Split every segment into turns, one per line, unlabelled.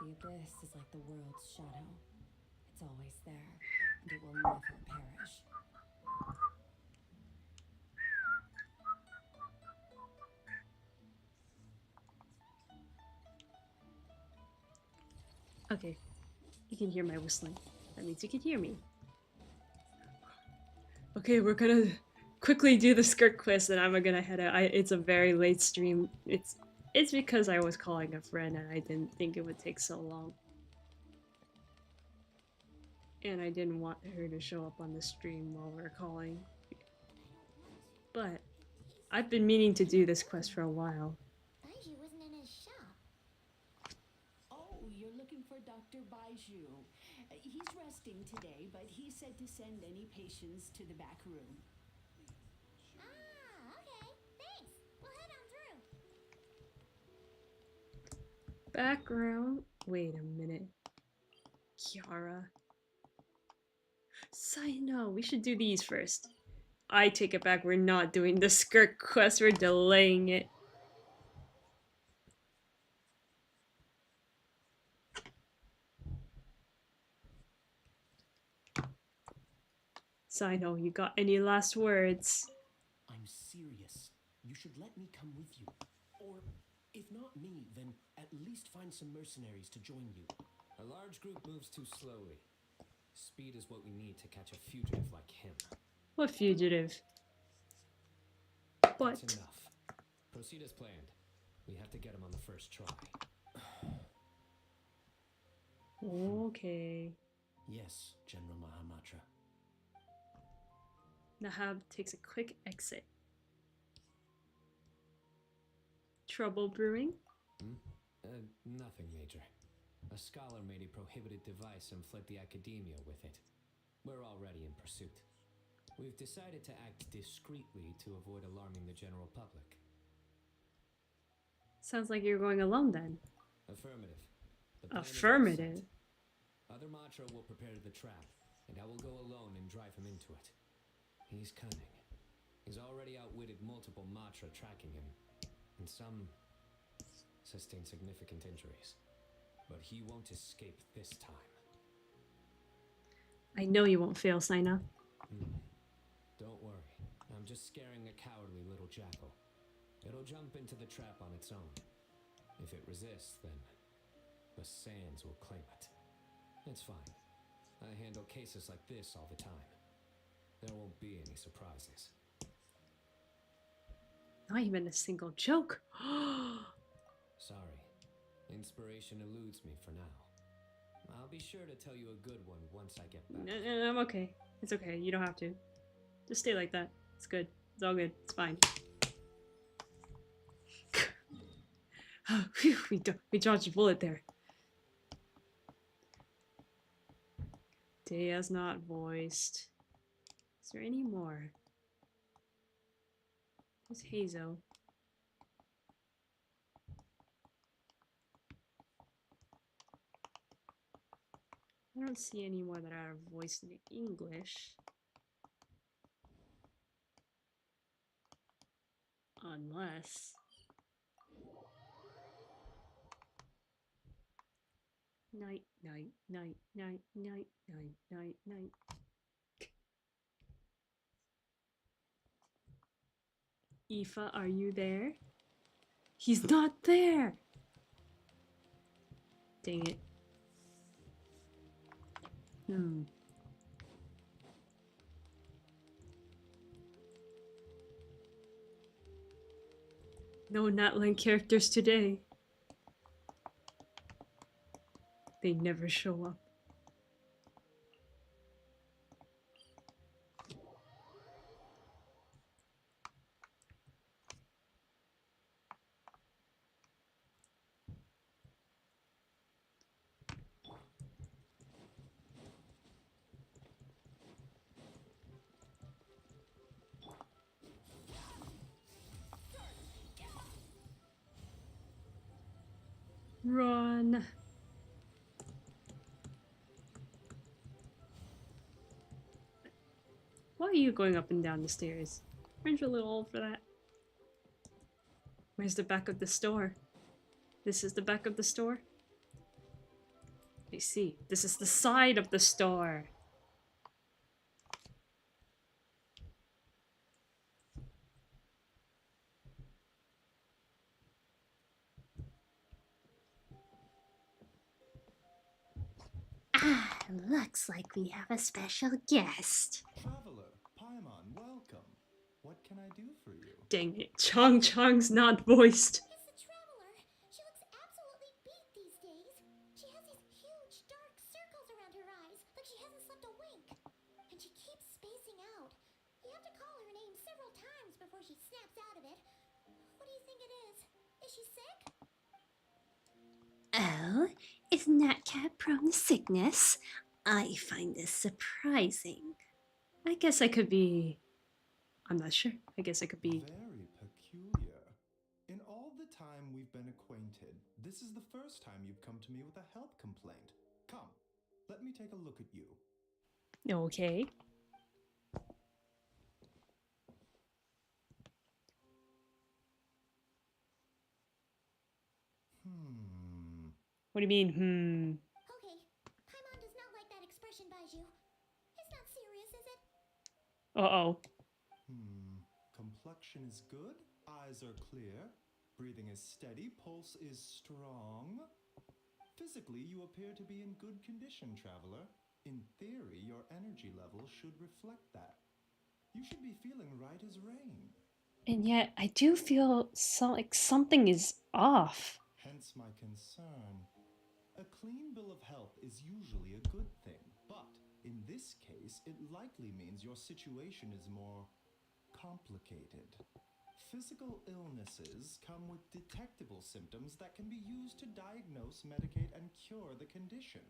The abyss is like the world's shadow. It's always there, and it will never perish.
Okay, you can hear my whistling. That means you can hear me. Okay, we're gonna quickly do the SKIRK quest, and I'm gonna head out. It's a very late stream. It's because I was calling a friend, and I didn't think it would take so long. And I didn't want her to show up on the stream while we're calling. But I've been meaning to do this quest for a while.
Baiju wasn't in his shop.
Oh, you're looking for Dr. Baiju. He's resting today, but he said to send any patients to the back room.
Ah, okay. Thanks. We'll head on through.
Background. Wait a minute. Kiara. No, we should do these first. I take it back. We're not doing the SKIRK quest. We're delaying it. Sino, you got any last words?
I'm serious. You should let me come with you. Or, if not me, then at least find some mercenaries to join you.
A large group moves too slowly. Speed is what we need to catch a fugitive like him.
What fugitive? What?
That's enough. Proceed as planned. We have to get him on the first try.
Okay.
Yes, General Mahamatra.
Nahab takes a quick exit. Trouble brewing?
Nothing major. A scholar made a prohibited device and fled the academia with it. We're already in pursuit. We've decided to act discreetly to avoid alarming the general public.
Sounds like you're going alone then.
Affirmative. The plan is all
Affirmative.
set. Other Matra will prepare the trap, and I will go alone and drive him into it. He's cunning. He's already outwitted multiple Matra tracking him, and some sustained significant injuries. But he won't escape this time.
I know you won't fail, Sina.
Don't worry. I'm just scaring a cowardly little jackal. It'll jump into the trap on its own. If it resists, then the sands will claim it. It's fine. I handle cases like this all the time. There won't be any surprises.
Not even a single joke.
Sorry. Inspiration eludes me for now. I'll be sure to tell you a good one once I get back.
No, I'm okay. It's okay. You don't have to. Just stay like that. It's good. It's all good. It's fine. Whew, we dodged a bullet there. Dea's not voiced. Is there any more? Who's Hazo? I don't see any more that are voiced in English. Unless... Night, night, night, night, night, night, night, night. Aoife, are you there? He's not there! Dang it. No Natlan characters today. They never show up. Run! Why are you going up and down the stairs? Aren't you a little old for that? Where's the back of the store? This is the back of the store? I see. This is the side of the store.
Ah, looks like we have a special guest.
Traveler, Paimon, welcome. What can I do for you?
Dang it. Chong's not voiced.
It's the traveler. She looks absolutely beat these days. She has these huge dark circles around her eyes, like she hasn't slept a wink. And she keeps spacing out. You have to call her name several times before she snaps out of it. What do you think it is? Is she sick?
Oh, is Natcat prone to sickness? I find this surprising.
I guess I could be... I'm not sure. I guess I could be...
Very peculiar. In all the time we've been acquainted, this is the first time you've come to me with a health complaint. Come, let me take a look at you.
Okay. What do you mean,
Okay, Paimon does not like that expression, Baiju. It's not serious, is it?
Uh-oh.
Complexion is good, eyes are clear, breathing is steady, pulse is strong. Physically, you appear to be in good condition, traveler. In theory, your energy level should reflect that. You should be feeling right as rain.
And yet, I do feel like something is off.
Hence my concern. A clean bill of health is usually a good thing, but in this case, it likely means your situation is more complicated. Physical illnesses come with detectable symptoms that can be used to diagnose, medicate, and cure the condition.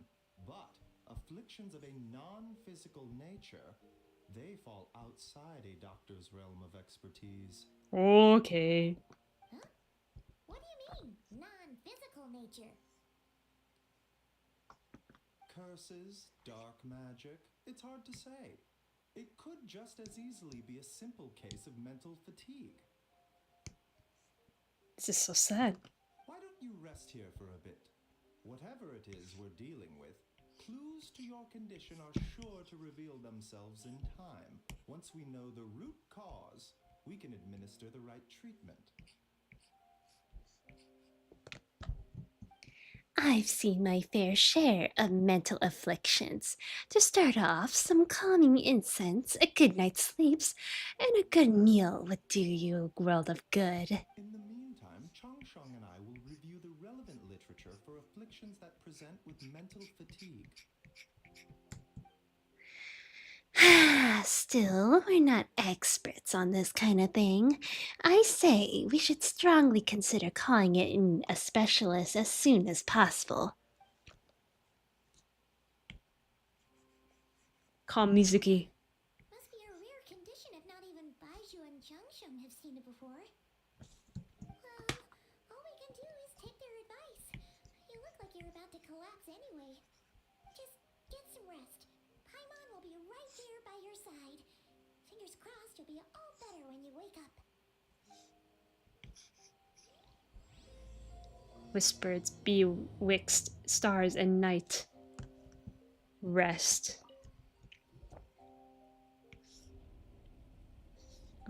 But afflictions of a non-physical nature, they fall outside a doctor's realm of expertise.
Okay.
Huh? What do you mean, non-physical nature?
Curses, dark magic, it's hard to say. It could just as easily be a simple case of mental fatigue.
This is so sad.
Why don't you rest here for a bit? Whatever it is we're dealing with, clues to your condition are sure to reveal themselves in time. Once we know the root cause, we can administer the right treatment.
I've seen my fair share of mental afflictions. To start off, some calming incense, a good night's sleeps, and a good meal would do you a world of good.
In the meantime, Chongshong and I will review the relevant literature for afflictions that present with mental fatigue.
Still, we're not experts on this kind of thing. I say we should strongly consider calling it in a specialist as soon as possible.
Calm Mizuki.
Must be a rare condition if not even Baiju and Changsheng have seen it before. Well, all we can do is take their advice. You look like you're about to collapse anyway. Just get some rest. Paimon will be right here by your side. Fingers crossed you'll be all better when you wake up.
Whispered, bewitched, stars and night. Rest.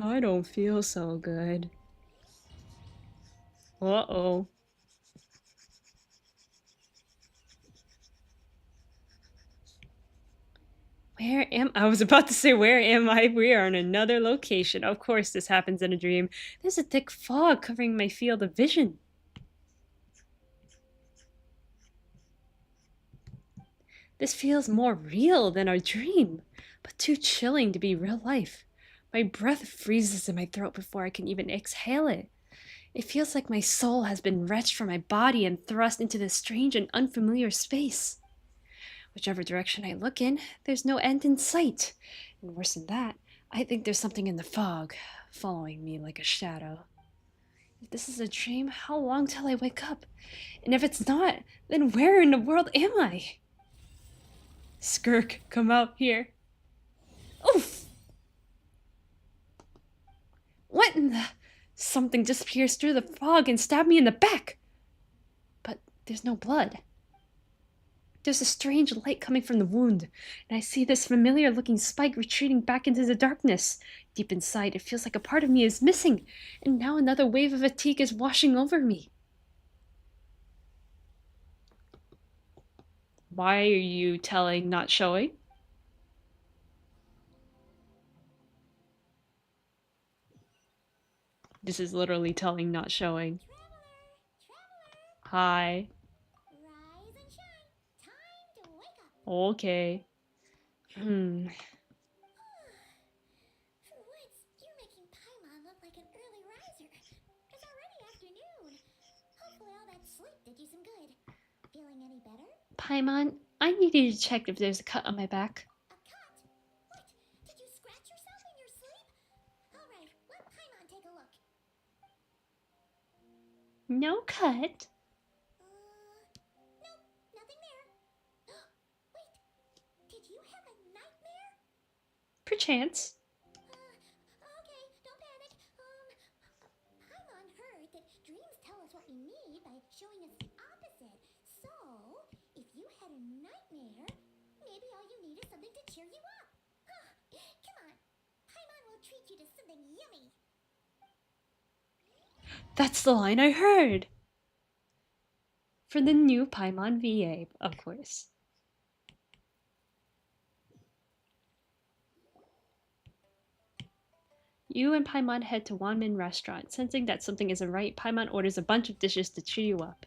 I don't feel so good. Uh-oh. I was about to say, where am I? We are in another location. Of course this happens in a dream. There's a thick fog covering my field of vision. This feels more real than our dream, but too chilling to be real life. My breath freezes in my throat before I can even exhale it. It feels like my soul has been wrenched from my body and thrust into this strange and unfamiliar space. Whichever direction I look in, there's no end in sight. And worse than that, I think there's something in the fog, following me like a shadow. If this is a dream, how long till I wake up? And if it's not, then where in the world am I? SKIRK, come out here. Oof! What in the... Something just pierced through the fog and stabbed me in the back. But there's no blood. There's a strange light coming from the wound, and I see this familiar looking spike retreating back into the darkness. Deep inside, it feels like a part of me is missing, and now another wave of fatigue is washing over me. Why are you telling, not showing? This is literally telling, not showing.
Traveler!
Hi.
Rise and shine! Time to wake up!
Okay.
For once, you're making Paimon look like an early riser. It's already afternoon. Hopefully all that sleep did you some good. Feeling any better?
Paimon, I need you to check if there's a cut on my back.
A cut? What? Did you scratch yourself in your sleep? Alright, let Paimon take a look.
No cut.
Nope, nothing there. Wait, did you have a nightmare?
Perchance.
Okay, don't panic. Paimon heard that dreams tell us what we need by showing us the opposite. So, if you had a nightmare, maybe all you need is something to cheer you up. Come on, Paimon will treat you to something yummy.
That's the line I heard. For the new Paimon VA, of course. You and Paimon head to Wanmin restaurant. Sensing that something isn't right, Paimon orders a bunch of dishes to cheer you up.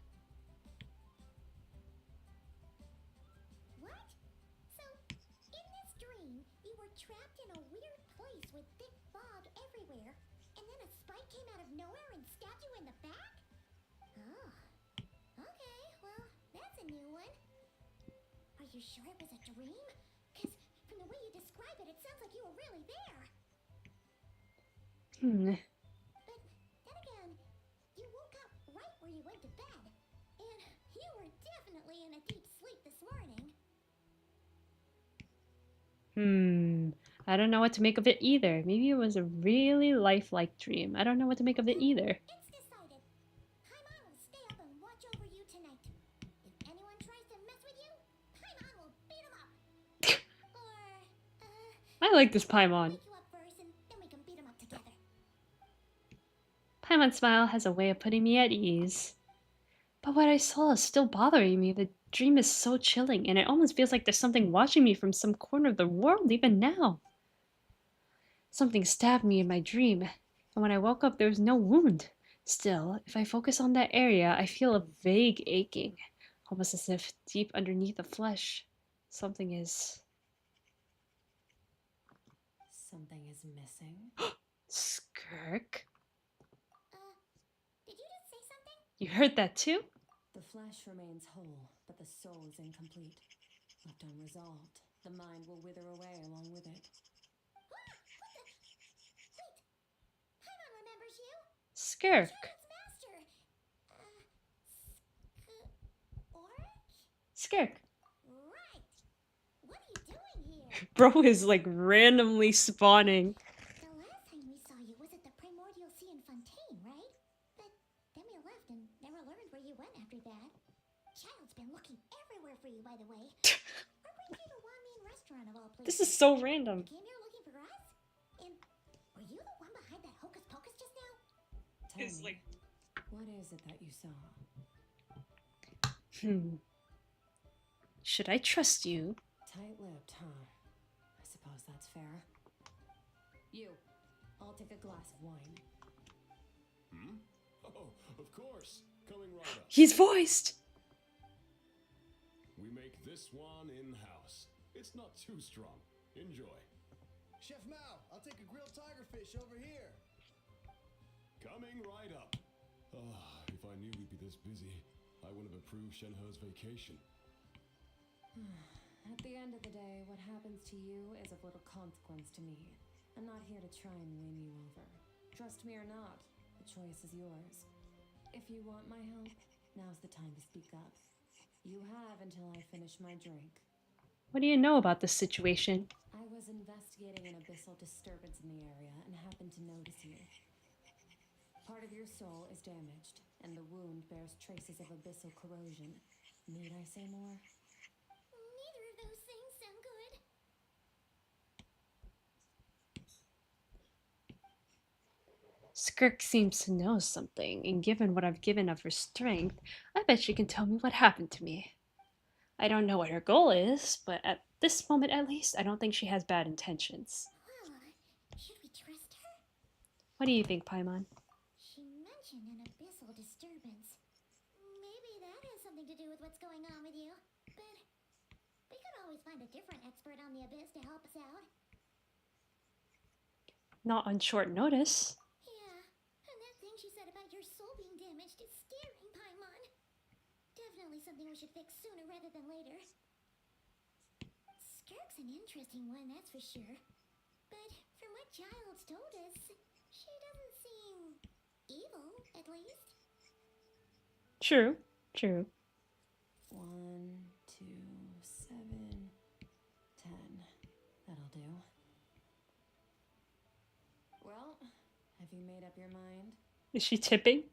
What? So, in this dream, you were trapped in a weird place with thick fog everywhere, and then a spike came out of nowhere and stabbed you in the back? Oh. Okay, well, that's a new one. Are you sure it was a dream? Because from the way you describe it, it sounds like you were really there. But then again, you woke up right where you went to bed. And you were definitely in a deep sleep this morning.
I don't know what to make of it either. Maybe it was a really lifelike dream. I don't know what to make of it either.
It's decided. Paimon will stay up and watch over you tonight. If anyone tries to mess with you, Paimon will beat them up. Or,
I like this Paimon.
wake you up first and then we can beat them up together.
Paimon's smile has a way of putting me at ease. But what I saw is still bothering me. The dream is so chilling, and it almost feels like there's something watching me from some corner of the world even now. Something stabbed me in my dream, and when I woke up there was no wound. Still, if I focus on that area, I feel a vague aching, almost as if deep underneath the flesh, something is...
Something is missing.
SKIRK?
Did you just say something?
You heard that too?
The flesh remains whole, but the soul is incomplete. Left unresolved, the mind will wither away along with it.
Wait! Paimon remembers you!
SKIRK.
Child's master! Orange?
SKIRK.
Right! What are you doing here?
Bro is like randomly spawning.
The last time we saw you was at the Primordial Sea in Fontaine, right? But then we left and never learned where you went after that. Child's been looking everywhere for you, by the way. Or bring you to Wanmin restaurant of all places.
This is so random.
You came here looking for us? And were you the one behind that hocus pocus just now?
Tell
It's
me,
like-
what is it that you saw?
Should I trust you?
Tight-lipped, huh? I suppose that's fair. You, I'll take a glass of wine.
Oh, of course. Coming right up.
He's voiced!
We make this one in-house. It's not too strong. Enjoy.
Chef Mao, I'll take a grilled tigerfish over here.
Coming right up. If I knew we'd be this busy, I wouldn't have approved Shenhe's vacation.
At the end of the day, what happens to you is of little consequence to me. I'm not here to try and win you over. Trust me or not, the choice is yours. If you want my help, now's the time to speak up. You have until I finish my drink.
What do you know about this situation?
I was investigating an abyssal disturbance in the area and happened to notice you. Part of your soul is damaged, and the wound bears traces of abyssal corrosion. Need I say more?
Skirk seems to know something, and given what I've given of her strength, I bet she can tell me what happened to me. I don't know what her goal is, but at this moment at least, I don't think she has bad intentions.
Well, should we trust her?
What do you think, Paimon?
She mentioned an abyssal disturbance. Maybe that has something to do with what's going on with you. But we could always find a different expert on the abyss to help us out.
Not on short notice.
Yeah, and that thing she said about your soul being damaged is scaring, Paimon. Definitely something we should fix sooner rather than later. Skirk's an interesting one, that's for sure. But from what Child's told us, she doesn't seem evil, at least.
True, true.
1, 2, 7, 10. That'll do. Well, have you made up your mind?
Is she tipping?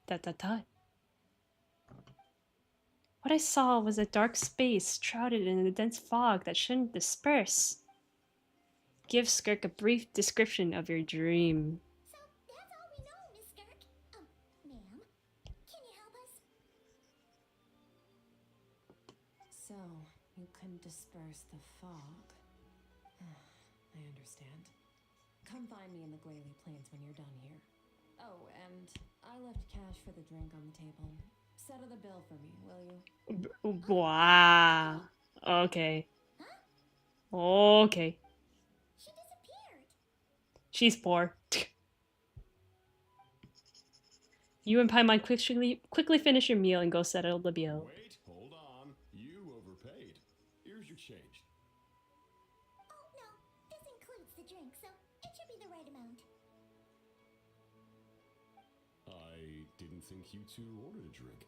Dot dot dot. What I saw was a dark space shrouded in a dense fog that shouldn't disperse. Give Skirk a brief description of your dream.
So that's all we know, Miss Skirk. Ma'am, can you help us?
So, you can disperse the fog. I understand. Come find me in the Glalie Plains when you're done here. Oh, and I left cash for the drink on the table. Settle the bill for me, will you?
Wow. Okay. Okay.
She disappeared.
She's poor. You and Paimon quickly finish your meal and go settle the bill.
Wait, hold on. You overpaid. Here's your change.
Oh, no, this includes the drink, so it should be the right amount.
I didn't think you two ordered a drink.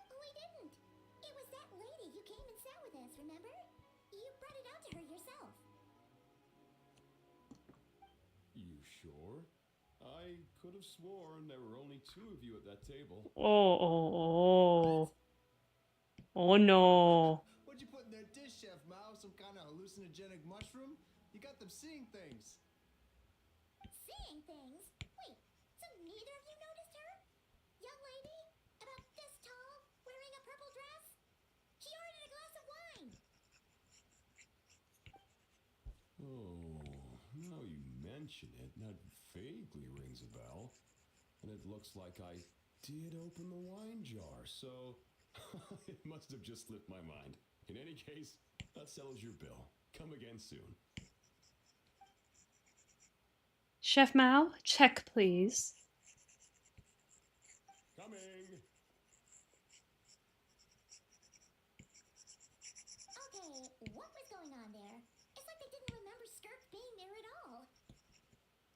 We didn't. It was that lady who came and sat with us, remember? You brought it out to her yourself.
You sure? I could have sworn there were only 2 of you at that table.
Oh. Oh no.
What'd you put in that dish, Chef Mao? Some kind of hallucinogenic mushroom? You got them seeing things.
Seeing things? Wait, so neither of you noticed her? Young lady? About this tall? Wearing a purple dress? She ordered a glass of wine.
Oh, now you mention it, that vaguely rings a bell. And it looks like I did open the wine jar, so it must have just slipped my mind. In any case, that settles your bill. Come again soon.
Chef Mao, check please.
Coming!
Okay, what was going on there? It's like they didn't remember Skirk being there at all.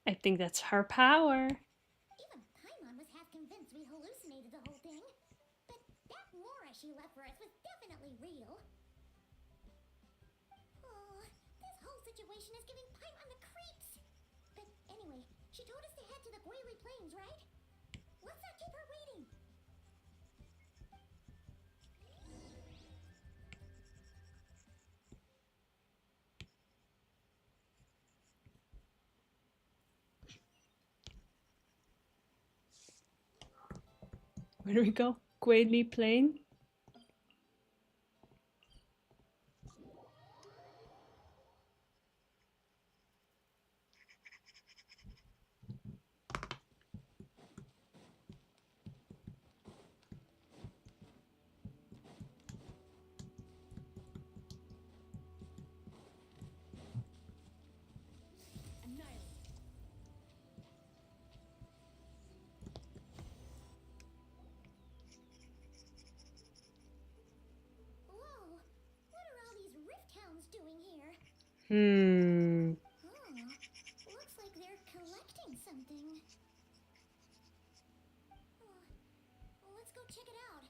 I think that's her power.
Even Paimon was half convinced we hallucinated the whole thing. But that Mora she left for us was definitely real. Oh, this whole situation is giving Paimon the creeps. But anyway, she told us to head to the Glalie Plains, right? Let's not keep her waiting.
Where do we go? Glalie Plain?
Whoa, what are all these rift hounds doing here? Oh, looks like they're collecting something. Oh, let's go check it out.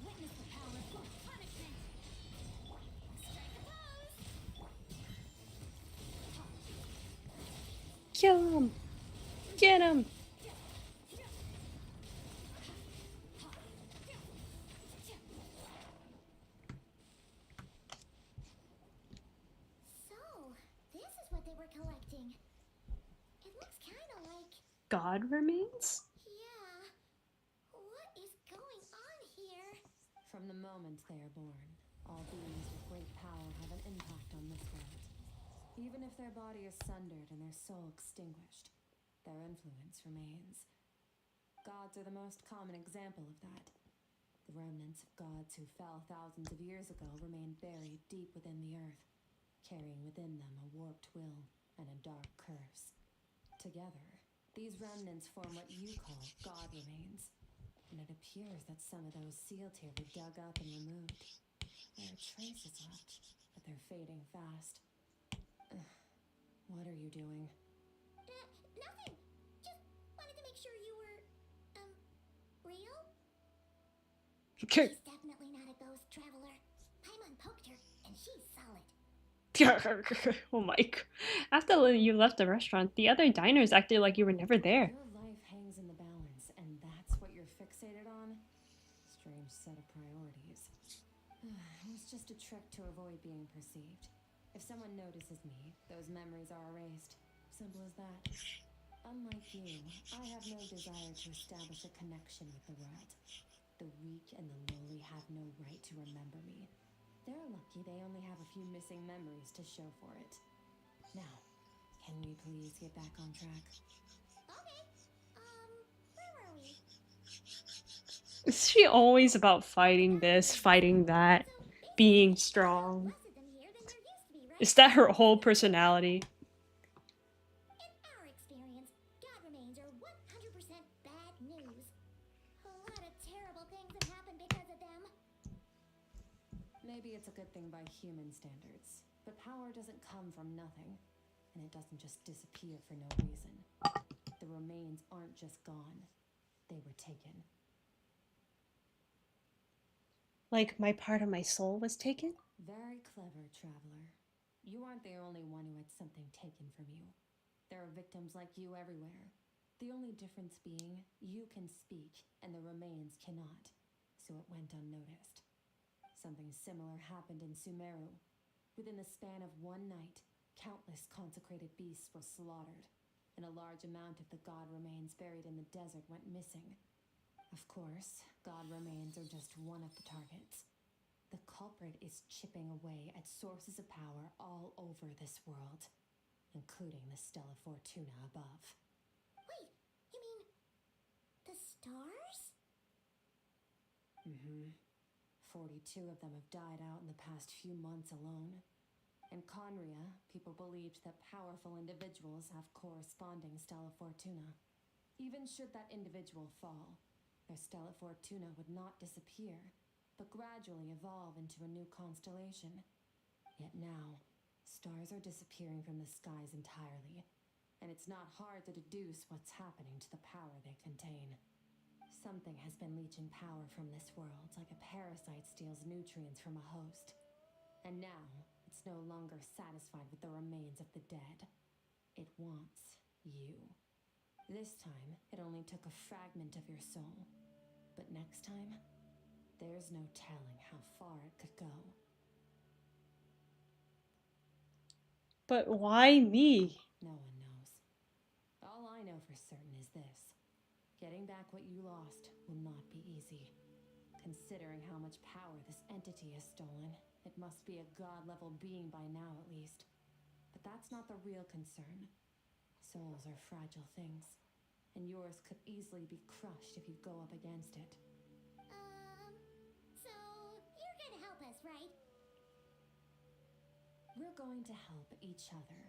Witness the power of full punishment. Strike a pose.
Kill him! Get him!
they were collecting. It looks kind of like...
God remains?
Yeah. What is going on here?
From the moment they are born, all beings with great power have an impact on this world. Even if their body is sundered and their soul extinguished, their influence remains. Gods are the most common example of that. The remnants of gods who fell thousands of years ago remain buried deep within the earth, carrying within them a warped will and a dark curse. Together, these remnants form what you call God remains, and it appears that some of those sealed here were dug up and removed. There are traces left, but they're fading fast. What are you doing?
Nothing. Just wanted to make sure you were, real? She's definitely not a ghost traveler. Paimon poked her, and she's solid.
Oh my god. After you left the restaurant, the other diners acted like you were never there.
Your life hangs in the balance, and that's what you're fixated on? Strange set of priorities. It was just a trick to avoid being perceived. If someone notices me, those memories are erased. Simple as that. Unlike you, I have no desire to establish a connection with the world. The weak and the lowly have no right to remember me. They're lucky they only have a few missing memories to show for it. Now, can we please get back on track?
Okay. Where were we?
Is she always about fighting this, fighting that, being strong?
Less of them here than there used to be, right?
Is that her whole personality?
In our experience, God remains are 100% bad news. A lot of terrible things have happened because of them.
Maybe it's a good thing by human standards, but power doesn't come from nothing, and it doesn't just disappear for no reason. The remains aren't just gone, they were taken.
Like my part of my soul was taken?
Very clever, traveler. You aren't the only one who had something taken from you. There are victims like you everywhere. The only difference being, you can speak, and the remains cannot, so it went unnoticed. Something similar happened in Sumeru. Within the span of one night, countless consecrated beasts were slaughtered, and a large amount of the god remains buried in the desert went missing. Of course, god remains are just one of the targets. The culprit is chipping away at sources of power all over this world, including the Stella Fortuna above.
Wait, you mean the stars?
42 of them have died out in the past few months alone. In Conria, people believed that powerful individuals have corresponding Stella Fortuna. Even should that individual fall, their Stella Fortuna would not disappear, but gradually evolve into a new constellation. Yet now, stars are disappearing from the skies entirely, and it's not hard to deduce what's happening to the power they contain. Something has been leeching power from this world, like a parasite steals nutrients from a host. And now, it's no longer satisfied with the remains of the dead. It wants you. This time, it only took a fragment of your soul. But next time, there's no telling how far it could go.
But why me?
No one knows. All I know for certain is this. Getting back what you lost will not be easy. Considering how much power this entity has stolen, it must be a god-level being by now at least. But that's not the real concern. Souls are fragile things, and yours could easily be crushed if you go up against it.
So you're gonna help us, right?
We're going to help each other.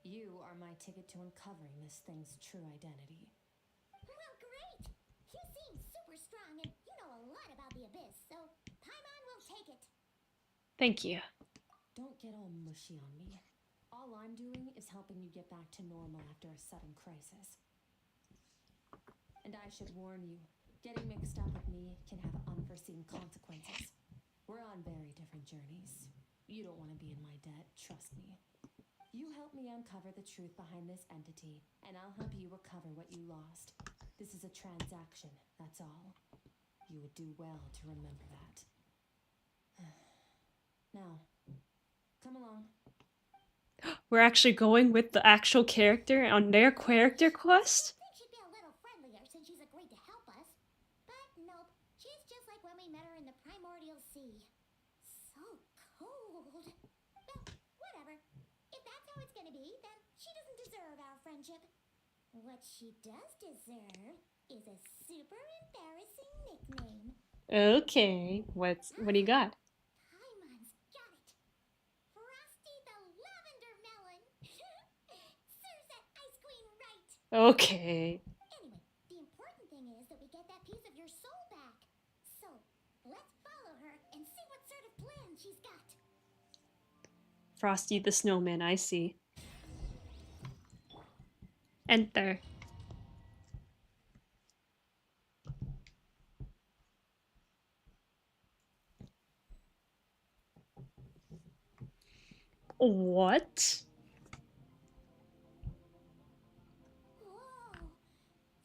You are my ticket to uncovering this thing's true identity.
Well, great! You seem super strong, and you know a lot about the Abyss, so Paimon will take it.
Thank you.
Don't get all mushy on me. All I'm doing is helping you get back to normal after a sudden crisis. And I should warn you, getting mixed up with me can have unforeseen consequences. We're on very different journeys. You don't want to be in my debt, trust me. You help me uncover the truth behind this entity, and I'll help you recover what you lost. This is a transaction, that's all. You would do well to remember that. Now, come along.
We're actually going with the actual character on their character quest?
I think she'd be a little friendlier since she's agreed to help us. But nope, she's just like when we met her in the primordial sea. So cold. Well, whatever. If that's how it's gonna be, then she doesn't deserve our friendship. What she does deserve is a super embarrassing nickname.
Okay, what do you got?
Paimon's got it. Frosty the Lavender Melon. Serves that ice queen right.
Okay.
Anyway, the important thing is that we get that piece of your soul back. So, let's follow her and see what sort of plan she's got.
Frosty the Snowman, I see. Enter. What?
Whoa,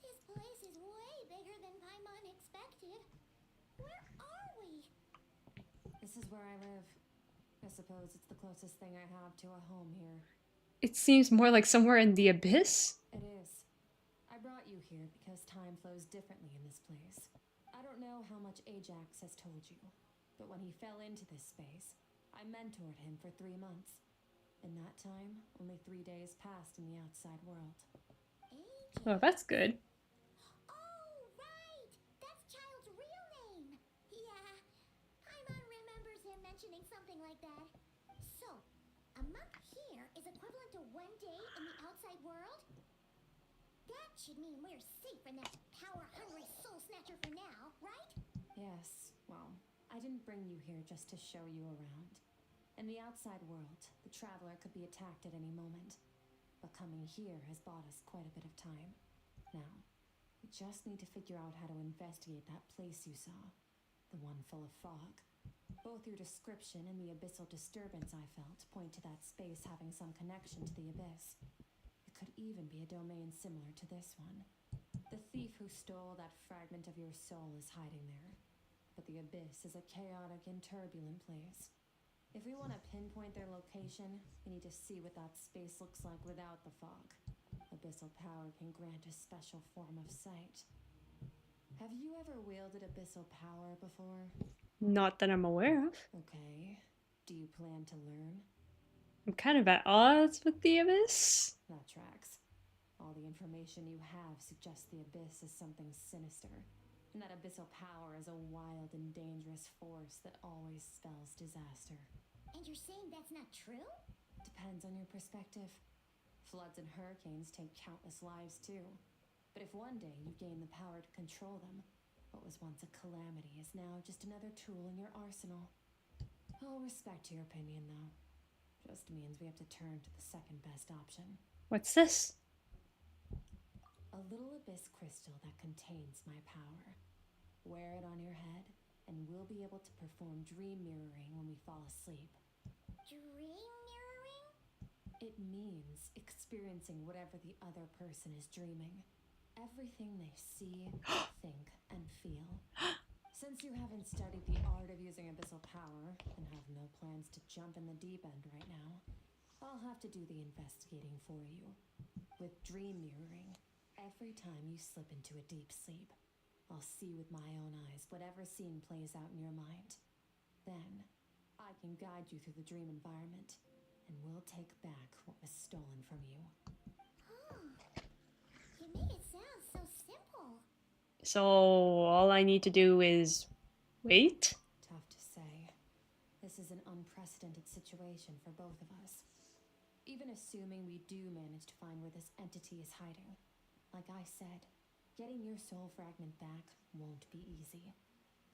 this place is way bigger than Paimon expected. Where are we?
This is where I live. I suppose it's the closest thing I have to a home here.
It seems more like somewhere in the abyss.
It is. I brought you here because time flows differently in this place. I don't know how much Ajax has told you, but when he fell into this space, I mentored him for 3 months. In that time, only 3 days passed in the outside world.
Ajax.
Oh, that's good.
Oh, right! That's Child's real name. Yeah, Paimon remembers him mentioning something like that. So, a month here is equivalent to 1 day in the outside world? That should mean we're safe from that power-hungry soul snatcher for now, right?
Yes, well, I didn't bring you here just to show you around. In the outside world, the traveler could be attacked at any moment. But coming here has bought us quite a bit of time. Now, we just need to figure out how to investigate that place you saw. The one full of fog. Both your description and the abyssal disturbance I felt point to that space having some connection to the abyss. It could even be a domain similar to this one. The thief who stole that fragment of your soul is hiding there. But the abyss is a chaotic and turbulent place. If we want to pinpoint their location, we need to see what that space looks like without the fog. Abyssal power can grant a special form of sight. Have you ever wielded abyssal power before?
Not that I'm aware of.
Okay. Do you plan to learn?
I'm kind of at odds with the abyss.
That tracks. All the information you have suggests the abyss is something sinister, and that abyssal power is a wild and dangerous force that always spells disaster.
And you're saying that's not true?
Depends on your perspective. Floods and hurricanes take countless lives too. But if one day you gain the power to control them, what was once a calamity is now just another tool in your arsenal. I'll respect your opinion though. Just means we have to turn to the second best option.
What's this?
A little abyss crystal that contains my power. Wear it on your head, and we'll be able to perform dream mirroring when we fall asleep.
Dream mirroring?
It means experiencing whatever the other person is dreaming. Everything they see, think, and feel. Since you haven't studied the art of using abyssal power, and have no plans to jump in the deep end right now, I'll have to do the investigating for you. With dream mirroring, every time you slip into a deep sleep, I'll see with my own eyes whatever scene plays out in your mind. Then, I can guide you through the dream environment, and we'll take back what was stolen from you.
Oh, you make it sound so simple.
So all I need to do is wait?
Tough to say. This is an unprecedented situation for both of us. Even assuming we do manage to find where this entity is hiding, like I said, getting your soul fragment back won't be easy.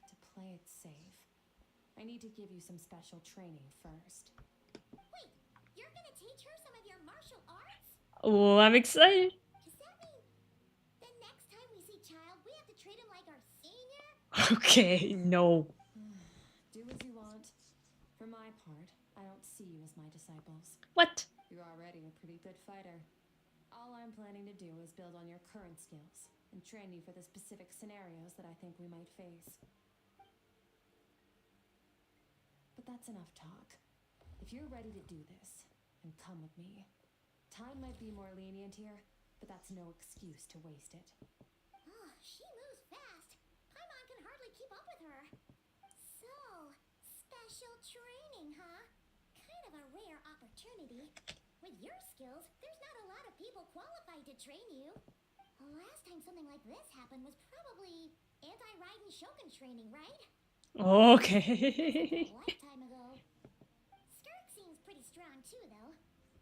To play it safe, I need to give you some special training first.
Wait, you're gonna teach her some of your martial arts?
Oh, I'm excited.
Does that mean the next time we see Child, we have to treat him like our senior?
Okay, no.
Do as you want. For my part, I don't see you as my disciples.
What?
You're already a pretty good fighter. All I'm planning to do is build on your current skills and train you for the specific scenarios that I think we might face. But that's enough talk. If you're ready to do this, I and come with me. Time might be more lenient here, but that's no excuse to waste it.
Oh, she moves fast. Paimon can hardly keep up with her. So, special training, huh? Kind of a rare opportunity. With your skills, there's not a lot of people qualified to train you. The last time something like this happened was probably anti-Raiden Shogun training, right?
Okay.
A lifetime ago. SKIRK seems pretty strong too, though.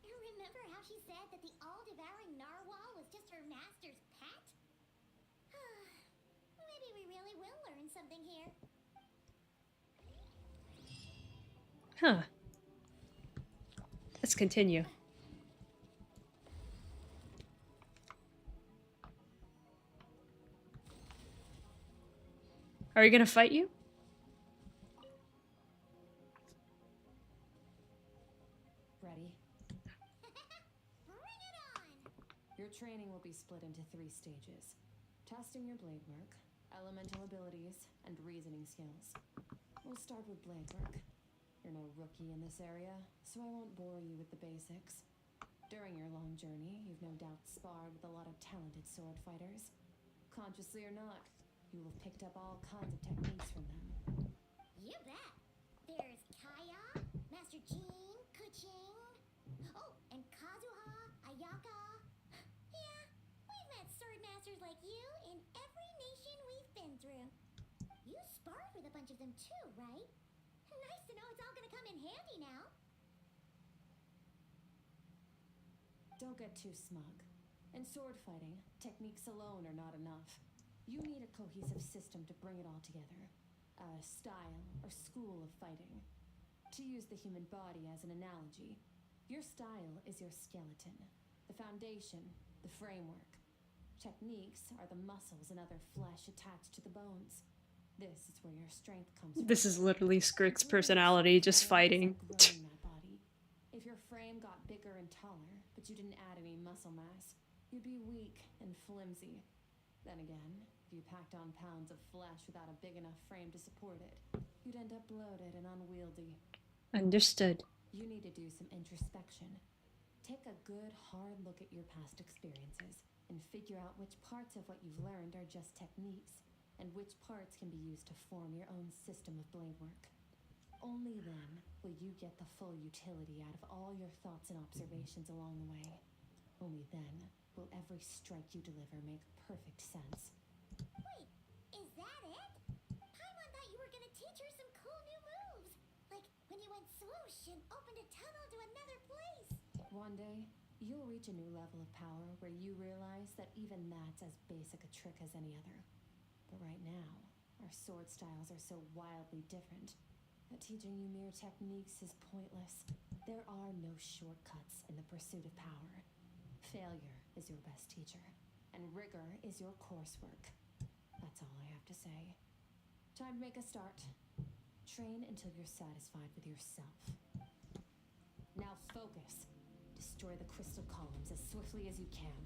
Remember how she said that the all-devouring narwhal was just her master's pet? Maybe we really will learn something here.
Huh. Let's continue. Are you gonna fight you?
Ready?
Bring it on!
Your training will be split into 3 stages. Testing your blade work, elemental abilities, and reasoning skills. We'll start with blade work. You're no rookie in this area, so I won't bore you with the basics. During your long journey, you've no doubt sparred with a lot of talented sword fighters. Consciously or not, you will have picked up all kinds of techniques from them.
You bet. There's Kaya, Master Jean, Kuching. Oh, and Kazuha, Ayaka. Yeah, we've met sword masters like you in every nation we've been through. You sparred with a bunch of them too, right? Nice to know it's all gonna come in handy now.
Don't get too smug. In sword fighting, techniques alone are not enough. You need a cohesive system to bring it all together. A style or school of fighting. To use the human body as an analogy, your style is your skeleton, the foundation, the framework. Techniques are the muscles and other flesh attached to the bones. This is where your strength comes from.
This is literally Skrik's personality, just fighting.
Growing that body. If your frame got bigger and taller, but you didn't add any muscle mass, you'd be weak and flimsy. Then again, if you packed on pounds of flesh without a big enough frame to support it, you'd end up bloated and unwieldy.
Understood.
You need to do some introspection. Take a good, hard look at your past experiences and figure out which parts of what you've learned are just techniques, and which parts can be used to form your own system of blade work. Only then will you get the full utility out of all your thoughts and observations along the way. Only then will every strike you deliver make perfect sense.
Wait, is that it? Paimon thought you were gonna teach her some cool new moves. Like when you went swoosh and opened a tunnel to another place.
One day, you'll reach a new level of power where you realize that even that's as basic a trick as any other. But right now, our sword styles are so wildly different that teaching you mere techniques is pointless. There are no shortcuts in the pursuit of power. Failure is your best teacher, and rigor is your coursework. That's all I have to say. Time to make a start. Train until you're satisfied with yourself. Now focus. Destroy the crystal columns as swiftly as you can.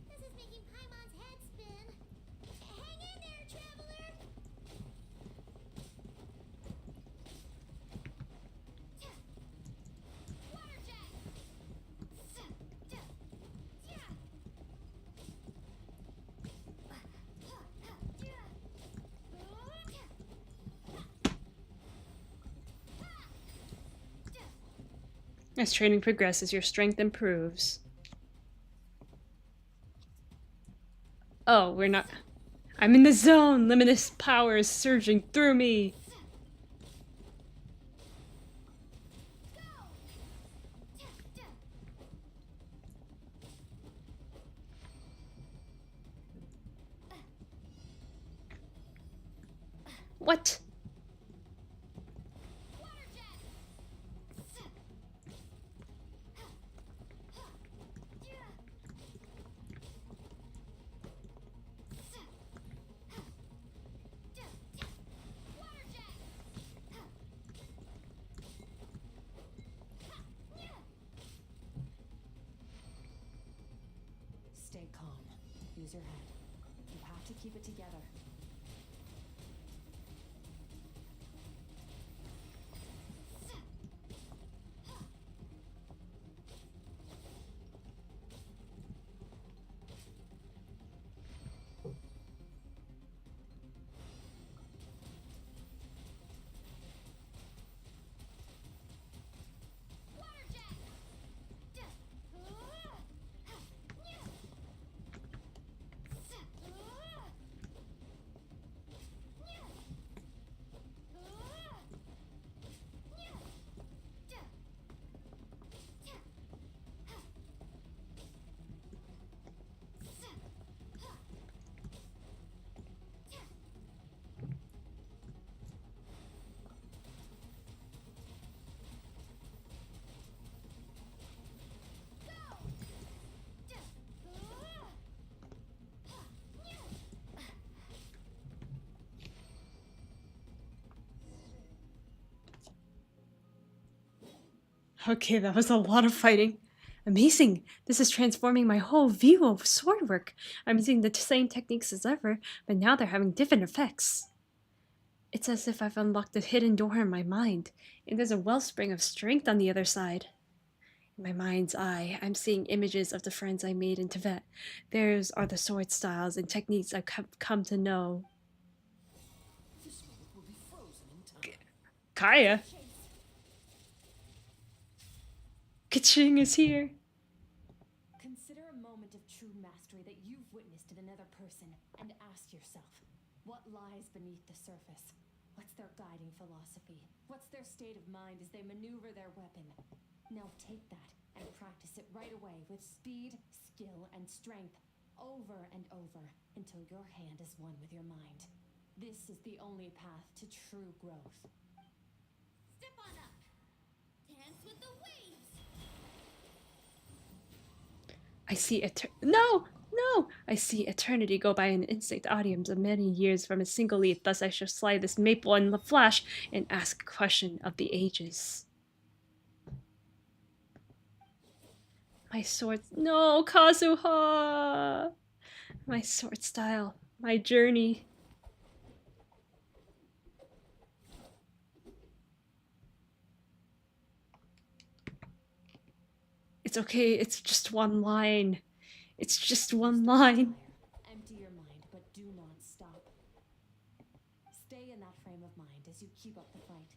This is making Paimon's head spin. Hang in there, traveler! Water jet!
As training progresses, your strength improves. Oh, we're not... I'm in the zone! Limitless power is surging through me! What?
Use your head. You have to keep it together.
Okay, that was a lot of fighting. Amazing! This is transforming my whole view of sword work. I'm using the same techniques as ever, but now they're having different effects. It's as if I've unlocked a hidden door in my mind, and there's a wellspring of strength on the other side. In my mind's eye, I'm seeing images of the friends I made in Tibet. Theirs are the sword styles and techniques I've come to know.
This moment will be frozen in time.
Kaya? Kaching is here.
Consider a moment of true mastery that you've witnessed in another person and ask yourself, what lies beneath the surface? What's their guiding philosophy? What's their state of mind as they maneuver their weapon? Now take that and practice it right away with speed, skill, and strength over and over until your hand is one with your mind. This is the only path to true growth.
Step on up. Dance with the waves.
I see No! I see eternity go by in instinct audiums of many years from a single leaf. Thus I shall slide this maple in the flash and ask a question of the ages. My sword... No, Kazuha! My sword style. My journey. It's okay, it's just one line. It's just one line.
Empty your mind, but do not stop. Stay in that frame of mind as you keep up the fight.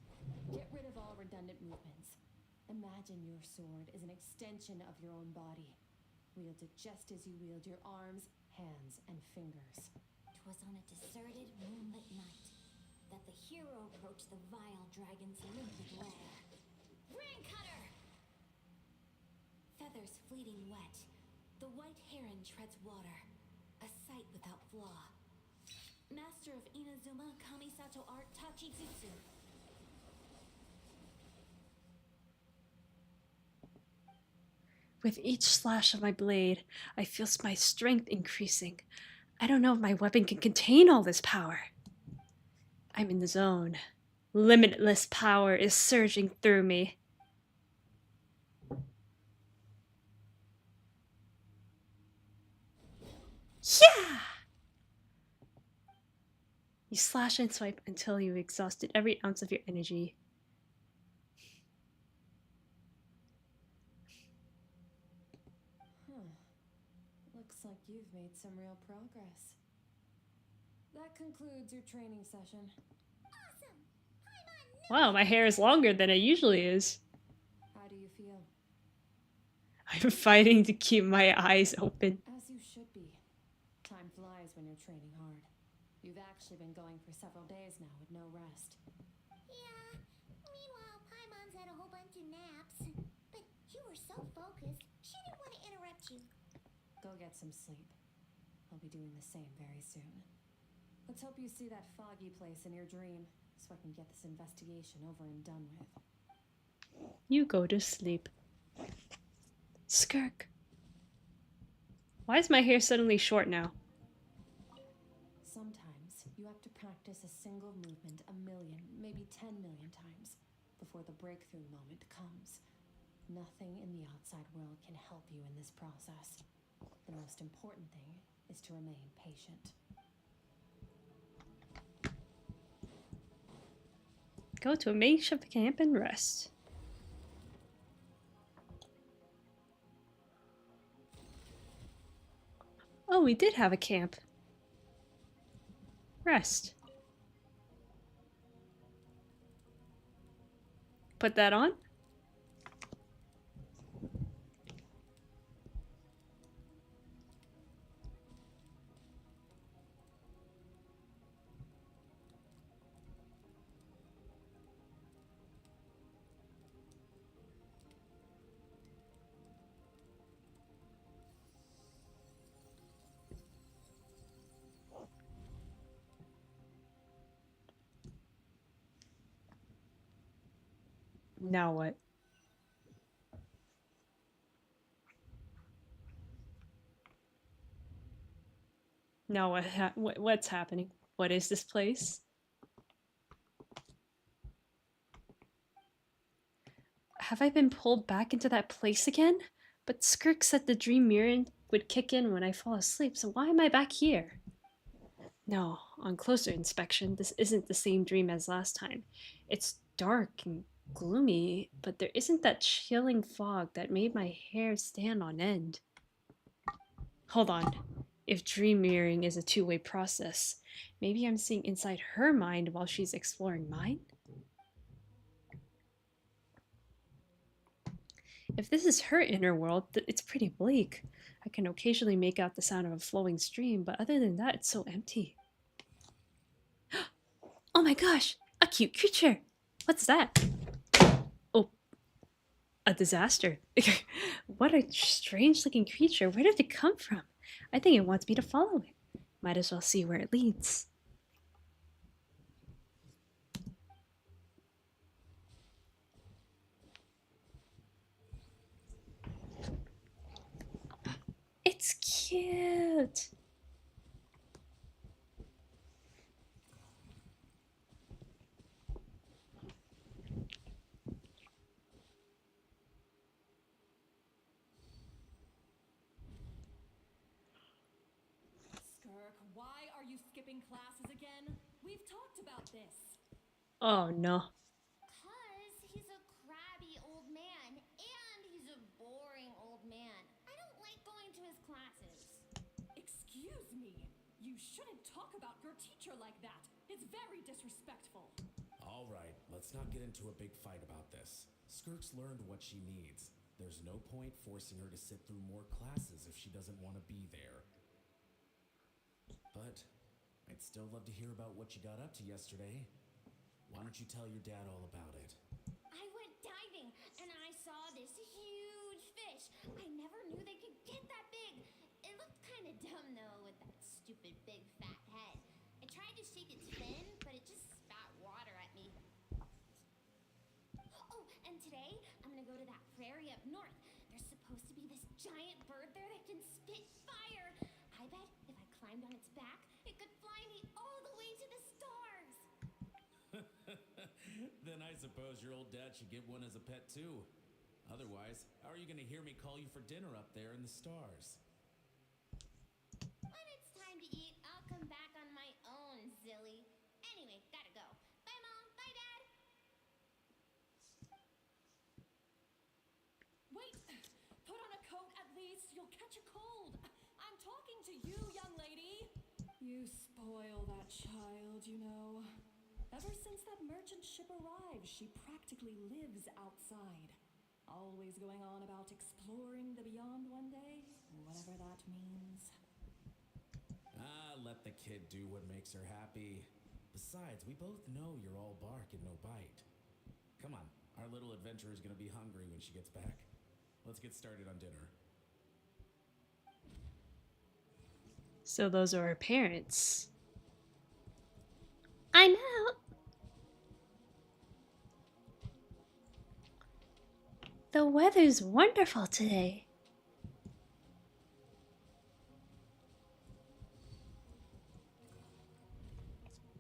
Get rid of all redundant movements. Imagine your sword is an extension of your own body. Wield it just as you wield your arms, hands, and fingers.
'Twas on a deserted moonlit night that the hero approached the vile dragon's limpid lair. Ring cutter! Feathers fleeting wet, the white heron treads water, a sight without flaw. Master of Inazuma Kamisato art Tachijutsu.
With each slash of my blade, I feel my strength increasing. I don't know if my weapon can contain all this power. I'm in the zone. Limitless power is surging through me. Yeah! You slash and swipe until you've exhausted every ounce of your energy.
Looks like you've made some real progress. That concludes your training session.
Awesome!
Wow, my hair is longer than it usually is.
How do you feel?
I'm fighting to keep my eyes open.
As you should be. Time flies when you're training hard. You've actually been going for several days now with no rest.
Yeah. Meanwhile, Paimon's had a whole bunch of naps. But you were so focused, she didn't want to interrupt you.
Go get some sleep. I'll be doing the same very soon. Let's hope you see that foggy place in your dream, so I can get this investigation over and done with.
You go to sleep. Skirk. Why is my hair suddenly short now?
Sometimes you have to practice a single movement 1 million, maybe 10 million times before the breakthrough moment comes. Nothing in the outside world can help you in this process. The most important thing is to remain patient.
Go to a makeshift camp and rest. Oh, we did have a camp. Rest. Put that on. Now what? Now what's happening? What is this place? Have I been pulled back into that place again? But SKIRK said the dream mirror would kick in when I fall asleep, so why am I back here? No, on closer inspection, this isn't the same dream as last time. It's dark and gloomy, but there isn't that chilling fog that made my hair stand on end. Hold on. If dream mirroring is a two-way process, maybe I'm seeing inside her mind while she's exploring mine? If this is her inner world, it's pretty bleak. I can occasionally make out the sound of a flowing stream, but other than that, it's so empty. Oh my gosh! A cute creature! What's that? Oh, a disaster. What a strange looking creature. Where did it come from? I think it wants me to follow it. Might as well see where it leads. It's cute!
SKIRK, why are you skipping classes again? We've talked about this.
Oh no.
Cause he's a crabby old man, and he's a boring old man. I don't like going to his classes.
Excuse me. You shouldn't talk about your teacher like that. It's very disrespectful.
All right, let's not get into a big fight about this. SKIRK's learned what she needs. There's no point forcing her to sit through more classes if she doesn't want to be there. But I'd still love to hear about what you got up to yesterday. Why don't you tell your dad all about it?
I went diving, and I saw this huge fish. I never knew they could get that big. It looked kind of dumb, though, with that stupid big fat head. I tried to shake its fin, but it just spat water at me. Oh, and today, I'm gonna go to that prairie up north. There's supposed to be this giant bird there that can spit fire. I bet if I climbed on its back, it could fly me all the way to the stars.
Then I suppose your old dad should get one as a pet too. Otherwise, how are you gonna hear me call you for dinner up there in the stars?
When it's time to eat, I'll come back on my own, Zilly. Anyway, gotta go. Bye, Mom. Bye, Dad.
Wait! Put on a coat at least. You'll catch a cold. I'm talking to you, young lady. You spoil that child, you know. Ever since that merchant ship arrived, she practically lives outside. Always going on about exploring the beyond one day, whatever that means.
Ah, let the kid do what makes her happy. Besides, we both know you're all bark and no bite. Come on, our little adventurer's gonna be hungry when she gets back. Let's get started on dinner.
So those are her parents.
I'm out. The weather's wonderful today.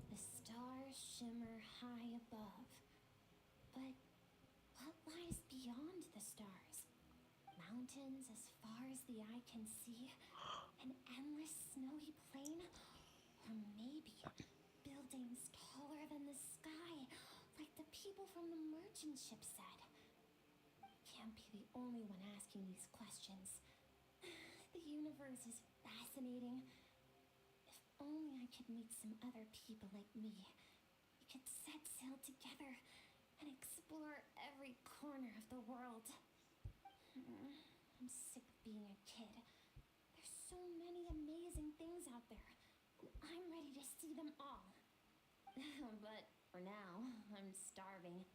The stars shimmer high above. But what lies beyond the stars? Mountains as far as as the eye can see, an endless snowy plain, or maybe buildings taller than the sky, like the people from the merchant ship said. Can't be the only one asking these questions. The universe is fascinating. If only I could meet some other people like me. We could set sail together and explore every corner of the world. I'm sick of being a kid. There's so many amazing things out there. I'm ready to see them all. But for now, I'm starving.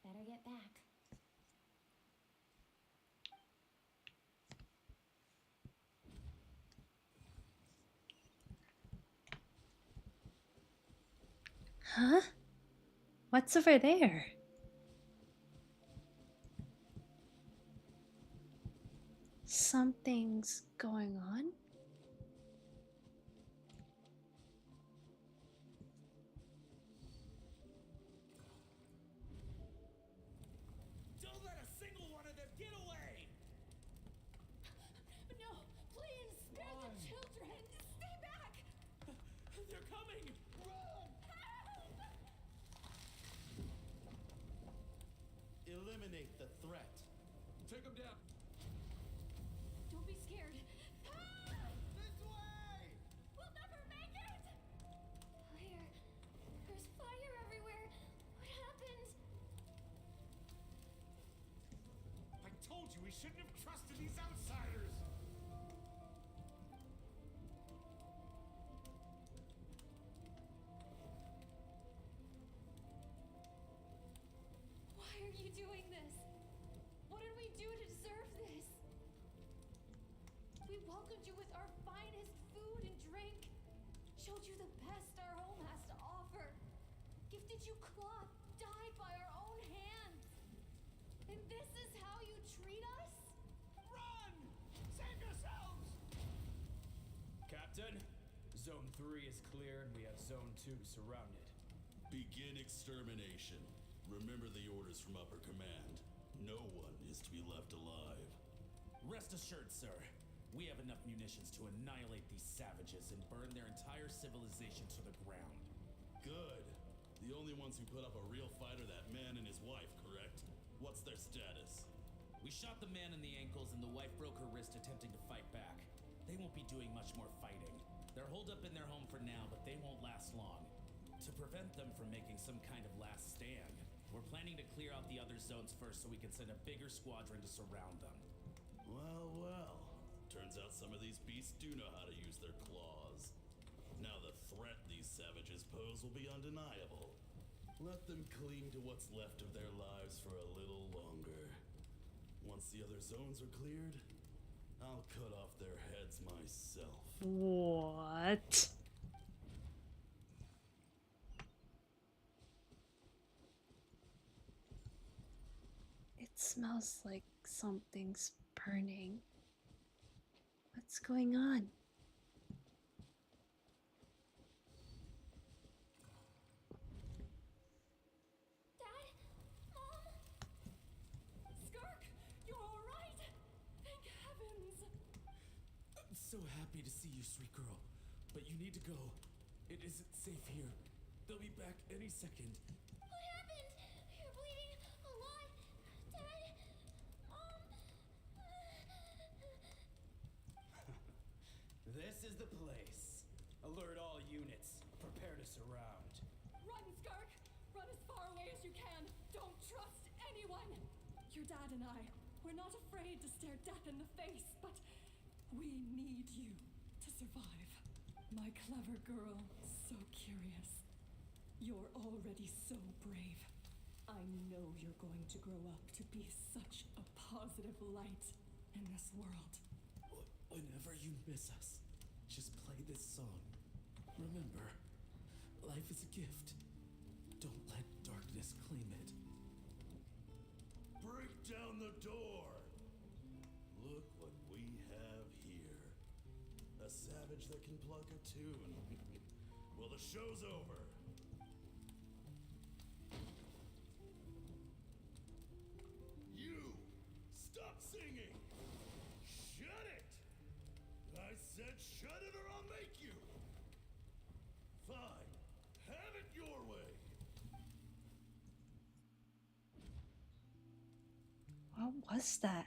Better get back.
Huh? What's over there? Something's going on?
Don't let a single one of them get away!
No, please, spare the children. Stay back.
They're coming!
Eliminate the threat.
Take them down.
Don't be scared.
This way!
We'll never make it! There's fire everywhere. What happened?
I told you we shouldn't have trusted these outsiders!
Why are you doing this? What did we do to deserve this? We welcomed you with our finest food and drink, showed you the best our home has to offer, gifted you cloth dyed by our own hands. And this is how you treat us?
Run! Save yourselves! Captain, Zone 3 is clear and we have Zone 2 surrounded.
Begin extermination. Remember the orders from upper command. No one is to be left alive.
Rest assured, sir. We have enough munitions to annihilate these savages and burn their entire civilization to the ground.
Good. The only ones who put up a real fight are that man and his wife, correct? What's their status?
We shot the man in the ankles and the wife broke her wrist attempting to fight back. They won't be doing much more fighting. They're holed up in their home for now, but they won't last long. To prevent them from making some kind of last stand, we're planning to clear out the other zones first so we can send a bigger squadron to surround them.
Well, well. Turns out some of these beasts do know how to use their claws. Now the threat these savages pose will be undeniable. Let them cling to what's left of their lives for a little longer. Once the other zones are cleared, I'll cut off their heads myself.
What? It smells like something's burning. What's going on?
Dad? Mom?
Skirk, you're all right? Thank heavens.
I'm so happy to see you, sweet girl. But you need to go. It isn't safe here. They'll be back any second.
What happened? You're bleeding a lot. Dad? Mom?
This is the place. Alert all units. Prepare to surround.
Run, Skirk! Run as far away as you can. Don't trust anyone. Your dad and I, we're not afraid to stare death in the face, but we need you to survive. My clever girl, so curious. You're already so brave. I know you're going to grow up to be such a positive light in this world.
Whenever you miss us, just play this song. Remember, life is a gift. Don't let darkness claim it.
Break down the door! Look what we have here. A savage that can pluck a tune. Well, the show's over. You! Stop singing! Shut it! Then shut it or I'll make you! Fine. Have it your way!
What was that?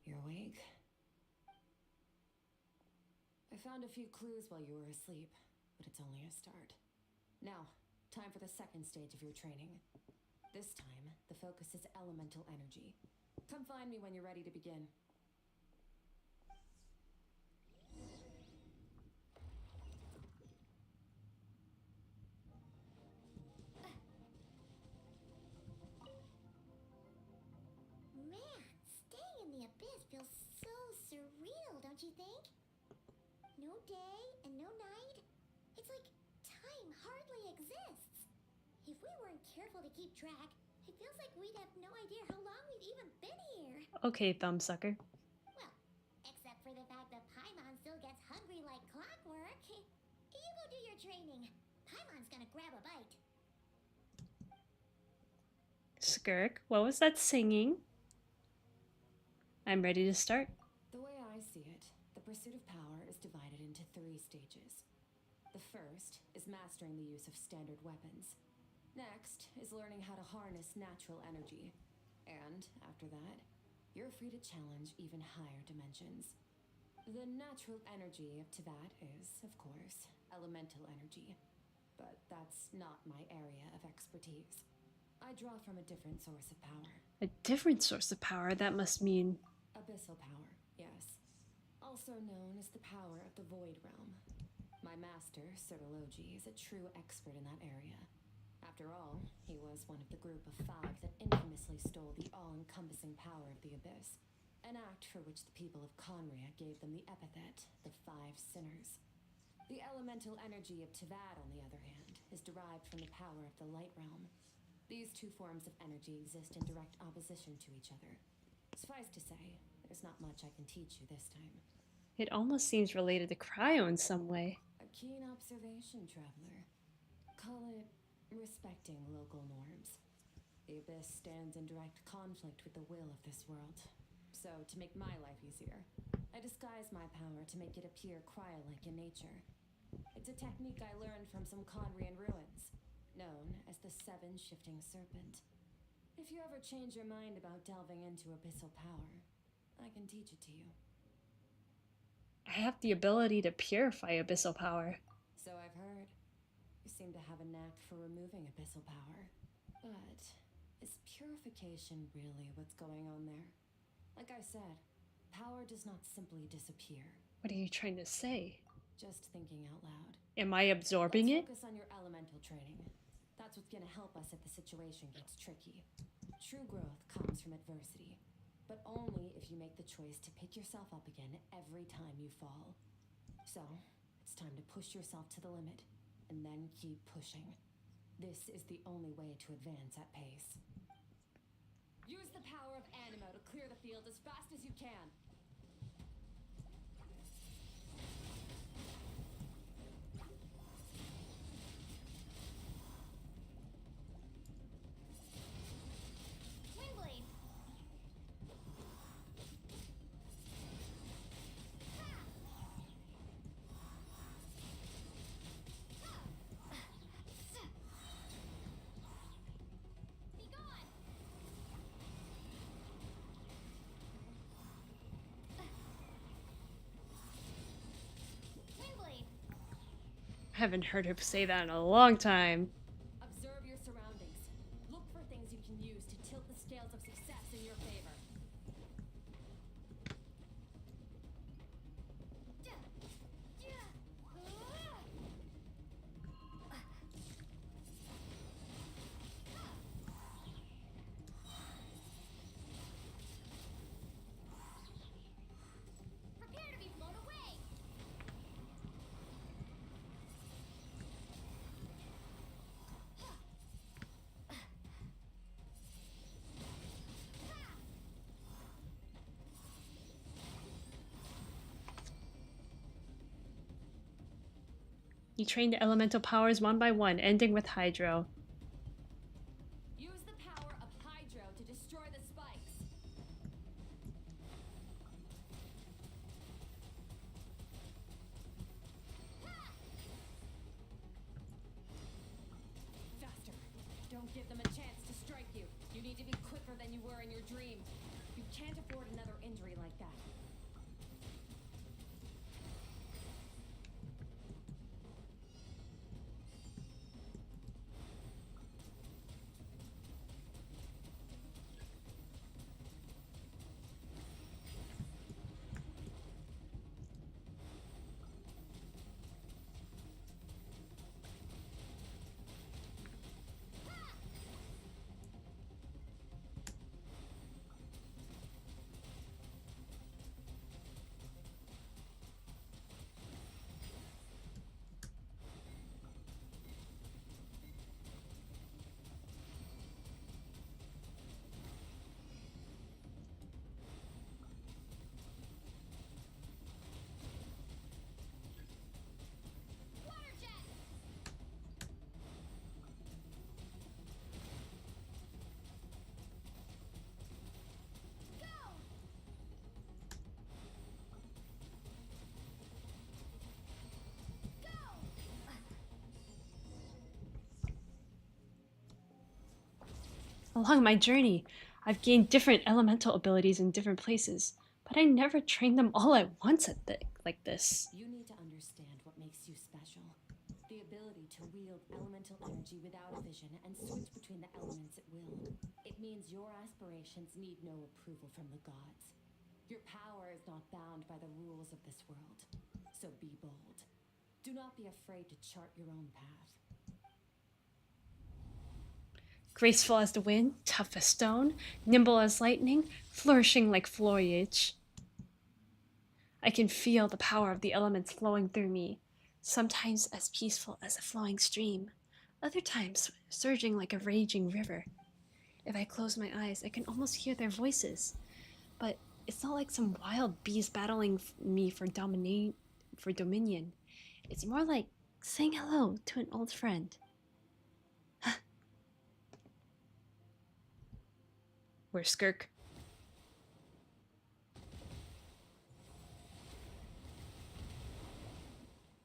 You're awake? I found a few clues while you were asleep, but it's only a start. Now, time for the second stage of your training. This time, the focus is elemental energy. Come find me when you're ready to begin.
Man, staying in the abyss feels so surreal, don't you think? No day and no night. It's like time hardly exists. If we weren't careful to keep track, it feels like we'd have no idea how long we've even been here.
Okay, thumbsucker.
Well, except for the fact that Paimon still gets hungry like clockwork. You go do your training. Paimon's gonna grab a bite.
Skirk, what was that singing? I'm ready to start.
The way I see it, the pursuit of power is divided into 3 stages. The first is mastering the use of standard weapons. Next is learning how to harness natural energy. And after that, you're free to challenge even higher dimensions. The natural energy up to that is, of course, elemental energy. But that's not my area of expertise. I draw from a different source of power.
A different source of power, that must mean...
Abyssal power, yes. Also known as the power of the Void Realm. My master, Sirologi, is a true expert in that area. After all, he was one of the group of 5 that infamously stole the all-encompassing power of the Abyss. An act for which the people of Conria gave them the epithet, the 5 Sinners. The elemental energy of Tivat, on the other hand, is derived from the power of the Light Realm. These 2 forms of energy exist in direct opposition to each other. Suffice to say, there's not much I can teach you this time.
It almost seems related to Cryo in some way.
A keen observation, traveler. Call it respecting local norms. The Abyss stands in direct conflict with the will of this world. So, to make my life easier, I disguise my power to make it appear cryo-like in nature. It's a technique I learned from some Conrian ruins, known as the 7 Shifting Serpent. If you ever change your mind about delving into abyssal power, I can teach it to you.
I have the ability to purify abyssal power.
So I've heard. You seem to have a knack for removing abyssal power. But is purification really what's going on there? Like I said, power does not simply disappear.
What are you trying to say?
Just thinking out loud.
Am I absorbing it?
Focus on your elemental training. That's what's gonna help us if the situation gets tricky. True growth comes from adversity, but only if you make the choice to pick yourself up again every time you fall. So, it's time to push yourself to the limit, and then keep pushing. This is the only way to advance at pace. Use the power of Animo to clear the field as fast as you can.
Windblade! Be gone! Windblade!
I haven't heard her say that in a long time.
Observe your surroundings. Look for things you can use to tilt the scales of success in your favor.
You train the elemental powers one by one, ending with Hydro.
Use the power of Hydro to destroy the spikes. Faster. Don't give them a chance to strike you. You need to be quicker than you were in your dream. You can't afford another injury like that.
Along my journey, I've gained different elemental abilities in different places, but I never trained them all at once like this.
You need to understand what makes you special. The ability to wield elemental energy without a vision and switch between the elements at will. It means your aspirations need no approval from the gods. Your power is not bound by the rules of this world. So be bold. Do not be afraid to chart your own path.
Graceful as the wind, tough as stone, nimble as lightning, flourishing like foliage. I can feel the power of the elements flowing through me, sometimes as peaceful as a flowing stream, other times surging like a raging river. If I close my eyes, I can almost hear their voices, but it's not like some wild beast battling me for dominion. It's more like saying hello to an old friend. Where's SKIRK?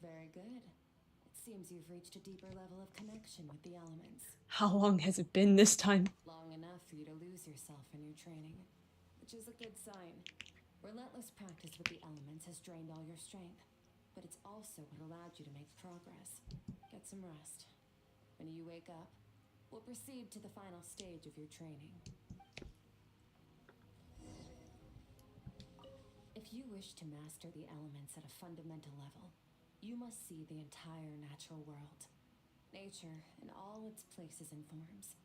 Very good. It seems you've reached a deeper level of connection with the elements.
How long has it been this time?
Long enough for you to lose yourself in your training, which is a good sign. Relentless practice with the elements has drained all your strength, but it's also what allowed you to make progress. Get some rest. When you wake up, we'll proceed to the final stage of your training. If you wish to master the elements at a fundamental level, you must see the entire natural world. Nature in all its places and forms.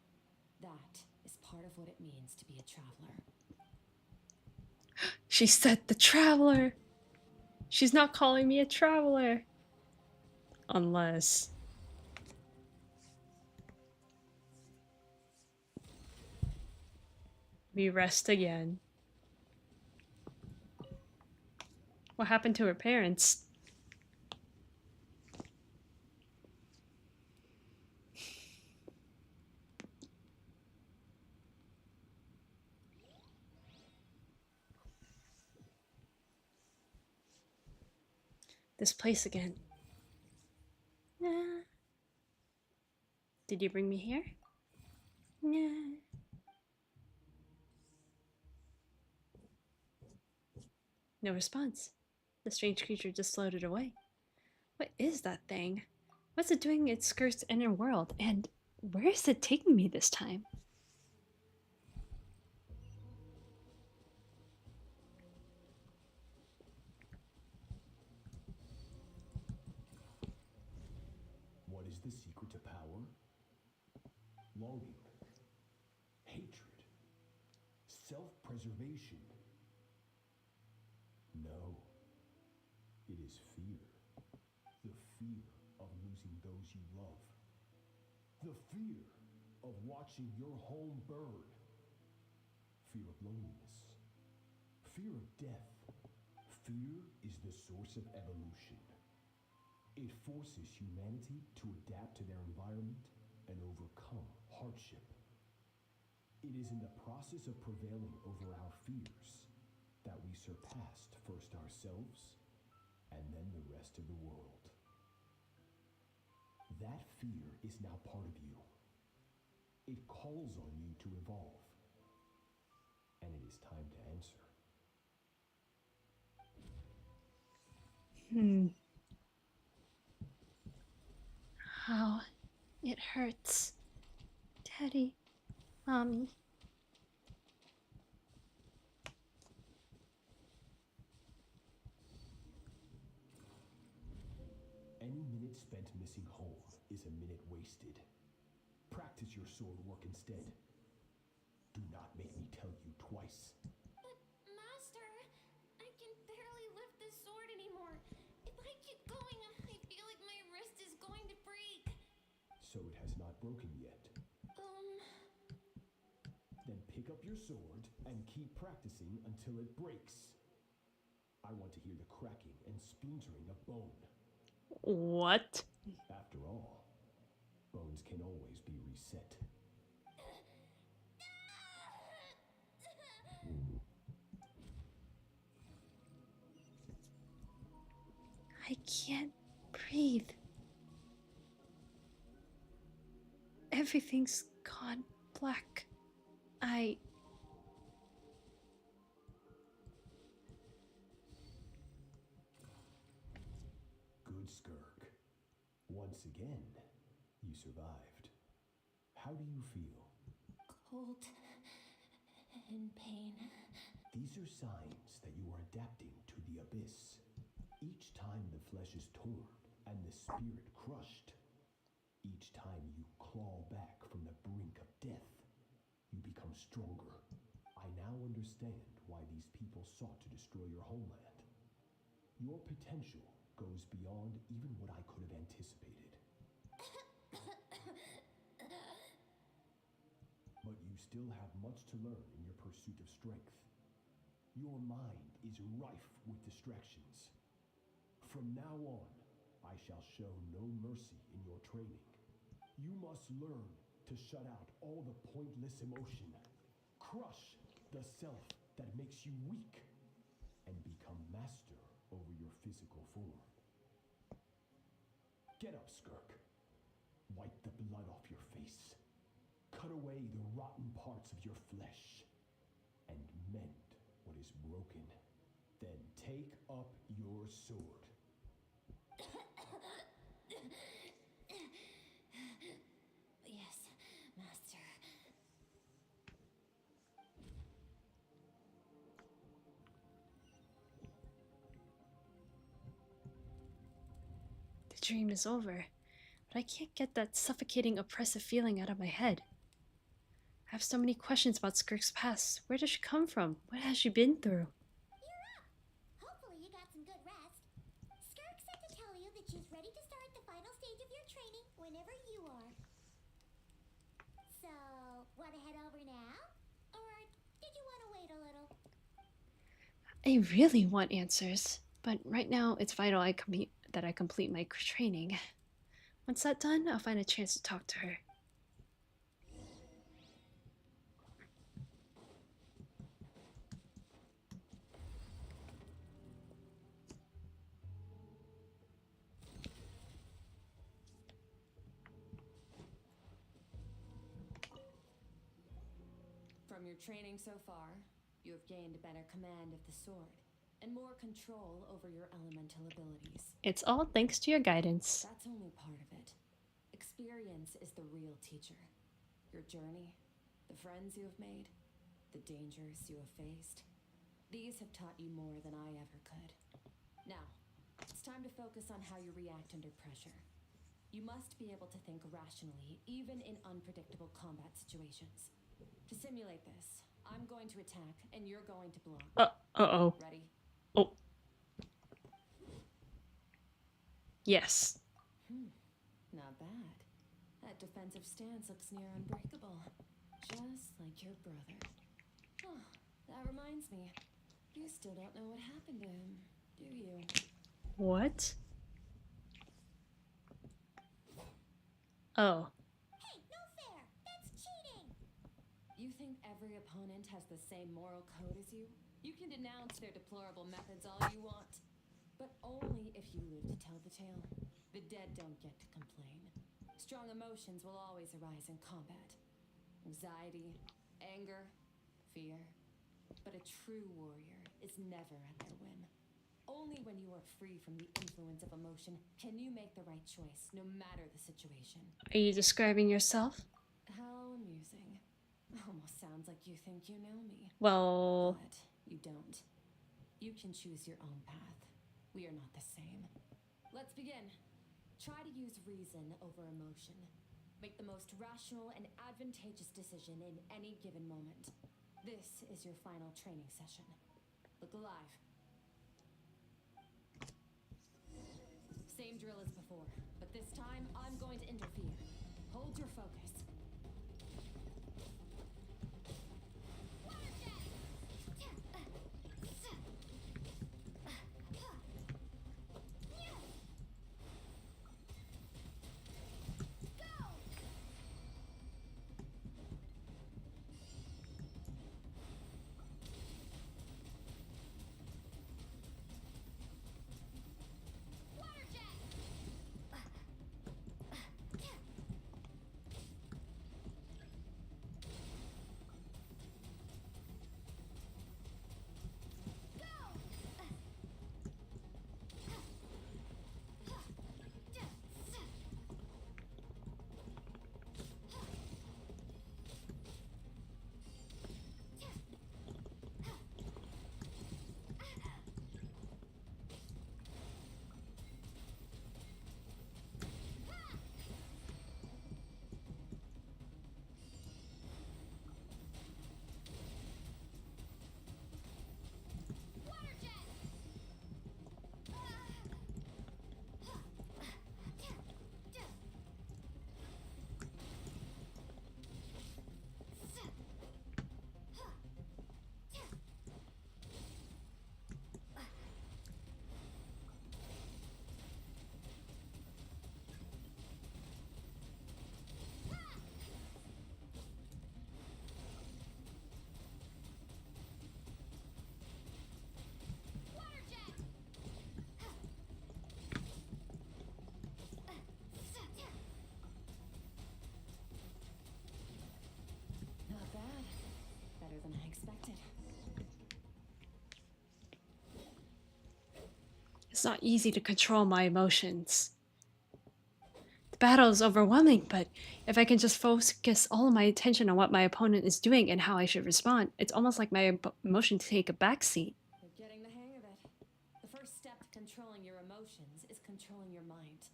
That is part of what it means to be a traveler.
She said the traveler. She's not calling me a traveler. Unless... we rest again. What happened to her parents? This place again. Nah. Did you bring me here? Nah. No response. The strange creature just floated away. What is that thing? What's it doing in SKIRK's inner world? And where is it taking me this time?
What is the secret to power? Longing, hatred, self-preservation. No, it is fear. The fear of losing those you love. The fear of watching your home burn. Fear of loneliness. Fear of death. Fear is the source of evolution. It forces humanity to adapt to their environment and overcome hardship. It is in the process of prevailing over our fears that we surpassed first ourselves and then the rest of the world. That fear is now part of you. It calls on you to evolve. And it is time to answer.
How it hurts. Daddy, Mommy.
Any minute spent missing home is a minute wasted. Practice your sword work instead. Do not make me tell you twice.
But, Master, I can barely lift this sword anymore. If I keep going, I feel like my wrist is going to break.
So it has not broken yet. Then pick up your sword and keep practicing until it breaks. I want to hear the cracking and splintering of bone.
What?
After all, bones can always be reset.
I can't breathe. Everything's gone black.
Good, Skirk. Once again, you survived. How do you feel?
Cold and pain.
These are signs that you are adapting to the abyss. Each time the flesh is torn and the spirit crushed, each time you claw back from the brink of death, you become stronger. I now understand why these people sought to destroy your homeland. Your potential goes beyond even what I could have anticipated. But you still have much to learn in your pursuit of strength. Your mind is rife with distractions. From now on, I shall show no mercy in your training. You must learn to shut out all the pointless emotion, crush the self that makes you weak, and become master over your physical form. Get up, Skirk. Wipe the blood off your face. Cut away the rotten parts of your flesh. And mend what is broken. Then take up your sword.
Yes, Master.
The dream is over, but I can't get that suffocating, oppressive feeling out of my head. I have so many questions about Skirk's past. Where does she come from? What has she been through?
You're up! Hopefully you got some good rest. Skirk said to tell you that she's ready to start the final stage of your training whenever you are. So, want to head over now? Or did you want to wait a little?
I really want answers, but right now it's vital that I complete my training. Once that's done, I'll find a chance to talk to her.
From your training so far, you have gained better command of the sword and more control over your elemental abilities.
It's all thanks to your guidance.
That's only part of it. Experience is the real teacher. Your journey, the friends you have made, the dangers you have faced. These have taught you more than I ever could. Now, it's time to focus on how you react under pressure. You must be able to think rationally, even in unpredictable combat situations. To simulate this, I'm going to attack, and you're going to block.
Uh-oh.
Ready?
Oh. Yes.
Not bad. That defensive stance looks near unbreakable. Just like your brother. Oh, that reminds me. You still don't know what happened to him, do you?
What? Oh.
Hey, no fair! That's cheating!
You think every opponent has the same moral code as you? You can denounce their deplorable methods all you want, but only if you live to tell the tale. The dead don't get to complain. Strong emotions will always arise in combat. Anxiety, anger, fear. But a true warrior is never at their whim. Only when you are free from the influence of emotion can you make the right choice, no matter the situation.
Are you describing yourself?
How amusing. Almost sounds like you think you know me.
Well,
But you don't. You can choose your own path. We are not the same. Let's begin. Try to use reason over emotion. Make the most rational and advantageous decision in any given moment. This is your final training session. Look alive. Same drill as before, but this time I'm going to interfere. Hold your focus. Not bad. Better than I expected.
it's not easy to control my emotions. The battle is overwhelming, but if I can just focus all of my attention on what my opponent is doing and how I should respond, it's almost like my emotions take a backseat.
You're getting the hang of it. The first step to controlling your emotions is controlling your mind.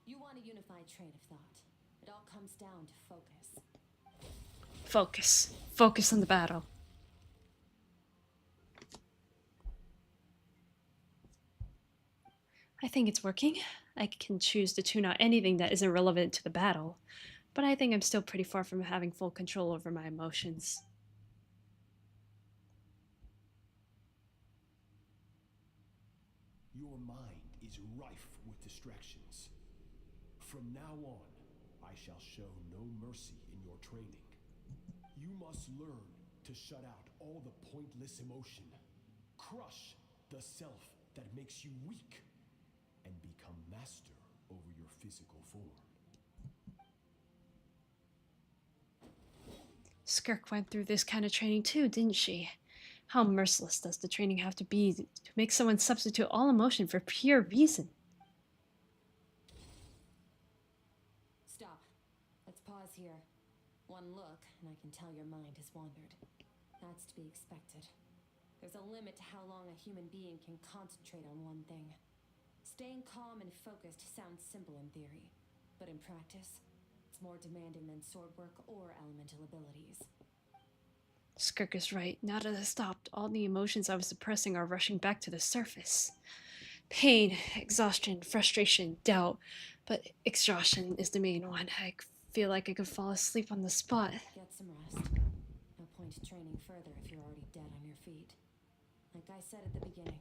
You want a unified train of thought. It all comes down to focus.
Focus. Focus on the battle. I think it's working. I can choose to tune out anything that isn't relevant to the battle, but I think I'm still pretty far from having full control over my emotions.
Your mind is rife with distractions. From now on, I shall show no mercy in your training. You must learn to shut out all the pointless emotion, crush the self that makes you weak, and become master over your physical form.
SKIRK went through this kind of training too, didn't she? How merciless does the training have to be to make someone substitute all emotion for pure reason?
Stop. Let's pause here. One look, and I can tell your mind has wandered. That's to be expected. There's a limit to how long a human being can concentrate on one thing. Staying calm and focused sounds simple in theory, but in practice, it's more demanding than sword work or elemental abilities.
SKIRK is right. Now that I've stopped, all the emotions I was suppressing are rushing back to the surface. Pain, exhaustion, frustration, doubt. But exhaustion is the main one. I feel like I could fall asleep on the spot.
Get some rest. No point training further if you're already dead on your feet. Like I said at the beginning,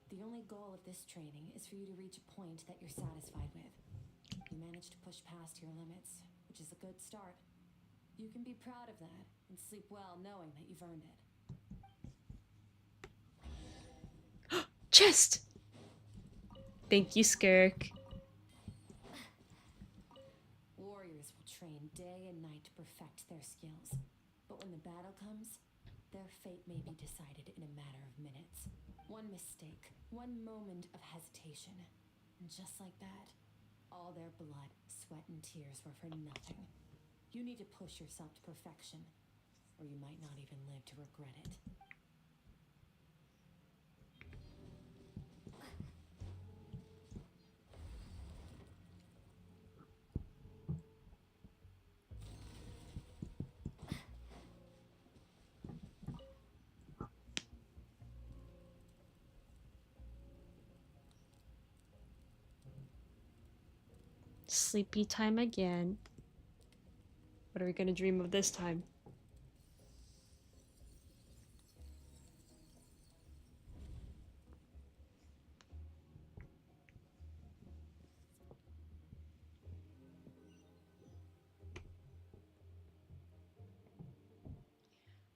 the only goal of this training is for you to reach a point that you're satisfied with. You managed to push past your limits. which is a good start. You can be proud of that and sleep well knowing that you've earned it.
Chest! Thank you, SKIRK.
Warriors will train day and night to perfect their skills, but when the battle comes, their fate may be decided in a matter of minutes. One mistake, one moment of hesitation, and just like that, all their blood, sweat, and tears were for nothing. You need to push yourself to perfection, or you might not even live to regret it.
Sleepy time again. What are we gonna dream of this time?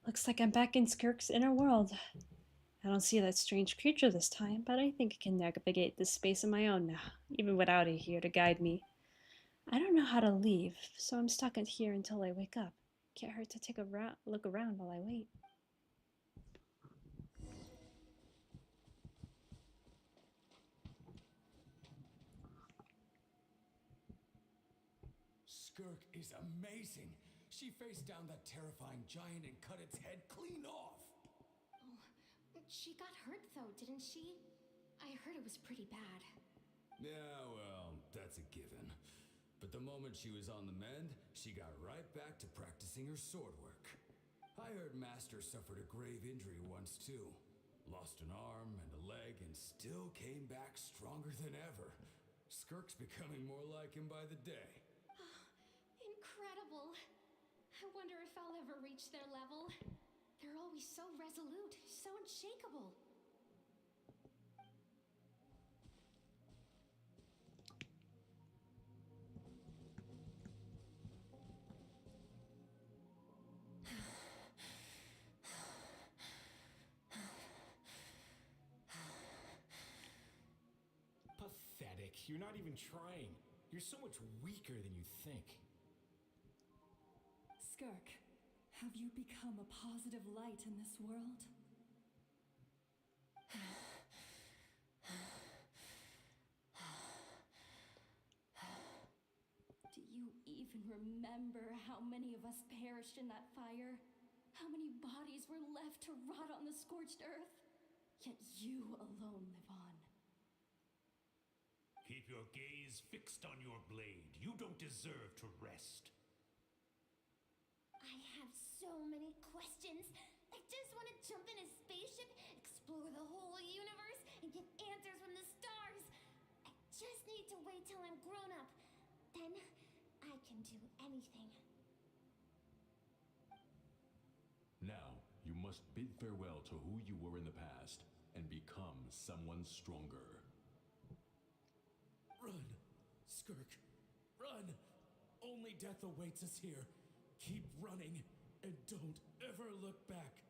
Looks like I'm back in SKIRK's inner world. I don't see that strange creature this time, but I think I can navigate this space on my own now, even without it here to guide me. I don't know how to leave, so I'm stuck in here until I wake up. Can't hurt to take a look around while I wait.
SKIRK is amazing. She faced down that terrifying giant and cut its head clean off.
Oh, she got hurt though, didn't she? I heard it was pretty bad.
Yeah, well, that's a given. But the moment she was on the mend, she got right back to practicing her sword work. I heard Master suffered a grave injury once too. Lost an arm and a leg and still came back stronger than ever. SKIRK's becoming more like him by the day.
Incredible. I wonder if I'll ever reach their level. They're always so resolute, so unshakable.
Pathetic. You're not even trying. You're so much weaker than you think.
SKIRK, have you become a positive light in this world?
Do you even remember how many of us perished in that fire? How many bodies were left to rot on the scorched earth? Yet you alone live on.
Keep your gaze fixed on your blade. You don't deserve to rest.
I have so many questions. I just want to jump in a spaceship, explore the whole universe, and get answers from the stars. I just need to wait till I'm grown up. Then I can do anything.
Now, you must bid farewell to who you were in the past and become someone stronger.
Run, SKIRK, run! Only death awaits us here. Keep running and don't ever look back.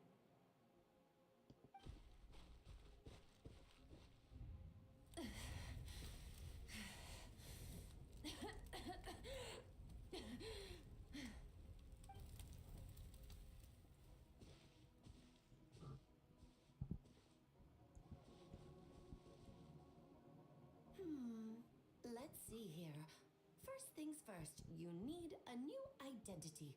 Let's see here. First things first, you need a new identity.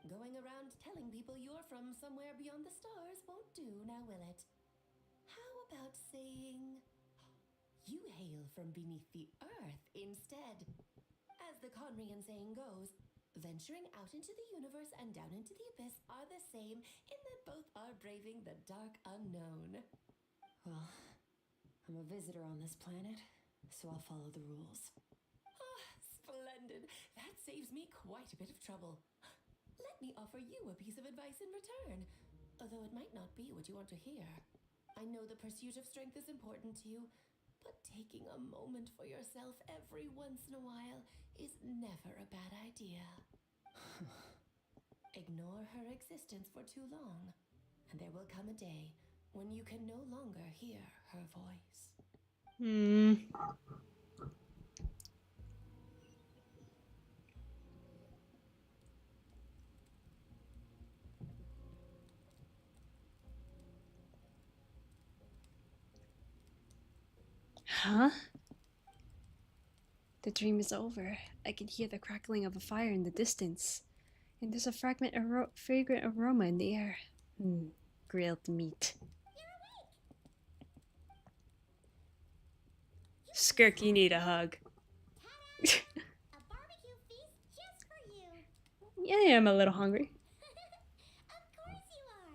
Going around telling people you're from somewhere beyond the stars won't do, now will it? How about saying you hail from beneath the earth instead? As the Conrian saying goes, venturing out into the universe and down into the abyss are the same in that both are braving the dark unknown.
Well, I'm a visitor on this planet, so I'll follow the rules.
Ah, splendid. That saves me quite a bit of trouble. Let me offer you a piece of advice in return, although it might not be what you want to hear. I know the pursuit of strength is important to you, but taking a moment for yourself every once in a while is never a bad idea. Ignore her existence for too long, and there will come a day when you can no longer hear her voice.
Huh? The dream is over. I can hear the crackling of a fire in the distance. And there's a fragrant aroma in the air. Grilled meat. Skirk, you need a hug.
A barbecue feast just for you.
Yeah, I'm a little hungry.
Of course you are.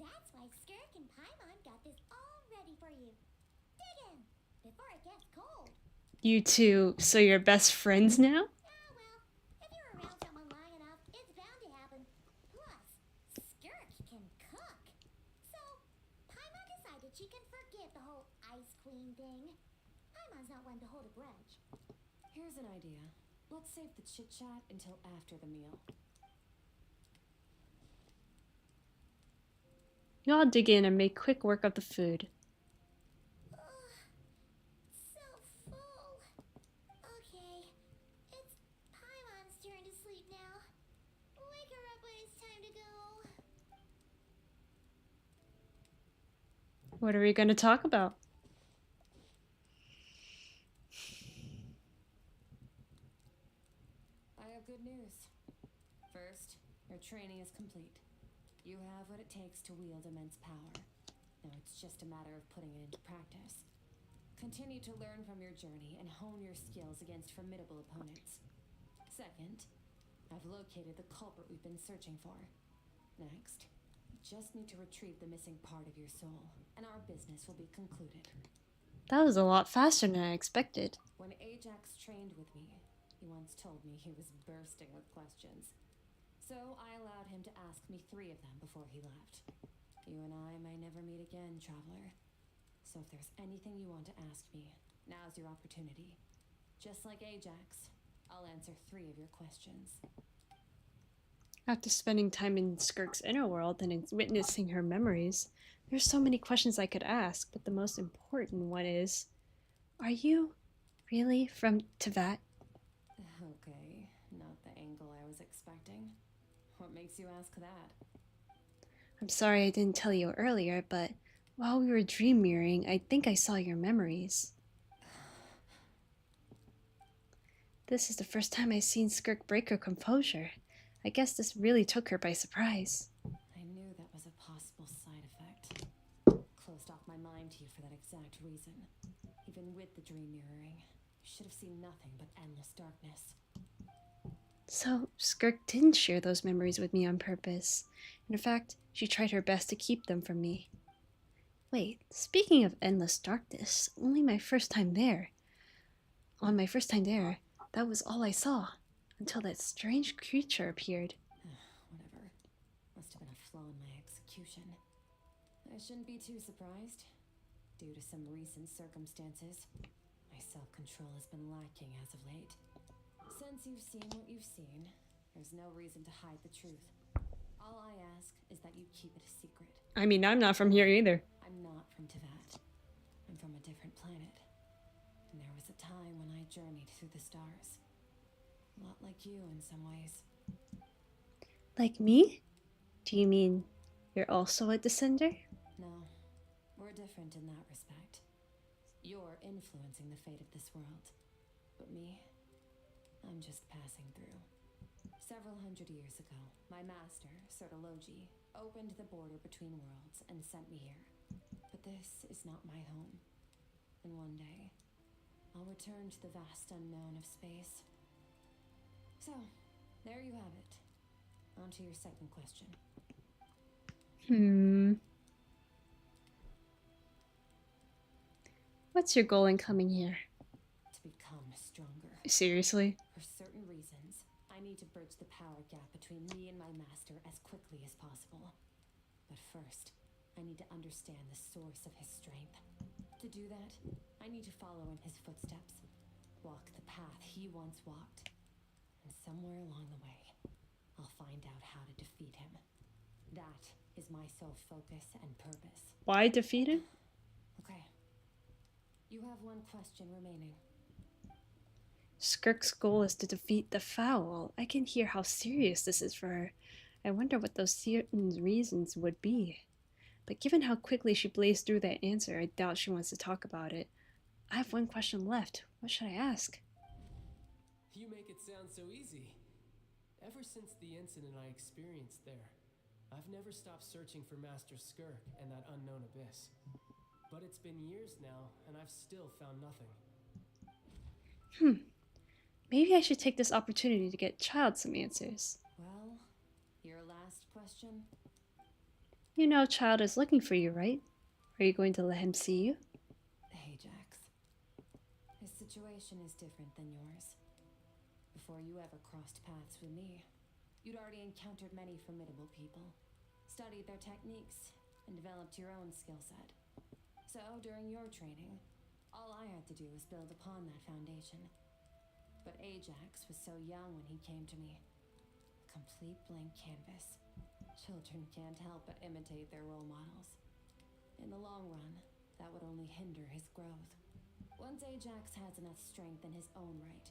That's why Skirk and Paimon got this all ready for you. Dig in before it gets cold.
You two, so you're best friends now?
Ah, well, if you're around someone long enough, it's bound to happen. Plus, Skirk can cook. So, Paimon decided she can forget the whole Ice Queen thing. Paimon's not one to hold a grudge.
Here's an idea. Let's save the chit-chat until after the meal.
You all dig in and make quick work of the food.
So full. Okay, it's Paimon's turn to sleep now. Wake her up when it's time to go.
What are we going to talk about?
I have good news. First, your training is complete. You have what it takes to wield immense power. Now it's just a matter of putting it into practice. Continue to learn from your journey and hone your skills against formidable opponents. Second, I've located the culprit we've been searching for. Next, you just need to retrieve the missing part of your soul, and our business will be concluded.
That was a lot faster than I expected.
When Ajax trained with me, he once told me he was bursting with questions. So I allowed him to ask me 3 of them before he left. You and I may never meet again, traveler. So if there's anything you want to ask me, now's your opportunity. Just like Ajax, I'll answer 3 of your questions.
After spending time in Skirk's inner world and witnessing her memories, there's so many questions I could ask, but the most important one is, are you really from Teyvat?
Okay, not the angle I was expecting. What makes you ask that?
I'm sorry I didn't tell you earlier, but while we were dream mirroring, I think I saw your memories. This is the first time I've seen Skirk break her composure. I guess this really took her by surprise.
I knew that was a possible side effect. Closed off my mind to you for that exact reason. Even with the dream mirroring, you should have seen nothing but endless darkness.
So, Skirk didn't share those memories with me on purpose. In fact, she tried her best to keep them from me. Wait, speaking of endless darkness, on my first time there, that was all I saw, until that strange creature appeared.
Whatever. Must have been a flaw in my execution. I shouldn't be too surprised. Due to some recent circumstances, my self-control has been lacking as of late. Since you've seen what you've seen, there's no reason to hide the truth. All I ask is that you keep it a secret.
I mean, I'm not from here either.
I'm not from Teyvat. I'm from a different planet. And there was a time when I journeyed through the stars. A lot like you in some ways.
Like me? Do you mean you're also a descender?
No, we're different in that respect. You're influencing the fate of this world. But me, I'm just passing through. Several hundred years ago, my master, Sertologi, opened the border between worlds and sent me here. But this is not my home. And one day, I'll return to the vast unknown of space. So, there you have it. On to your second question.
What's your goal in coming here?
To become stronger.
Seriously?
For certain reasons, I need to bridge the power gap between me and my master as quickly as possible. But first, I need to understand the source of his strength. To do that, I need to follow in his footsteps. Walk the path he once walked. And somewhere along the way, I'll find out how to defeat him. That is my sole focus and purpose.
Why defeat him?
Okay. You have one question remaining.
SKIRK's goal is to defeat the Foul. I can hear how serious this is for her. I wonder what those certain reasons would be. But given how quickly she blazed through that answer, I doubt she wants to talk about it. I have one question left. What should I ask?
You make it sound so easy. Ever since the incident I experienced there, I've never stopped searching for Master SKIRK and that unknown abyss. But it's been years now, and I've still found nothing.
Maybe I should take this opportunity to get Child some answers.
Well, your last question?
You know Child is looking for you, right? Are you going to let him see you?
Hey, Jax. His situation is different than yours. Before you ever crossed paths with me, you'd already encountered many formidable people, studied their techniques, and developed your own skill set. So, during your training, all I had to do was build upon that foundation. But Ajax was so young when he came to me. A complete blank canvas. Children can't help but imitate their role models. In the long run, that would only hinder his growth. Once Ajax has enough strength in his own right,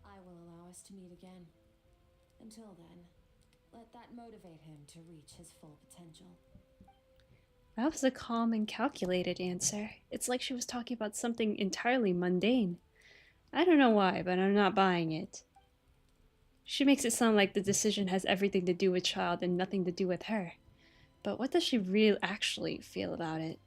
I will allow us to meet again. Until then, let that motivate him to reach his full potential.
That was a calm and calculated answer. It's like she was talking about something entirely mundane. I don't know why, but I'm not buying it. She makes it sound like the decision has everything to do with Child and nothing to do with her. But what does she actually feel about it?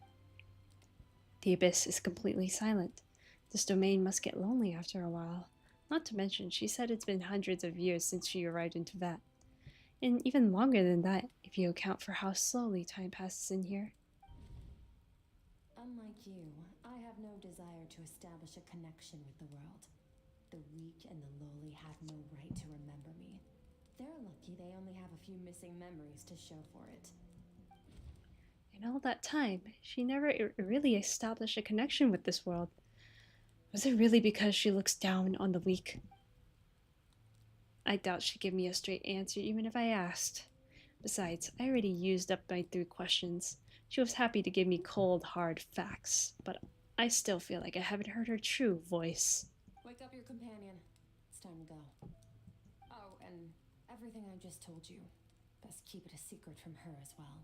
The abyss is completely silent. This domain must get lonely after a while. Not to mention, she said it's been hundreds of years since she arrived into Vat. And even longer than that, if you account for how slowly time passes in here.
Unlike you, I have no desire to establish a connection with the world. The weak and the lowly have no right to remember me. They're lucky they only have a few missing memories to show for it.
In all that time, she never really established a connection with this world. Was it really because she looks down on the weak? I doubt she'd give me a straight answer even if I asked. Besides, I already used up my 3 questions. She was happy to give me cold, hard facts, but I still feel like I haven't heard her true voice.
Wake up your companion. It's time to go. Oh, and everything I just told you, best keep it a secret from her as well.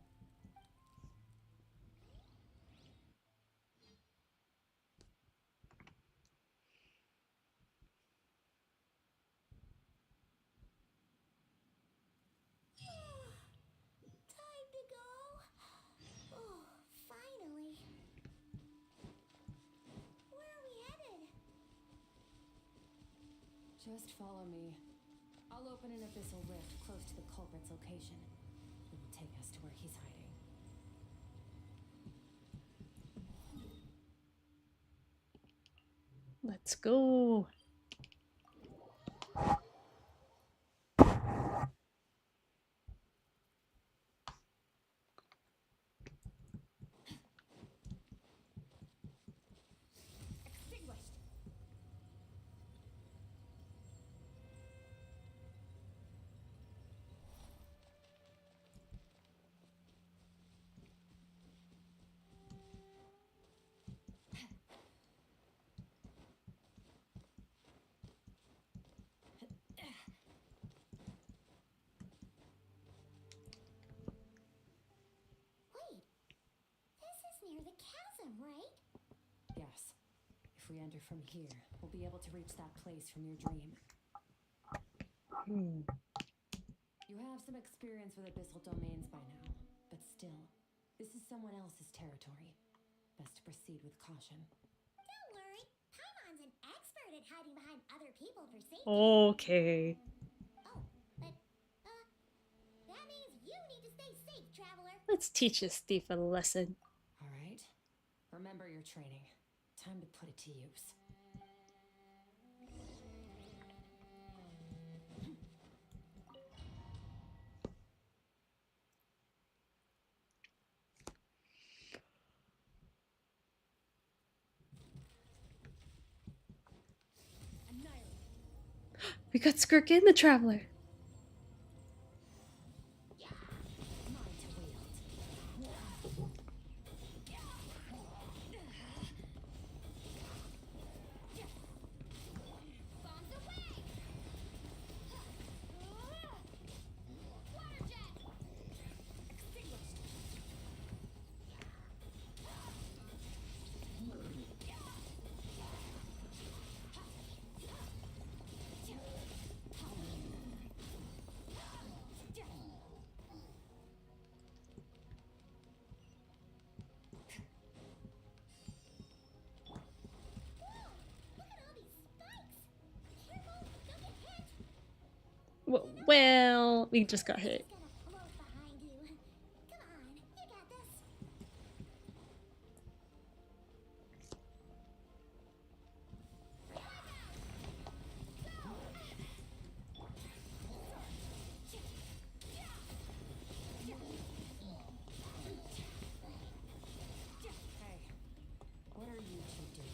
Time to go. Oh, finally. Where are we headed?
Just follow me. I'll open an abyssal rift close to the culprit's location. It will take us to where he's hiding.
Let's go.
Extinguished!
Wait, this is near the chasm, right?
Yes. If we enter from here, we'll be able to reach that place from your dream. You have some experience with abyssal domains by now, but still, this is someone else's territory. Best to proceed with caution.
Don't worry, Paimon's an expert at hiding behind other people for safety.
Okay.
Oh, but, that means you need to stay safe, traveler.
Let's teach this thief a lesson.
All right. Remember your training. Time to put it to use.
We got Skirk and the Traveler. Well, we just got hit.
What are you two doing?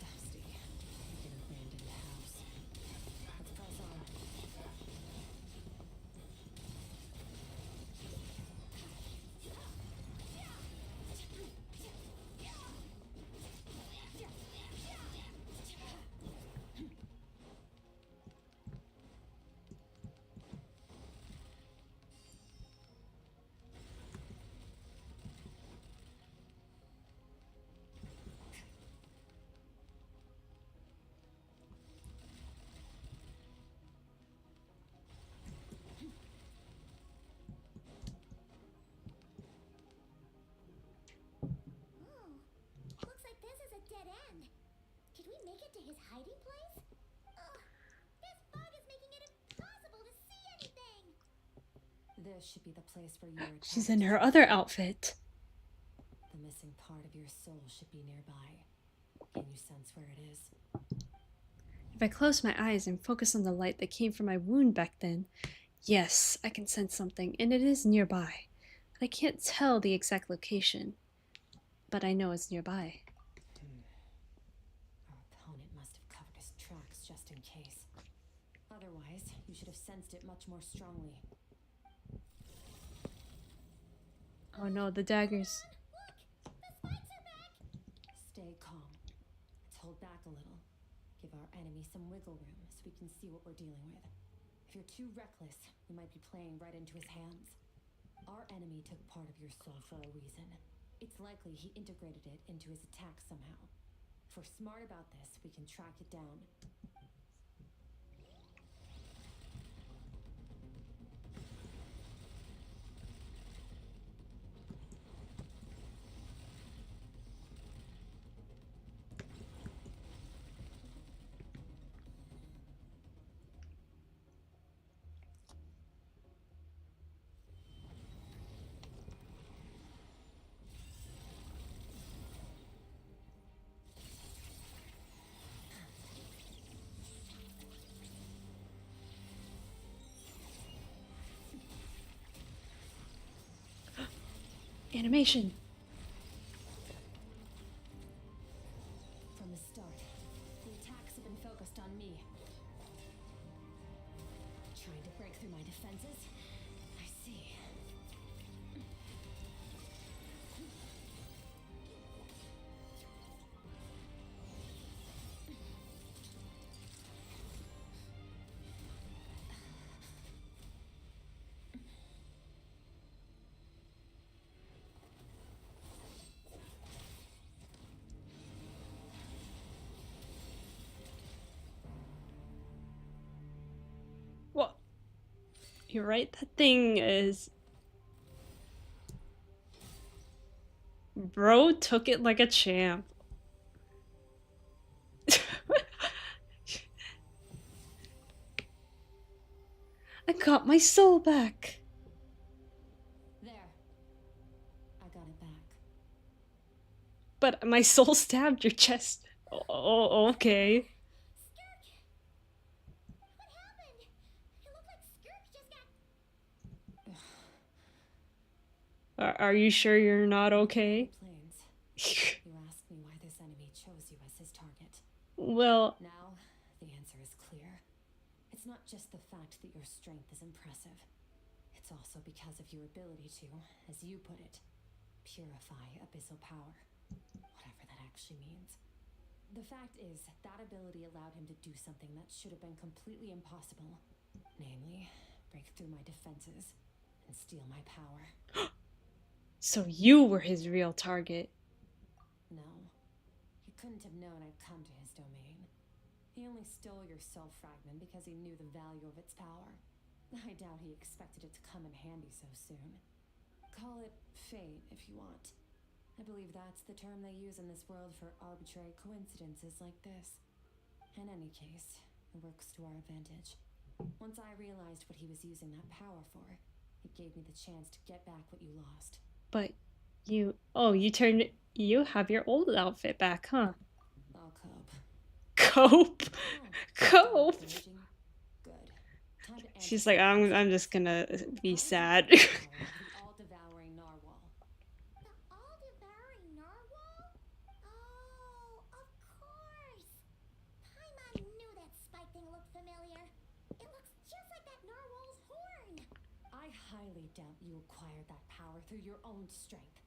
Dusty, like an abandoned house. Let's press on.
Looks like this is a dead end. Did we make it to his hiding place? Ugh, this fog is making it impossible to see anything.
This should be the place where you were
She's
attacked.
in her other outfit.
The missing part of your soul should be nearby. Can you sense where it is?
If I close my eyes and focus on the light that came from my wound back then, yes, I can sense something, and it is nearby. But I can't tell the exact location. But I know it's nearby.
Our opponent must have covered his tracks just in case. Otherwise, you should have sensed it much more strongly.
Oh no, the daggers.
Stay calm. Let's hold back a little. Give our enemy some wiggle room so we can see what we're dealing with. If you're too reckless, you might be playing right into his hands. Our enemy took part of your soul for a reason. It's likely he integrated it into his attack somehow. If we're smart about this, we can track it down.
Animation.
From the start, the attacks have been focused on me. Trying to break through my defenses? I see.
What? You're right, that thing is... Bro took it like a champ. I got my soul back.
There. I got it back.
But my soul stabbed your chest. Oh, okay.
What happened? It looked like Skirk just got...
Are you sure you're not okay?
Planes. You asked me why this enemy chose you as his target.
Well,
Now, the answer is clear. It's not just the fact that your strength is impressive. It's also because of your ability to, as you put it, purify abyssal power. Whatever that actually means. The fact is, that ability allowed him to do something that should have been completely impossible. Namely, break through my defenses and steal my power.
so you were his real target.
No. He couldn't have known I'd come to his domain. He only stole your soul fragment because he knew the value of its power. I doubt he expected it to come in handy so soon. Call it fate if you want. I believe that's the term they use in this world for arbitrary coincidences like this. In any case, it works to our advantage. Once I realized what he was using that power for, it gave me the chance to get back what you lost.
But you have your old outfit back, huh?
I'll cope.
Cope? Cope?
Good. Time to
She's like, I'm just gonna be sad.
the all-devouring narwhal.
The all-devouring narwhal? Oh, of course! Paimon knew that spike thing looked familiar. It looks just like that narwhal's horn.
I highly doubt you acquired that power through your own strength.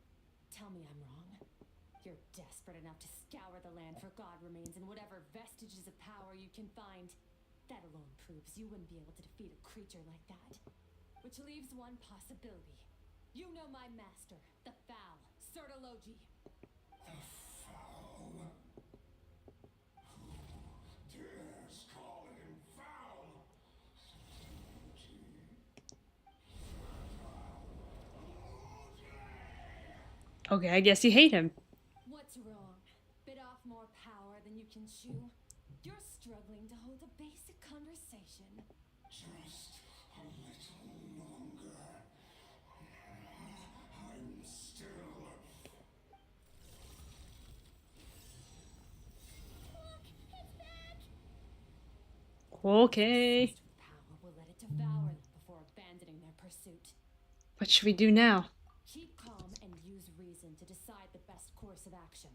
Tell me I'm wrong. You're desperate enough to scour the land for god remains and whatever vestiges of power you can find. That alone proves you wouldn't be able to defeat a creature like that. Which leaves one possibility. You know my master, the Foul, Sertologi.
The Foul? Who dares call him foul?
Okay, I guess you hate him.
What's wrong? Bit off more power than you can chew? You're struggling to hold a basic conversation.
Just a little longer. I'm still...
Look, it's back!
Okay.
Power will let it devour them before abandoning their pursuit.
What should we do now?
Keep calm and use reason to decide the best course of action.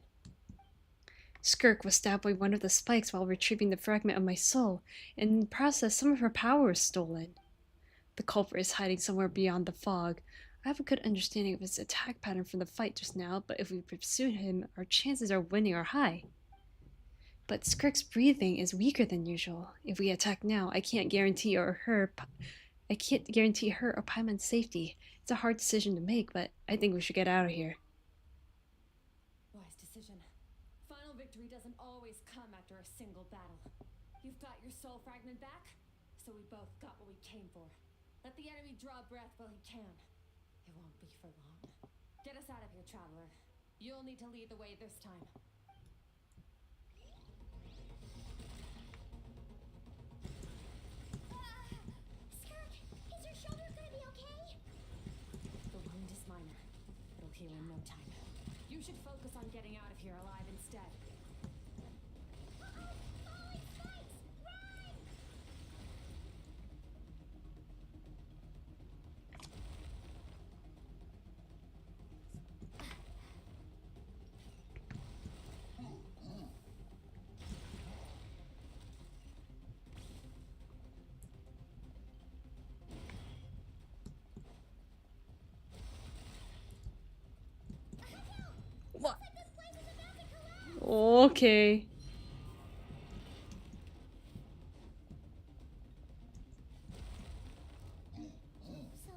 SKIRK was stabbed by one of the spikes while retrieving the fragment of my soul, and in the process some of her power was stolen. The culprit is hiding somewhere beyond the fog. I have a good understanding of his attack pattern from the fight just now, but if we pursue him, our chances of winning are high. But SKIRK's breathing is weaker than usual. If we attack now, I can't guarantee her or Paimon's safety. It's a hard decision to make, but I think we should get out of here.
Wise decision. Final victory doesn't always come after a single battle. You've got your soul fragment back, so we both got what we came for. Let the enemy draw breath while he can. It won't be for long. Get us out of here, traveler. You'll need to lead the way this time.
SKIRK, is your shoulder gonna be okay?
The wound is minor. It'll heal in no time. You should focus on getting out of here alive instead.
Uh-oh! Falling spikes! Run!
What? Okay.
So,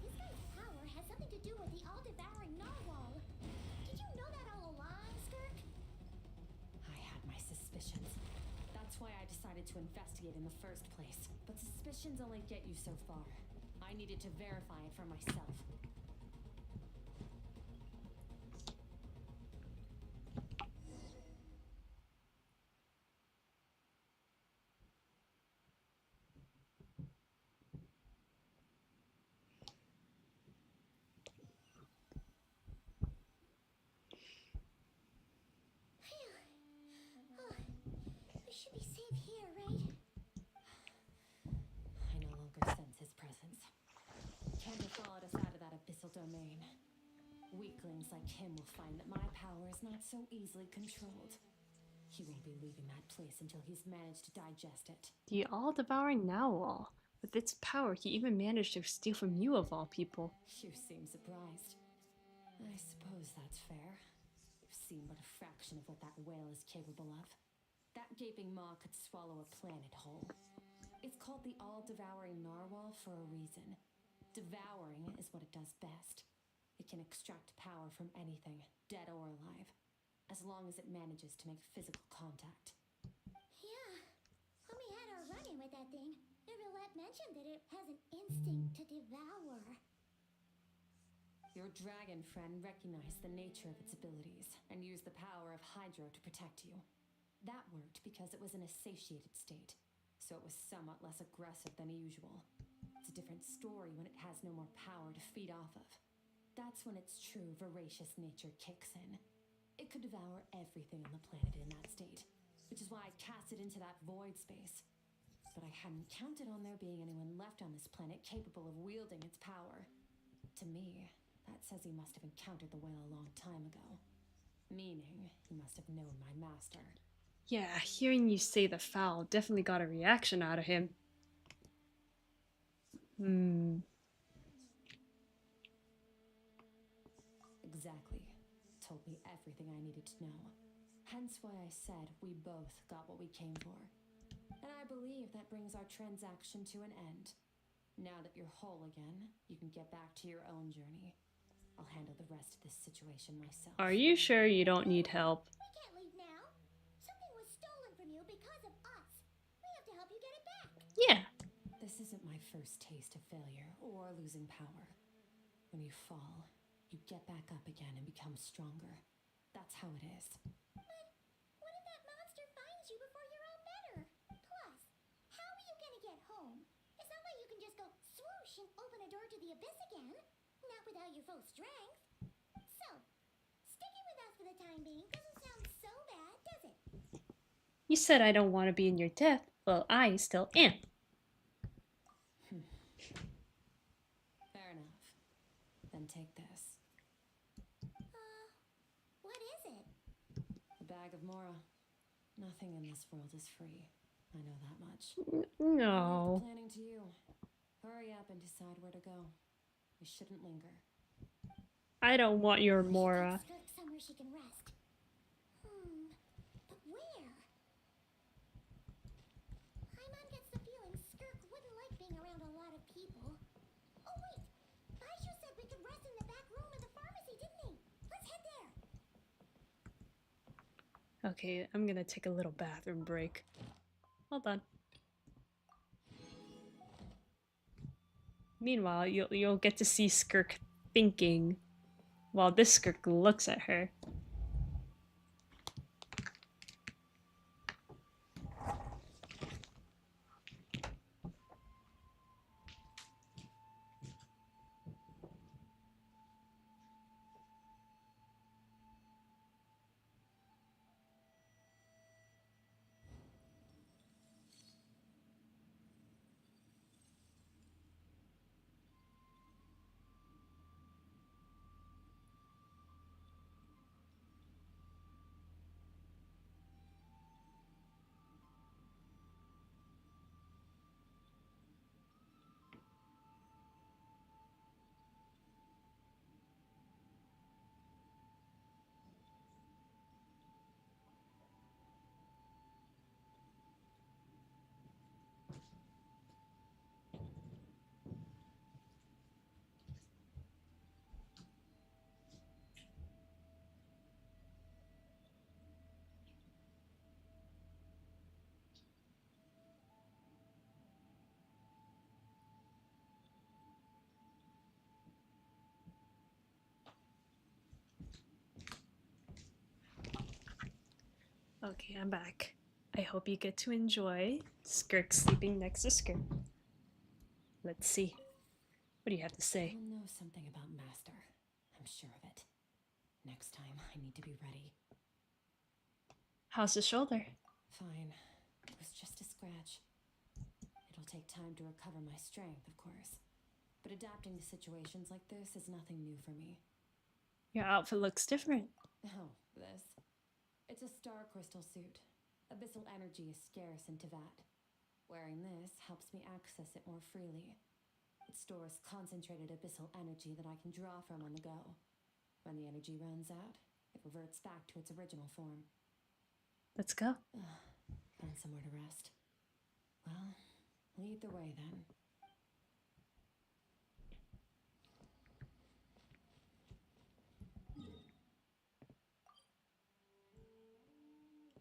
this guy's power has something to do with the all-devouring narwhal. Did you know that all along, SKIRK?
I had my suspicions. That's why I decided to investigate in the first place. But suspicions only get you so far. I needed to verify it for myself.
Oh, we should be safe here, right?
I no longer sense his presence. Can't have followed us out of that abyssal domain. Weaklings like him will find that my power is not so easily controlled. He won't be leaving that place until he's managed to digest it.
The all-devouring narwhal. With its power, he even managed to steal from you of all people.
You seem surprised. I suppose that's fair. You've seen but a fraction of what that whale is capable of. That gaping maw could swallow a planet whole. It's called the all-devouring narwhal for a reason. Devouring is what it does best. It can extract power from anything, dead or alive, as long as it manages to make physical contact.
Yeah, when we had our run-in with that thing, Neverlet mentioned that it has an instinct to devour.
Your dragon friend recognized the nature of its abilities and used the power of Hydro to protect you. That worked because it was in a satiated state, so it was somewhat less aggressive than usual. It's a different story when it has no more power to feed off of. That's when its true voracious nature kicks in. It could devour everything on the planet in that state, which is why I cast it into that void space. But I hadn't counted on there being anyone left on this planet capable of wielding its power. To me, that says he must have encountered the whale a long time ago. Meaning, he must have known my master.
Yeah, hearing you say the foul definitely got a reaction out of him.
Exactly. Told me everything I needed to know. Hence why I said we both got what we came for. And I believe that brings our transaction to an end. Now that you're whole again, you can get back to your own journey. I'll handle the rest of this situation myself.
Are you sure you don't need help?
We can't leave now. Something was stolen from you because of us. We have to help you get it back.
Yeah.
This isn't my first taste of failure or losing power. When you fall, you get back up again and become stronger. That's how it is.
But what if that monster finds you before you're all better? Plus, how are you gonna get home? It's not like you can just go swoosh and open a door to the abyss again. Not without your full strength. So, sticking with us for the time being doesn't sound so bad, does it?
You said I don't want to be in your death. Well, I still am.
Fair enough. Then take this.
What is it?
A bag of Mora. Nothing in this world is free. I know that much.
No.
Leave the planning to you. Hurry up and decide where to go. We shouldn't linger.
I don't want your Mora.
SKIRK somewhere she can rest. But where? Paimon gets the feeling SKIRK wouldn't like being around a lot of people. Oh wait! Baiju said we could rest in the back room of the pharmacy, didn't he? Let's head there!
Okay, I'm gonna take a little bathroom break. Hold on. Meanwhile, you'll get to see SKIRK thinking while this SKIRK looks at her. Okay, I'm back. I hope you get to enjoy SKIRK sleeping next to SKIRK. Let's see. What do you have to say?
You'll know something about Master. I'm sure of it. Next time, I need to be ready.
How's the shoulder?
Fine. It was just a scratch. It'll take time to recover my strength, of course. But adapting to situations like this is nothing new for me.
Your outfit looks different.
Oh, this. It's a star crystal suit. Abyssal energy is scarce in Teyvat. Wearing this helps me access it more freely. It stores concentrated abyssal energy that I can draw from on the go. When the energy runs out, it reverts back to its original form.
Let's go.
Find somewhere to rest. Well, lead the way then.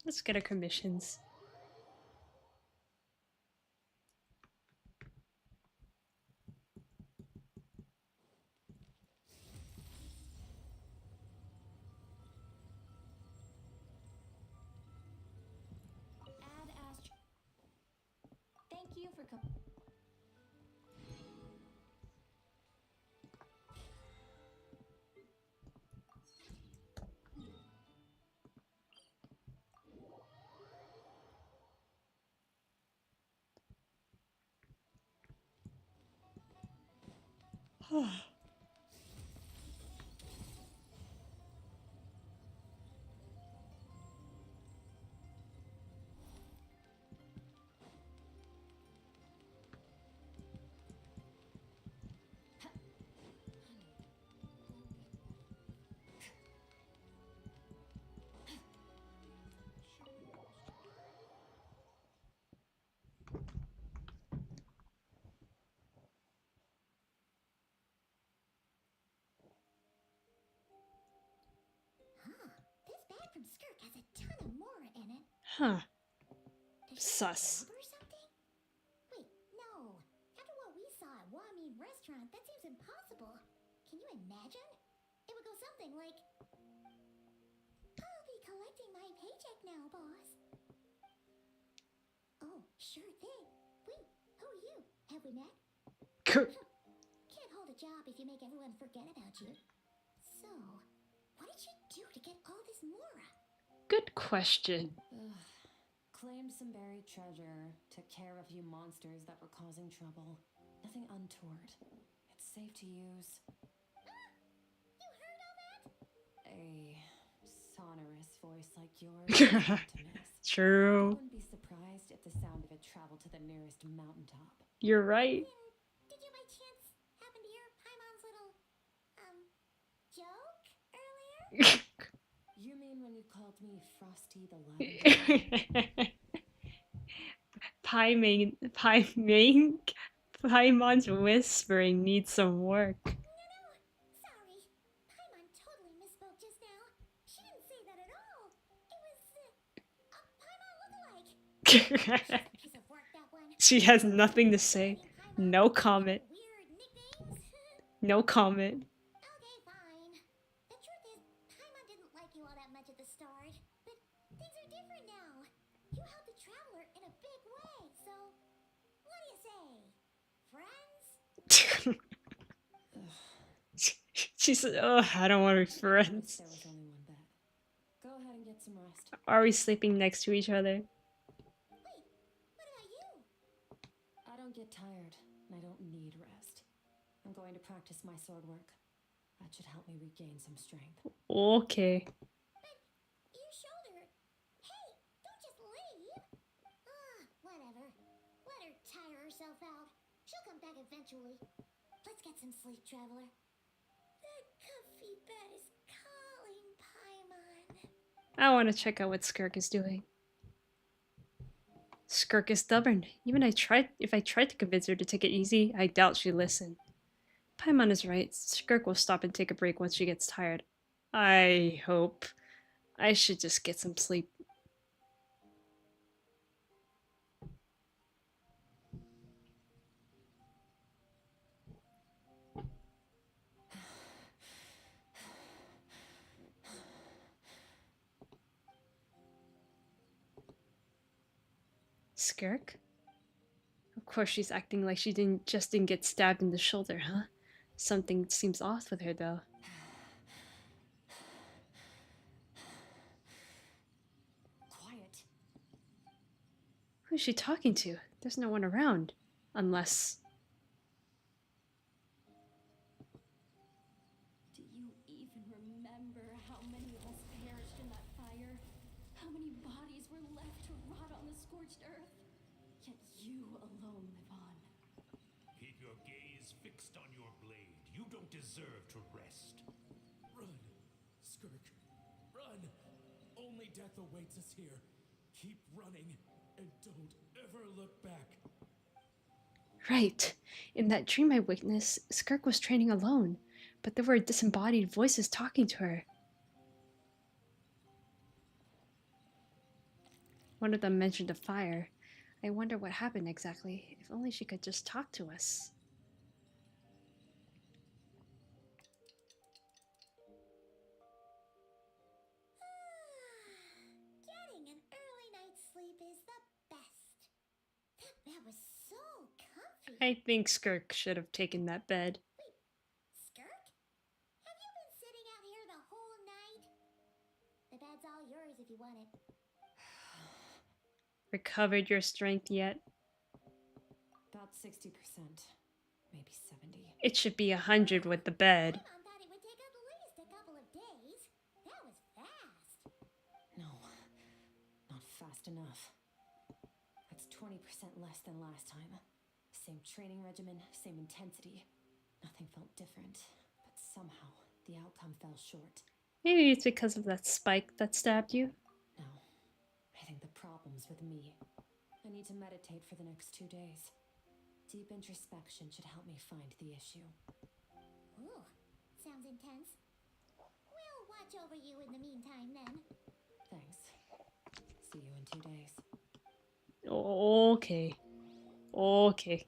Let's get our commissions.
Thank you for
This bag from SKIRK has a ton of Mora in it.
Huh.
Does she
Sus.
have or something? Wait, no. After what we saw at Wami Restaurant, that seems impossible. Can you imagine? It would go something like, I'll be collecting my paycheck now, boss. Oh, sure thing. Wait, who are you? Have we met? Can't hold a job if you make everyone forget about you. So, what did you do to get all this Mora?
Good question.
Claimed some buried treasure, took care of a few monsters that were causing trouble. Nothing untoward. It's safe to use.
You heard all that?
A sonorous voice like yours is hard to miss.
True.
I wouldn't be surprised if the sound of it traveled to the nearest mountaintop.
You're right.
Did you by chance happen to hear Paimon's little, joke earlier?
You mean when you called me Frosty the Lavender?
Paimon's whispering needs some work.
No, sorry. Paimon totally misspoke just now. She didn't say that at all. It was, a Paimon lookalike. She's a piece of work, that one.
She has nothing to say. No comment.
Weird nicknames.
No comment.
Okay, fine. The truth is, Paimon didn't like you all that much at the start. But things are different now. You helped the Traveler in a big way, so what do you say? Friends?
She said, oh, I don't want to be friends.
There was only one bed. Go ahead and get some rest.
Are we sleeping next to each other?
Wait, what about you?
I don't get tired, and I don't need rest. I'm going to practice my sword work. That should help me regain some strength.
Okay.
But your shoulder. Hey, don't just leave. Whatever. Let her tire herself out. She'll come back eventually. Let's get some sleep, Traveler. That comfy bed is calling, Paimon.
I want to check out what SKIRK is doing. SKIRK is stubborn. Even if I tried to convince her to take it easy, I doubt she'd listen. Paimon is right. SKIRK will stop and take a break once she gets tired. I hope. I should just get some sleep. SKIRK? Of course she's acting like she didn't get stabbed in the shoulder, huh? Something seems off with her though.
Quiet.
Who's she talking to? There's no one around. Unless...
Do you you even remember how many of us perished in that fire? How many bodies were left to rot on the scorched earth? Yet you alone live on.
Keep your gaze fixed on your blade. You don't deserve to rest.
Run, Skirk, run! Only death awaits us here. Keep running, and don't ever look back.
Right. In that dream I witnessed, Skirk was training alone, but there were disembodied voices talking to her. One of them mentioned a fire. I wonder what happened exactly. If only she could just talk to us.
Getting an early night's sleep is the best. That bed was so comfy.
I think Skirk should have taken that bed.
Skirk? Have you been sitting out here the whole night? The bed's all yours if you want it.
Recovered your strength yet?
About 60%, maybe 70.
It should be 100 with the bed.
Paimon thought it would take at least a couple of days. That was fast.
No, not fast enough. That's 20% less than last time. Same training regimen, same intensity. Nothing felt different, but somehow the outcome fell short.
Maybe it's because of that spike that stabbed you.
No, I think the problem's with me. I need to meditate for the next 2 days. Deep introspection should help me find the issue.
Ooh, sounds intense. We'll watch over you in the meantime then.
Thanks. See you in 2 days.
Okay. Okay.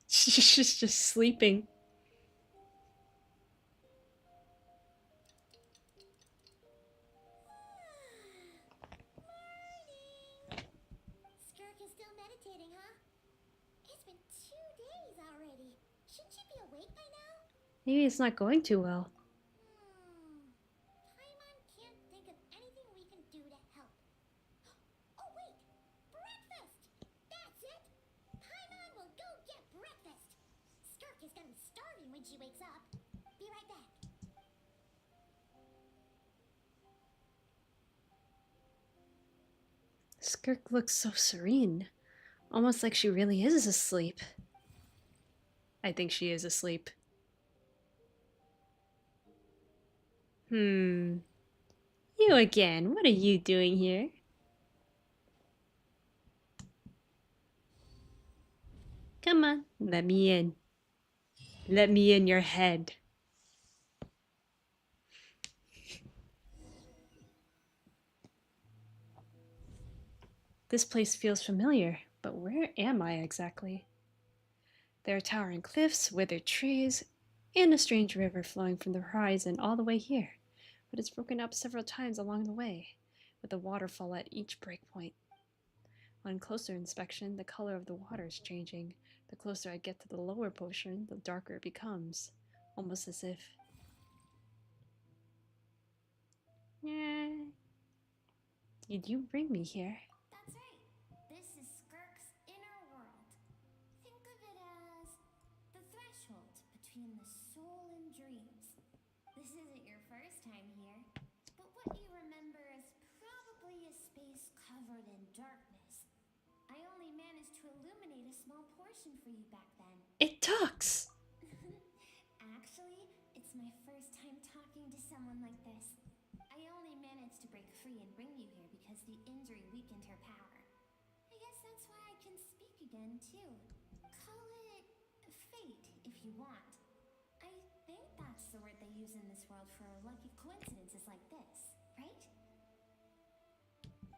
She's just sleeping.
Skirk is still meditating, huh? It's been 2 days already. Shouldn't she be awake by now?
Maybe it's not going too well.
Paimon can't think of anything we can do to help. Oh wait! Breakfast! That's it! Paimon will go get breakfast! Skirk is gonna be starving when she wakes up. Be right back.
Skirk looks so serene. Almost like she really is asleep. I think she is asleep. You again. What are you doing here? Come on, let me in. Let me in your head. This place feels familiar, but where am I exactly? There are towering cliffs, withered trees, and a strange river flowing from the horizon all the way here, but it's broken up several times along the way, with a waterfall at each breakpoint. On closer inspection, the color of the water is changing. The closer I get to the lower portion, the darker it becomes, almost as if... Did you bring me here?
That's right. This is Skirk's inner world. Think of it as the threshold between the soul and dreams. This isn't your first time here, but what you remember is probably a space covered in darkness. I only managed to illuminate a small portion for you back then.
It talks!
Actually, it's my first time talking to someone like this. I only managed to break free and bring you here because the injury weakened her power. I guess that's why I can speak again, too. Call it fate, if you want. I think that's the word they use in this world for lucky coincidences like this, right?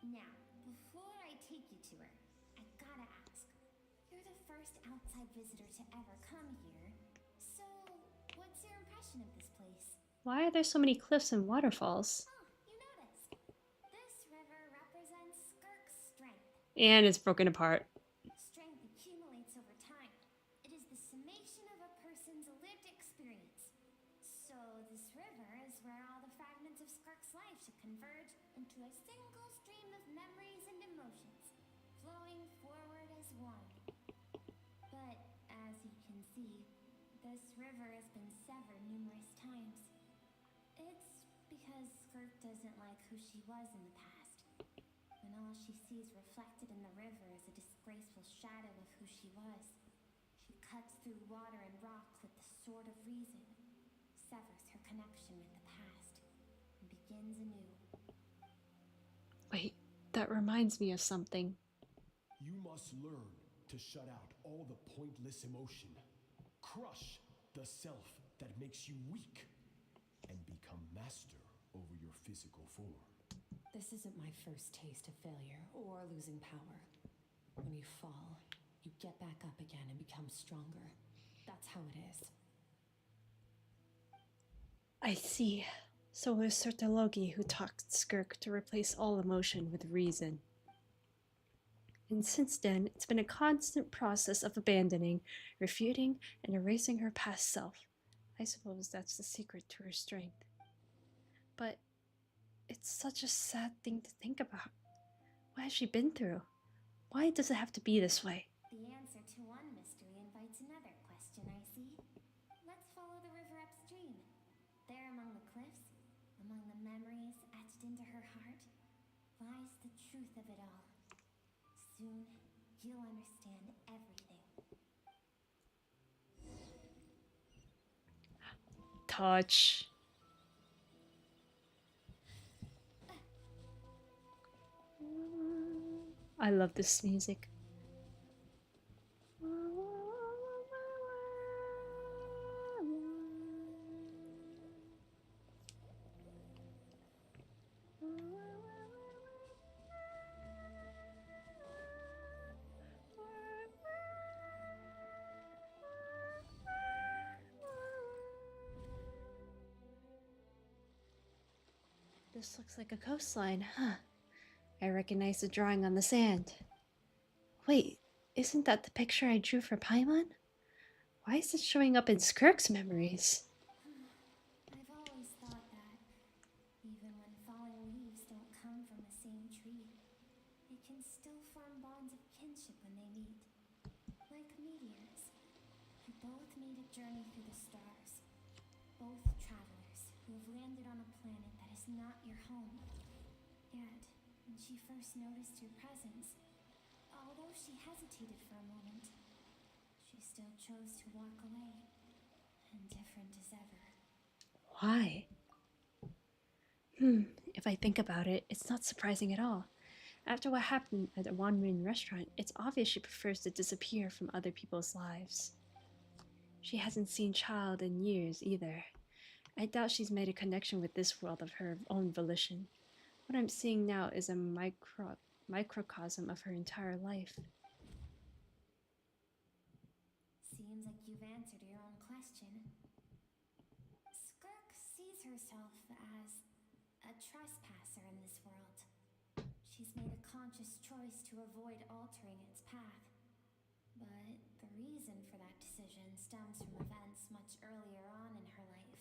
Now, before I take you to her, I gotta ask. You're the first outside visitor to ever come here, so what's your impression of this place?
Why are there so many cliffs and waterfalls?
Oh, you noticed. This river represents Skirk's strength.
And it's broken apart.
Strength accumulates over time. It is the summation of a person's lived experience. So this river is where all the fragments of Skirk's life should converge into a single stream of memories and emotions. going forward as one. But as you can see, this river has been severed numerous times. It's because SKIRK doesn't like who she was in the past. When all she sees reflected in the river is a disgraceful shadow of who she was, she cuts through water and rock with the sword of reason, severs her connection with the past, and begins anew.
Wait, that reminds me of something.
You must learn to shut out all the pointless emotion. Crush the self that makes you weak, and become master over your physical form.
This isn't my first taste of failure or losing power. When you fall, you get back up again and become stronger. That's how it is.
I see. So it was Sertologi who taught SKIRK to replace all emotion with reason. And since then, it's been a constant process of abandoning, refuting, and erasing her past self. I suppose that's the secret to her strength. But it's such a sad thing to think about. What has she been through? Why does it have to be this way?
The answer to one mystery invites another question, I see. Let's follow the river upstream. There among the cliffs, among the memories etched into her heart, lies the truth of it all. Soon, you'll understand everything.
Touch. I love this music. This looks like a coastline, huh? I recognize the drawing on the sand. Wait, isn't that the picture I drew for Paimon? Why is it showing up in SKIRK's memories?
I've always thought that, even when falling leaves don't come from the same tree, they can still form bonds of kinship when they meet. Like meteors, you both made a journey through the stars. Both travelers who have landed on a planet that is not your home. Yet, when she first noticed your presence, although she hesitated for a moment, she still chose to walk away, indifferent as ever.
Why? If I think about it, it's not surprising at all. After what happened at the Wanrin restaurant, it's obvious she prefers to disappear from other people's lives. She hasn't seen Child in years either. I doubt she's made a connection with this world of her own volition. What I'm seeing now is a microcosm of her entire life.
Seems like you've answered your own question. SKIRK sees herself as a trespasser in this world. She's made a conscious choice to avoid altering its path. But the reason for that decision stems from events much earlier on in her life.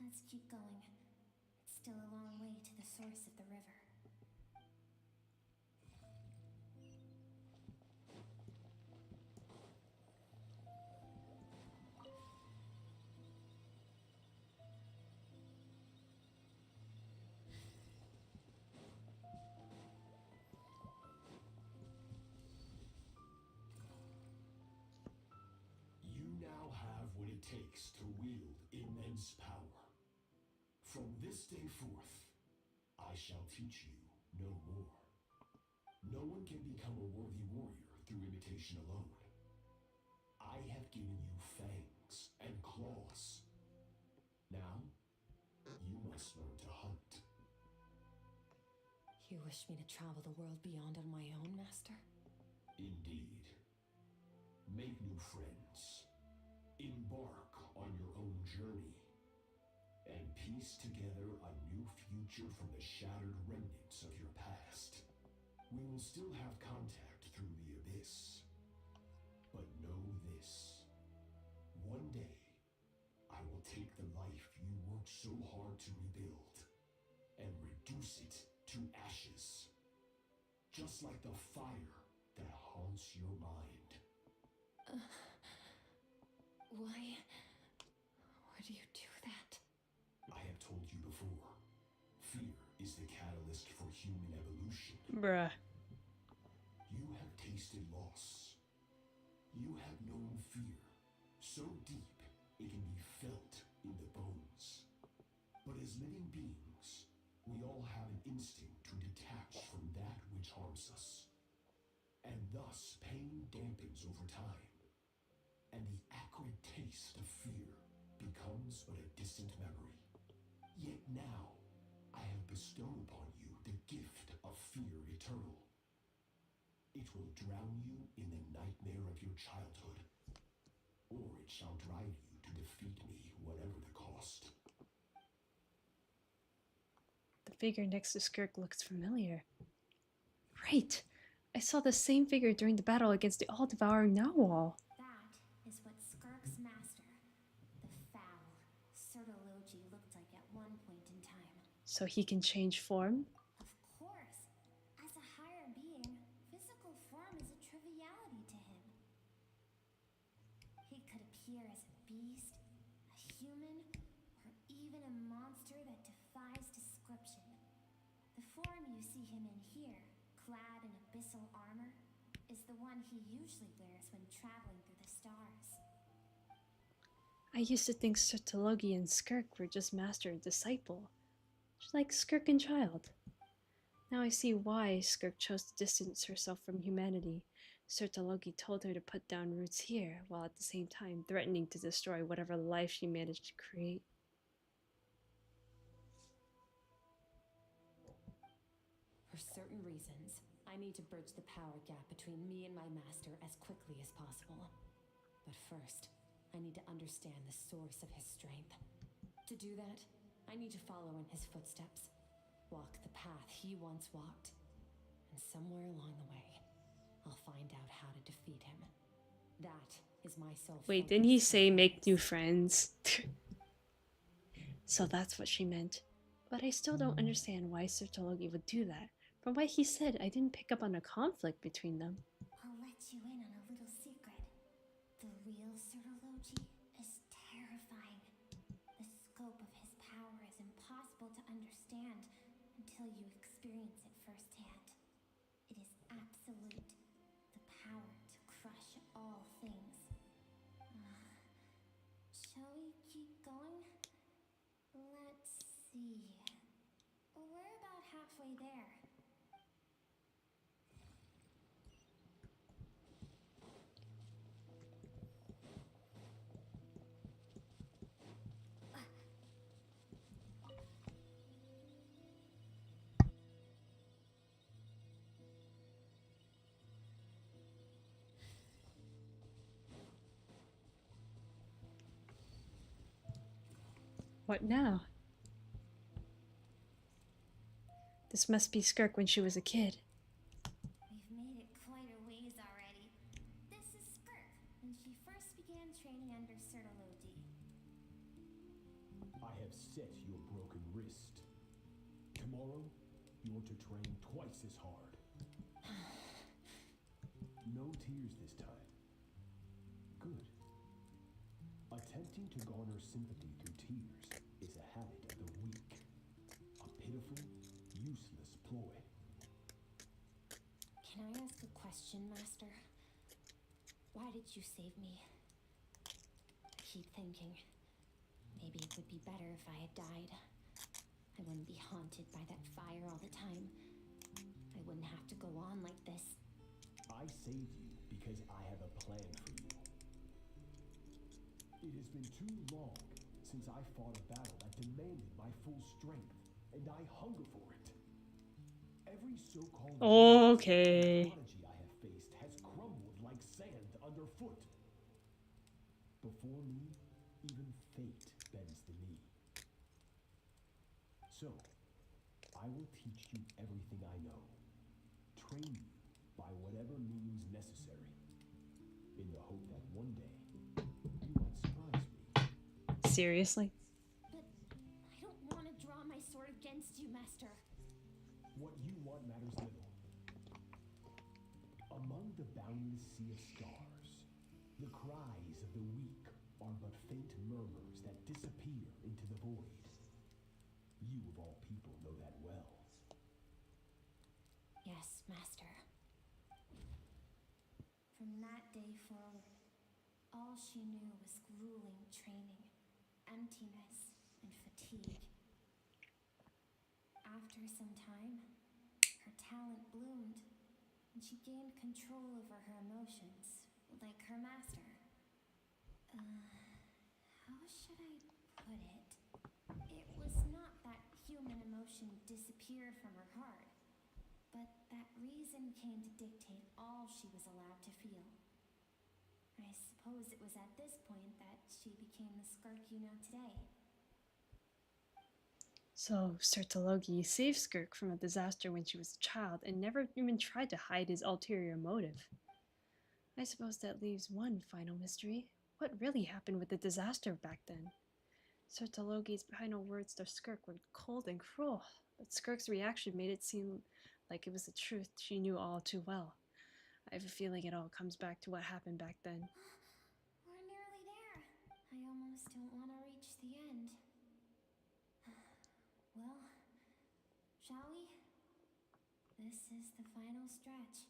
Let's keep going. It's still a long way to the source of the river.
You now have what it takes to wield immense power. From this day forth, I shall teach you no more. No one can become a worthy warrior through imitation alone. I have given you fangs and claws. Now, you must learn to hunt.
You wish me to travel the world beyond on my own, Master?
Indeed. Make new friends. Embark on your own journey. And piece together a new future from the shattered remnants of your past. We will still have contact through the abyss. But know this. One day, I will take the life you worked so hard to rebuild and reduce it to ashes. just like the fire that haunts your mind.
Why would you do that?
I have told you before, fear is the catalyst for human evolution.
Bruh.
You have tasted loss. You have known fear, so deep it can be felt in the bones. But as living beings, we all have an instinct to detach from that which harms us. And thus, pain dampens over time. And the acrid taste of fear becomes but a distant memory. Yet now, I have bestowed upon you the gift of fear eternal. It will drown you in the nightmare of your childhood, or it shall drive you to defeat me, whatever the cost.
The figure next to Skirk looks familiar. Right! I saw the same figure during the battle against the all-devouring narwhal.
That is what Skirk's master, the foul Sertologi, looked like at one point in time.
So he can change form?
Of course. As a higher being, physical form is a triviality to him. He could appear as a beast, a human, or even a monster that defies description. The form you see him in here, clad in abyssal armor, is the one he usually wears when traveling through the stars.
I used to think Sertologi and Skirk were just master and disciple, just like Skirk and Child. Now I see why Skirk chose to distance herself from humanity. Sertologi told her to put down roots here, while at the same time threatening to destroy whatever life she managed to create.
For certain reasons, I need to bridge the power gap between me and my master as quickly as possible. But first, I need to understand the source of his strength. To do that, I need to follow in his footsteps, walk the path he once walked, and somewhere along the way, I'll find out how to defeat him. That is my sole focus.
Wait, didn't he say make new friends? So that's what she meant. But I still don't understand why Sertologi would do that. From what he said, I didn't pick up on a conflict between them.
I'll let you in on a little secret. The real Sertologi is terrifying. The scope of his power is impossible to understand until you experience it firsthand. It is absolute. The power to crush all things. Shall we keep going? Let's see. We're about halfway there.
What now? This must be Skirk when she was a kid.
We've made it quite a ways already. This is SKIRK, when she first began training under Sertologi.
I have set your broken wrist. Tomorrow, you're to train twice as hard. No tears this time. Good. Attempting to garner sympathy through tears is a habit of the weak. A pitiful, useless ploy.
Can I ask a question, Master? Why did you save me? I keep thinking, maybe it would be better if I had died. I wouldn't be haunted by that fire all the time. I wouldn't have to go on like this.
I saved you because I have a plan for you. It has been too long since I fought a battle that demanded my full strength, and I hunger for it. Every so-called
Okay.
prodigy I have faced has crumbled like sand underfoot. Before me, even fate bends the knee. So, I will teach you everything I know. Train you by whatever means necessary, in the hope that one day you might surprise me.
Seriously?
But I don't want to draw my sword against you, Master.
What you want matters little. the boundless sea of stars, the cries of the weak are but faint murmurs that disappear into the void. You of all people know that well.
Yes, Master. From that day forward, all she knew was grueling training, emptiness, and fatigue. After some time, her talent bloomed, and she gained control over her emotions, like her master. How should I put it? It was not that human emotion disappeared from her heart, but that reason came to dictate all she was allowed to feel. I suppose it was at this point that she became the SKIRK you know today.
So, Sertologi saved Skirk from a disaster when she was a child and never even tried to hide his ulterior motive. I suppose that leaves one final mystery. What really happened with the disaster back then? Sertologi's final words to Skirk were cold and cruel, but Skirk's reaction made it seem like it was the truth she knew all too well. I have a feeling it all comes back to what happened back then.
We're nearly there. I almost don't want to reach the end. Well, shall we? This is the final stretch.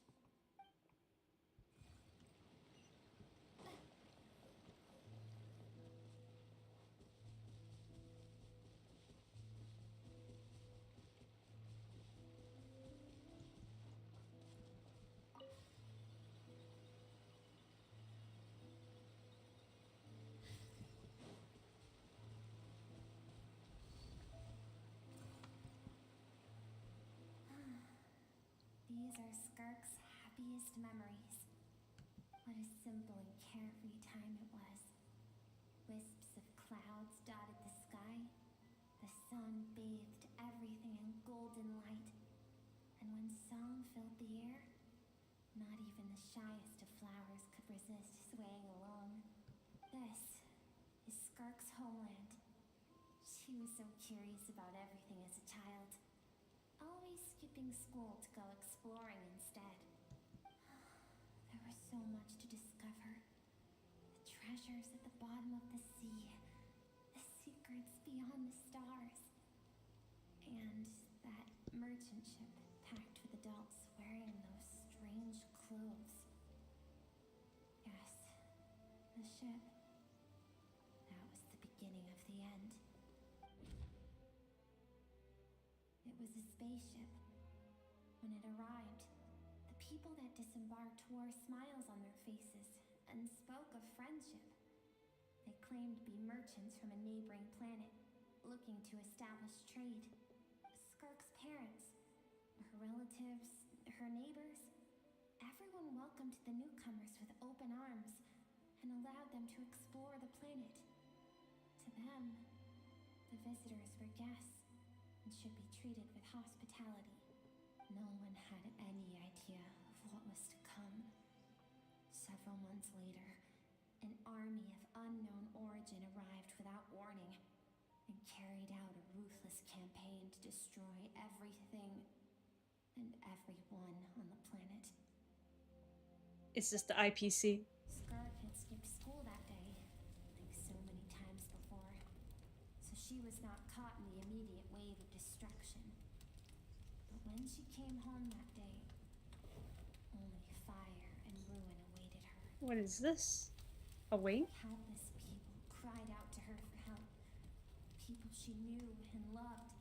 These are SKIRK's happiest memories. What a simple and carefree time it was. Wisps of clouds dotted the sky. The sun bathed everything in golden light. And when song filled the air, not even the shyest of flowers could resist swaying along. This is SKIRK's homeland. She was so curious about everything as a child. Always skipping school to go exploring instead. There was so much to discover. The treasures at the bottom of the sea. The secrets beyond the stars. And that merchant ship packed with adults wearing those strange clothes. Yes, the ship. That was the beginning of the end. It was a spaceship. When it arrived, the people that disembarked wore smiles on their faces and spoke of friendship. They claimed to be merchants from a neighboring planet, looking to establish trade. SKIRK's parents, her relatives, her neighbors, everyone welcomed the newcomers with open arms and allowed them to explore the planet. To them, the visitors were guests and should be treated with hospitality. No one had any idea of what was to come. Several months later, an army of unknown origin arrived without warning and carried out a ruthless campaign to destroy everything and everyone on the planet.
Is this the IPC?
SKIRK had skipped school that day, like so many times before, so she was not caught in the immediate wave of destruction. But when she came home that day, only fire and ruin awaited her.
What is this? A wing?
Countless people cried out to her for help. People she knew and loved.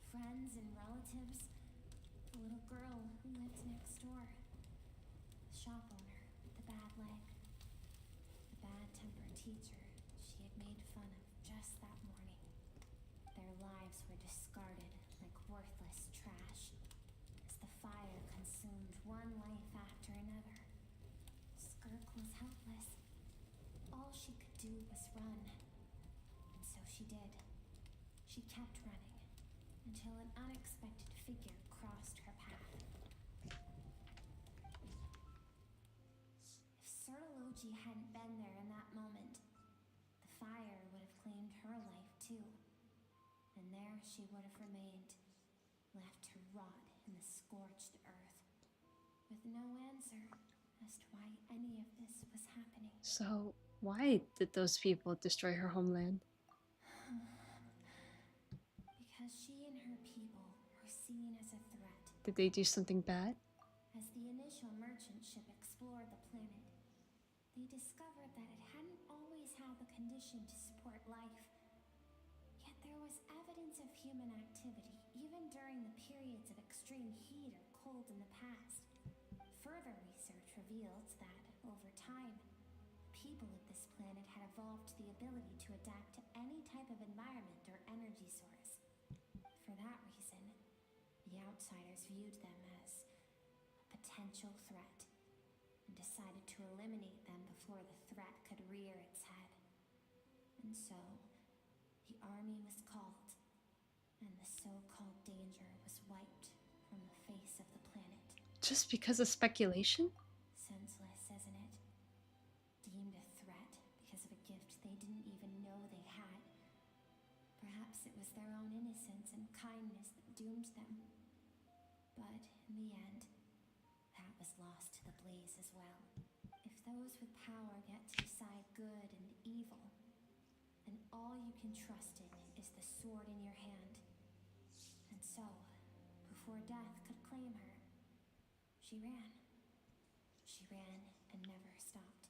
Friends and relatives. The little girl who lived next door. The shop owner with the bad leg. The bad-tempered teacher she had made fun of just that morning. Their lives were discarded like worthless trash as the fire consumed one life after another. SKIRK was helpless. All she could do was run. And so she did. She kept running until an unexpected figure crossed her path. If Sertologi hadn't been there in that moment, the fire would have claimed her life too. And there she would have remained, left to rot in the scorched earth, with no answer, as to why any of this was happening.
So, why did those people destroy her homeland?
Because she and her people were seen as a threat.
Did they do something bad?
As the initial merchant ship explored the planet, they discovered that it hadn't always had the condition to support life. Yet there was evidence of human activity, even during the periods of extreme heat or cold in the past. Further research reveals that, over time, people of this planet had evolved the ability to adapt to any type of environment or energy source. For that reason, the outsiders viewed them as a potential threat and decided to eliminate them before the threat could rear its head. And so, the army was called, and the so-called danger was wiped from the face of the planet.
Just because of speculation?
Senseless, isn't it? Deemed a threat because of a gift they didn't even know they had. Perhaps it was their own innocence and kindness that doomed them. But in the end, that was lost to the blaze as well. If those with power get to decide good and evil, then all you can trust in is the sword in your hand. And so, before death could claim her, she ran. She ran and never stopped.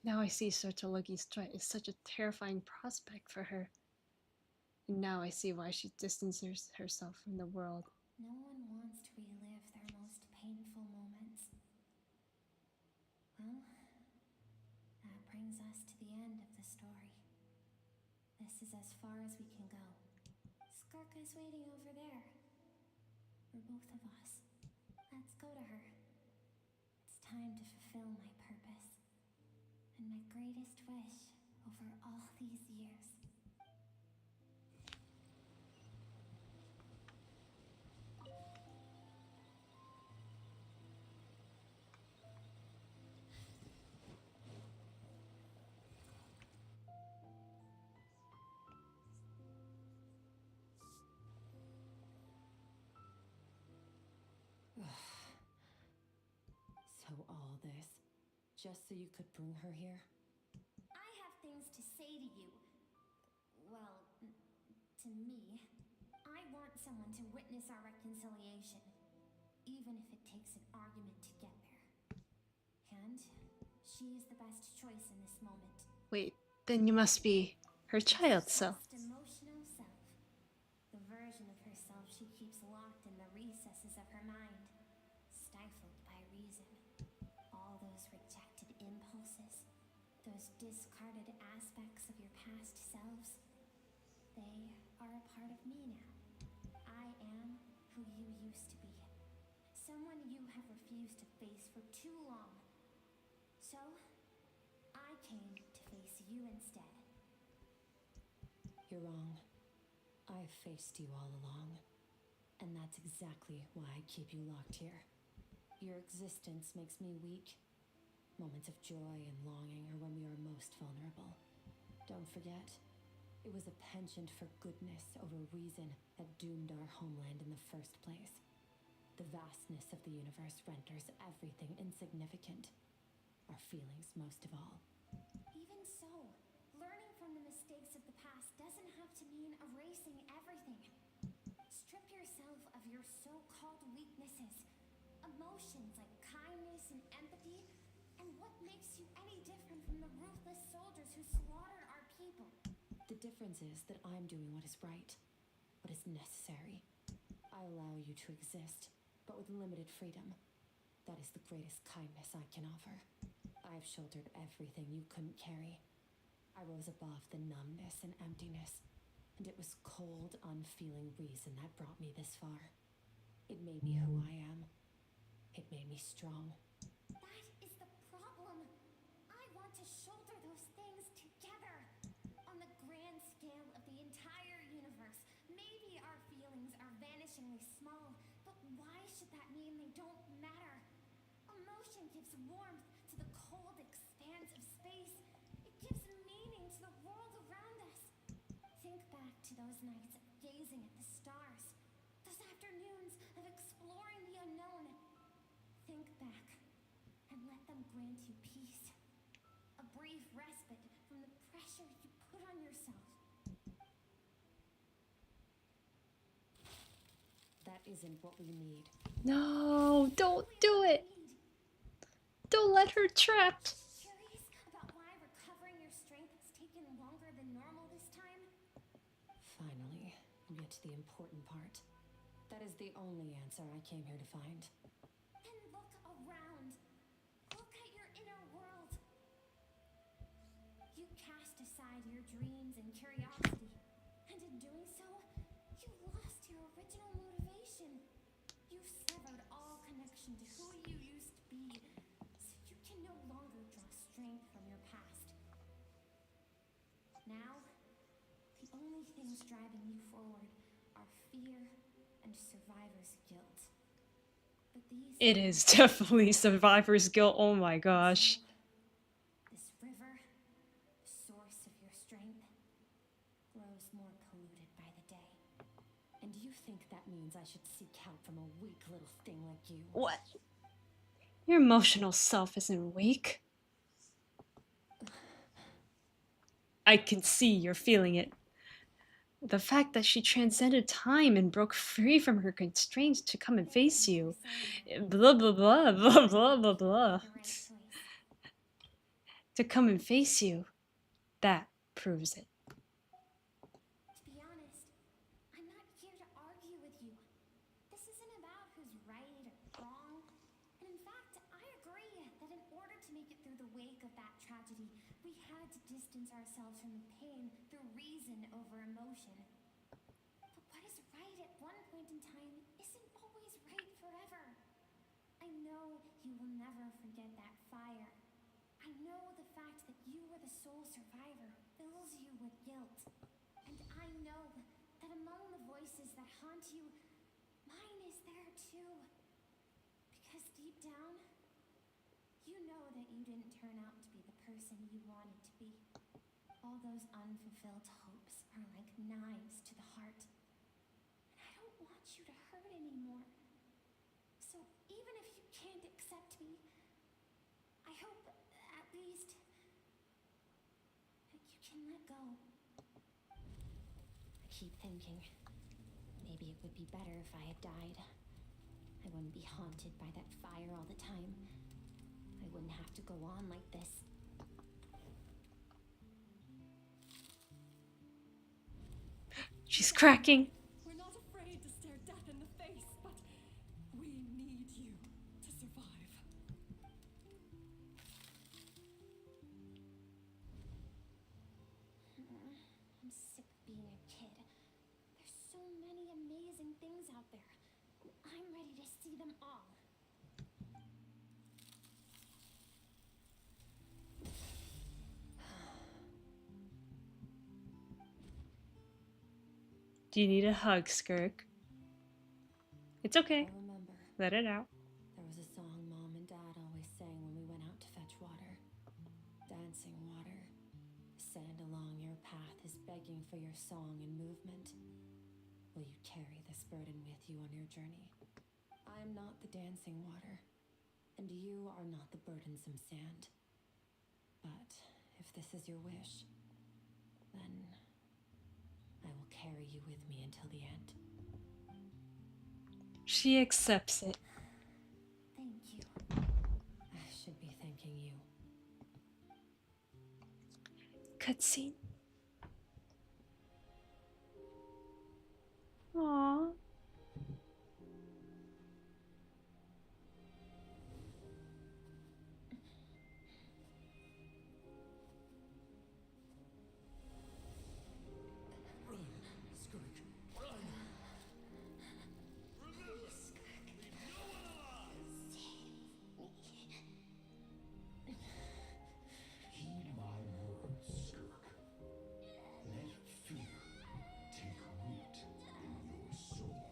Now I see Sortologi's threat is such a terrifying prospect for her. And now I see why she distances herself from the world.
No one wants to relive their most painful moments. Well, that brings us to the end of the story. This is as far as we can go. SKIRK is waiting over there. For both of us. Let's go to her. It's time to fulfill my purpose. And my greatest wish over all these years. So all this, just so you could bring her here?
I have things to say to you. Well, to me. I want someone to witness our reconciliation, even if it takes an argument to get there. And she is the best choice in this moment.
Wait, then you must be her child self.
Just emotional self. The version of herself she keeps locked in the recesses of her mind, stifled by reason. All those rejected impulses, those discarded aspects of your past selves, they are a part of me now. I am who you used to be. Someone you have refused to face for too long. So, I came to face you instead.
You're wrong. I've faced you all along. And that's exactly why I keep you locked here. Your existence makes me weak. Moments of joy and longing are when we are most vulnerable. Don't forget, it was a penchant for goodness over reason that doomed our homeland in the first place. The vastness of the universe renders everything insignificant. Our feelings most of all.
Even so, learning from the mistakes of the past doesn't have to mean erasing everything. Strip yourself of your so-called weaknesses, emotions like kindness and empathy, and what makes you any different from the ruthless soldiers who slaughtered our people?
The difference is that I'm doing what is right, what is necessary. I allow you to exist, but with limited freedom. That is the greatest kindness I can offer. I've shouldered everything you couldn't carry. I rose above the numbness and emptiness, and it was cold, unfeeling reason that brought me this far. It made me who I am. It made me strong.
That is the problem. I want to shoulder those things together. On the grand scale of the entire universe, maybe our feelings are vanishingly small, but why should that mean they don't matter? Emotion gives warmth to the cold expanse of space. It gives meaning to the world around us. Think back to those nights of gazing at the stars, those afternoons of exploring the unknown. Think back and let grant you peace. A brief respite from the pressure you put on yourself.
That isn't what we need.
No, don't do it. Don't let her trap.
Curious about why recovering your strength has taken longer than normal this time?
Finally, we get to the important part. That is the only answer I came here to find.
Then look around. Look at your inner world. You cast aside your dreams and curiosity, and in doing so, you lost your original motivation. You severed all connection to who you used to be, so you can no longer draw strength from your past. Now, the only things driving you forward are fear and survivor's guilt. But these
It is definitely survivor's guilt. Oh my gosh.
This river, the source of your strength, grows more polluted by the day.
And you think that means I should seek help from a weak little thing like you?
What? Your emotional self isn't weak. I can see you're feeling it. The fact that she transcended time and broke free from her constraints to come and face you. Blah, blah, blah, blah, blah, blah, blah. To come and face you. That proves it.
To be honest, I'm not here to argue with you. This isn't about who's right or wrong. And in fact, I agree that in order to make it through the wake of that tragedy, we had to distance ourselves from the pain through reason over emotion. But what is right at one point in time isn't always right forever. I know you will never forget that fire. I know the fact that you were the sole survivor fills you with guilt. And I know that among the voices that haunt you, mine is there too. Because deep down, you know that you didn't turn out to be the person you wanted to be. All those unfulfilled hopes are like knives to the heart. And I don't want you to hurt anymore. So even if you can't accept me, I hope at least that you can let go.
I keep thinking, maybe it would be better if I had died. I wouldn't be haunted by that fire all the time. I wouldn't have to go on like this.
She's cracking.
We're not afraid to stare death in the face, but we need you to survive.
I'm sick of being a kid. There's so many amazing things out there. I'm ready to see them all.
Do you need a hug, Skirk? It's okay.
I remember.
Let it out.
There was a song Mom and Dad always sang when we went out to fetch water. Dancing water. Sand along your path is begging for your song and movement. Will you carry this burden with you on your journey? I am not the dancing water, and you are not the burdensome sand. But if this is your wish, then I will carry you with me until the end.
She accepts it.
Thank you.
I should be thanking you.
Cutscene. Aww.
Heed my words, Skirk. Let fear take root in your soul.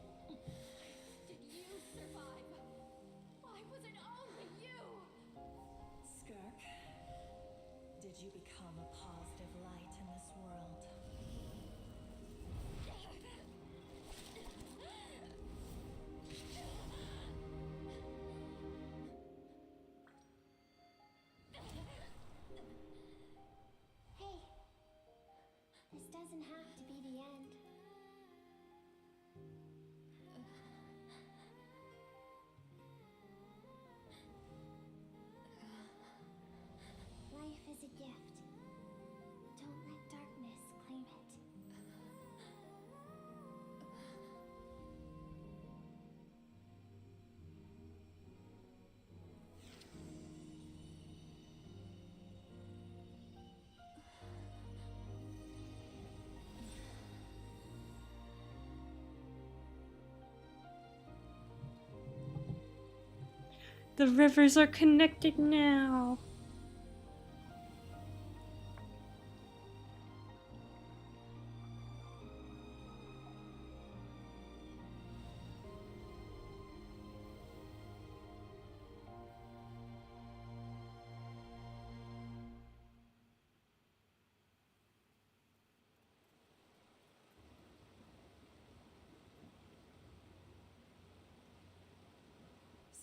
The rivers are connected now.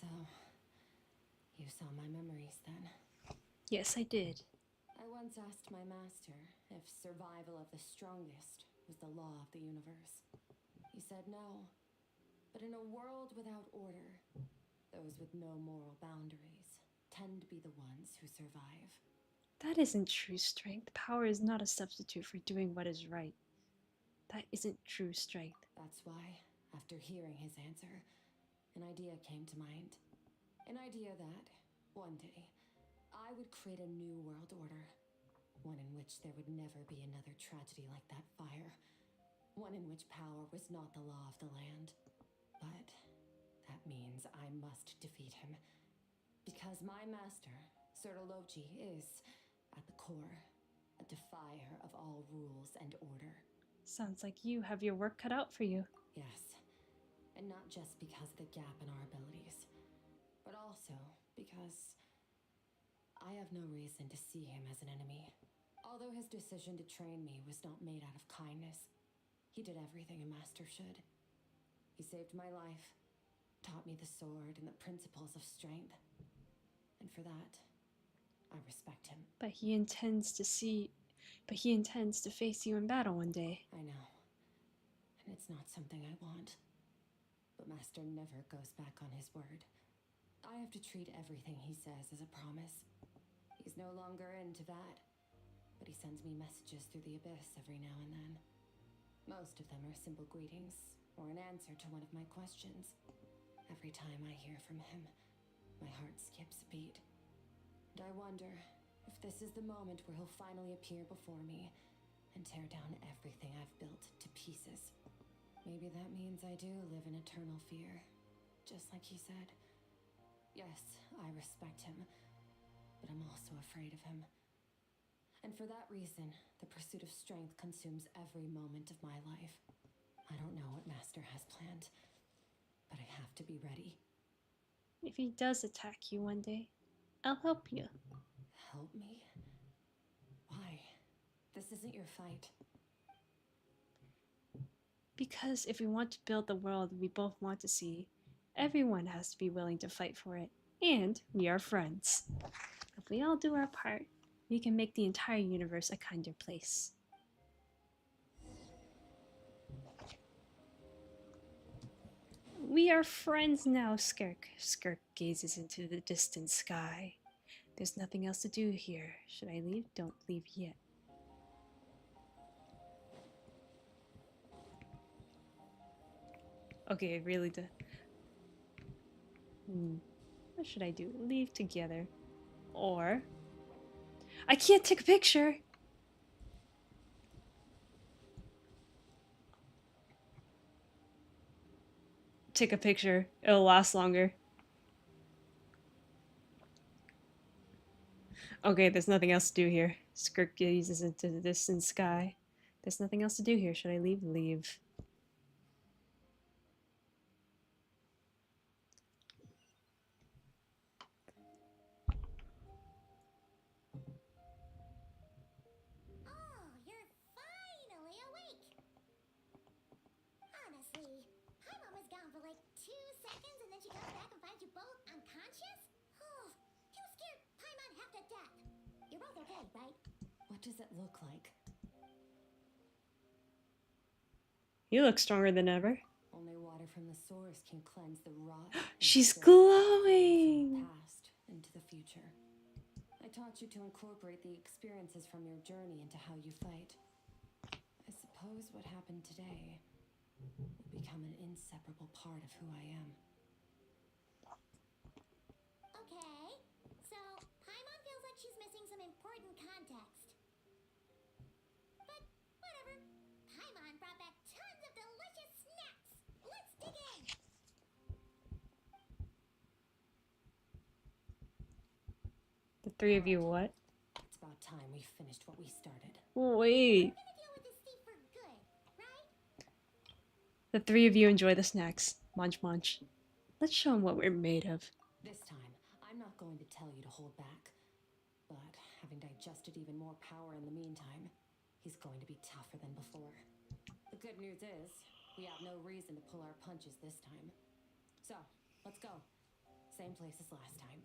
So, you saw my memories then?
Yes, I did.
I once asked my master if survival of the strongest was the law of the universe. He said no. But in a world without order, those with no moral boundaries tend to be the ones who survive.
That isn't true strength. Power is not a substitute for doing what is right. That isn't true strength.
That's why, after hearing his answer, an idea came to mind. An idea that, one day, I would create a new world order. One in which there would never be another tragedy like that fire. One in which power was not the law of the land. But that means I must defeat him. Because my master, Sertologi, is, at the core, a defier of all rules and order.
Sounds like you have your work cut out for you.
Yes, and not just because of the gap in our abilities, but also because I have no reason to see him as an enemy. Although his decision to train me was not made out of kindness, he did everything a master should. He saved my life, taught me the sword and the principles of strength. And for that, I respect him.
But he intends to face you in battle one day.
I know. And it's not something I want. But Master never goes back on his word. I have to treat everything he says as a promise. He's no longer into that. But he sends me messages through the abyss every now and then. Most of them are simple greetings, or an answer to one of my questions. Every time I hear from him, my heart skips a beat. And I wonder if this is the moment where he'll finally appear before me and tear down everything I've built to pieces. Maybe that means I do live in eternal fear, just like he said. Yes, I respect him, but I'm also afraid of him. And for that reason, the pursuit of strength consumes every moment of my life. I don't know what Master has planned, but I have to be ready.
If he does attack you one day, I'll help you.
Help me? Why? This isn't your fight.
Because if we want to build the world we both want to see, everyone has to be willing to fight for it. And we are friends. If we all do our part, we can make the entire universe a kinder place. We are friends now, SKIRK. SKIRK gazes into the distant sky. There's nothing else to do here. Should I leave? Don't leave yet. Okay, really what should I do? Leave together. Or I can't take a picture! Take a picture. It'll last longer. Okay, there's nothing else to do here. SKIRK gazes into the distant sky. There's nothing else to do here. Should I leave? Leave.
Oh, you're finally awake. Honestly, Paimon was gone for like 2 seconds and then she comes back and finds you both unconscious? Oh, you scared Paimon half to death. You're both okay, right?
What does it look like?
You look stronger than ever.
Only water from the source can cleanse the rot.
She's glowing!
From the past into the future. I taught you to incorporate the experiences from your journey into how you fight. I suppose what happened today will become an inseparable part of who I am.
Okay, so Paimon feels like she's missing some important context. But whatever. Paimon brought back tons of delicious snacks. Let's dig in.
Three of you what?
It's about time we finished what we started.
Wait. The three of you enjoy the snacks. Munch munch. Let's show them what we're made of.
This time, I'm not going to tell you to hold back. But having digested even more power in the meantime, he's going to be tougher than before. The good news is, we have no reason to pull our punches this time. So, let's go. Same place as last time.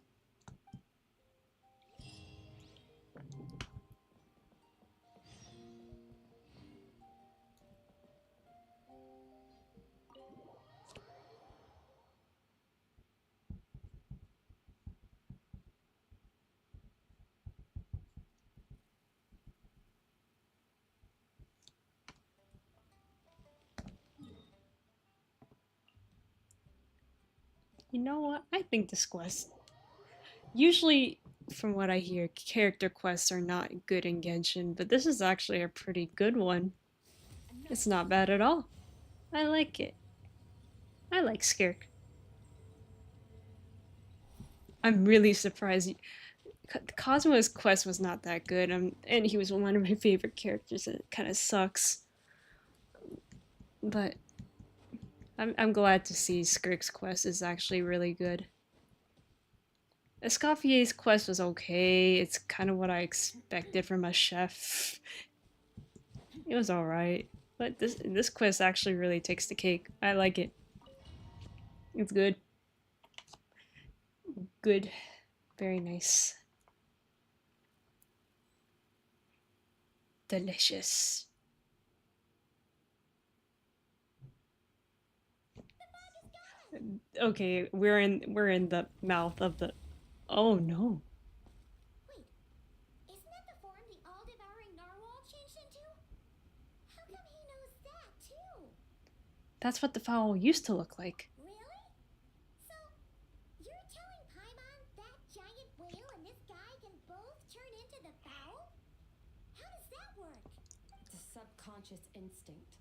You know what? I think this quest. Usually, from what I hear, character quests are not good in Genshin, but this is actually a pretty good one. It's not bad at all. I like it. I like SKIRK. I'm really surprised. Cosmo's quest was not that good, and he was one of my favorite characters, and it kind of sucks. But I'm glad to see SKIRK's quest is actually really good. Escoffier's quest was okay. It's kind of what I expected from a chef. It was alright. But this quest actually really takes the cake. I like it. It's good. Good. Very nice. Delicious. Okay, we're in the mouth of the... Oh no.
Wait, isn't that the form the all-devouring narwhal changed into? How come he knows that too?
That's what the fowl used to look like.
Really? So, you're telling Paimon that giant whale and this guy can both turn into the fowl? How does that work?
It's a subconscious instinct.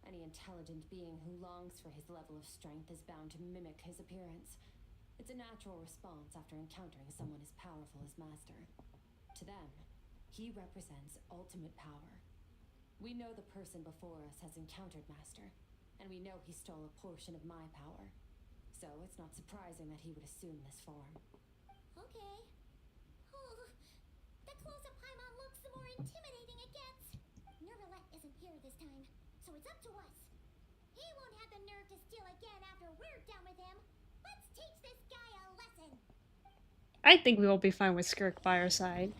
Any intelligent being who longs for his level of strength is bound to mimic his appearance. It's a natural response after encountering someone as powerful as Master. To them, he represents ultimate power. We know the person before us has encountered Master, and we know he stole a portion of my power. So it's not surprising that he would assume this form.
Okay. Oh, the closer Paimon looks, the more intimidating it gets. Nervalette isn't here this time, so it's up to us. He won't have the nerve to steal again after we're done with him. Let's teach this guy a lesson.
I think we will be fine with SKIRK by our side.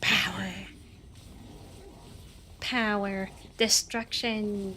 Power. Power. Destruction.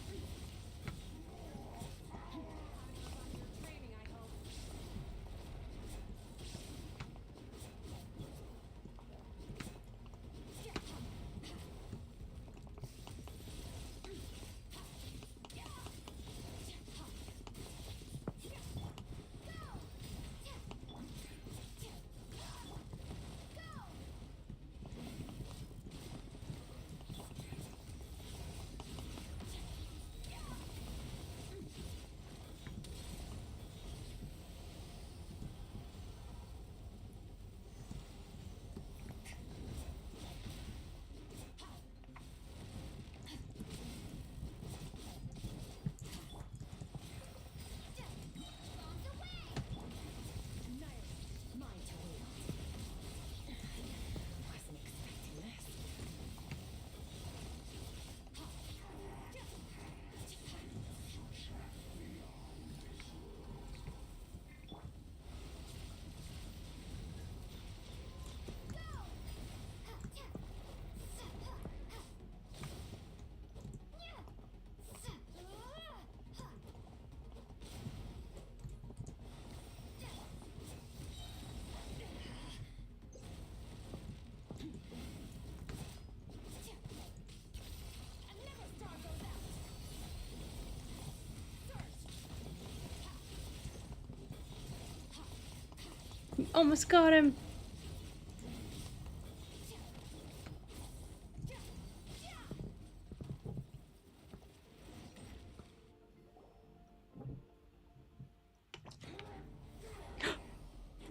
Almost got him.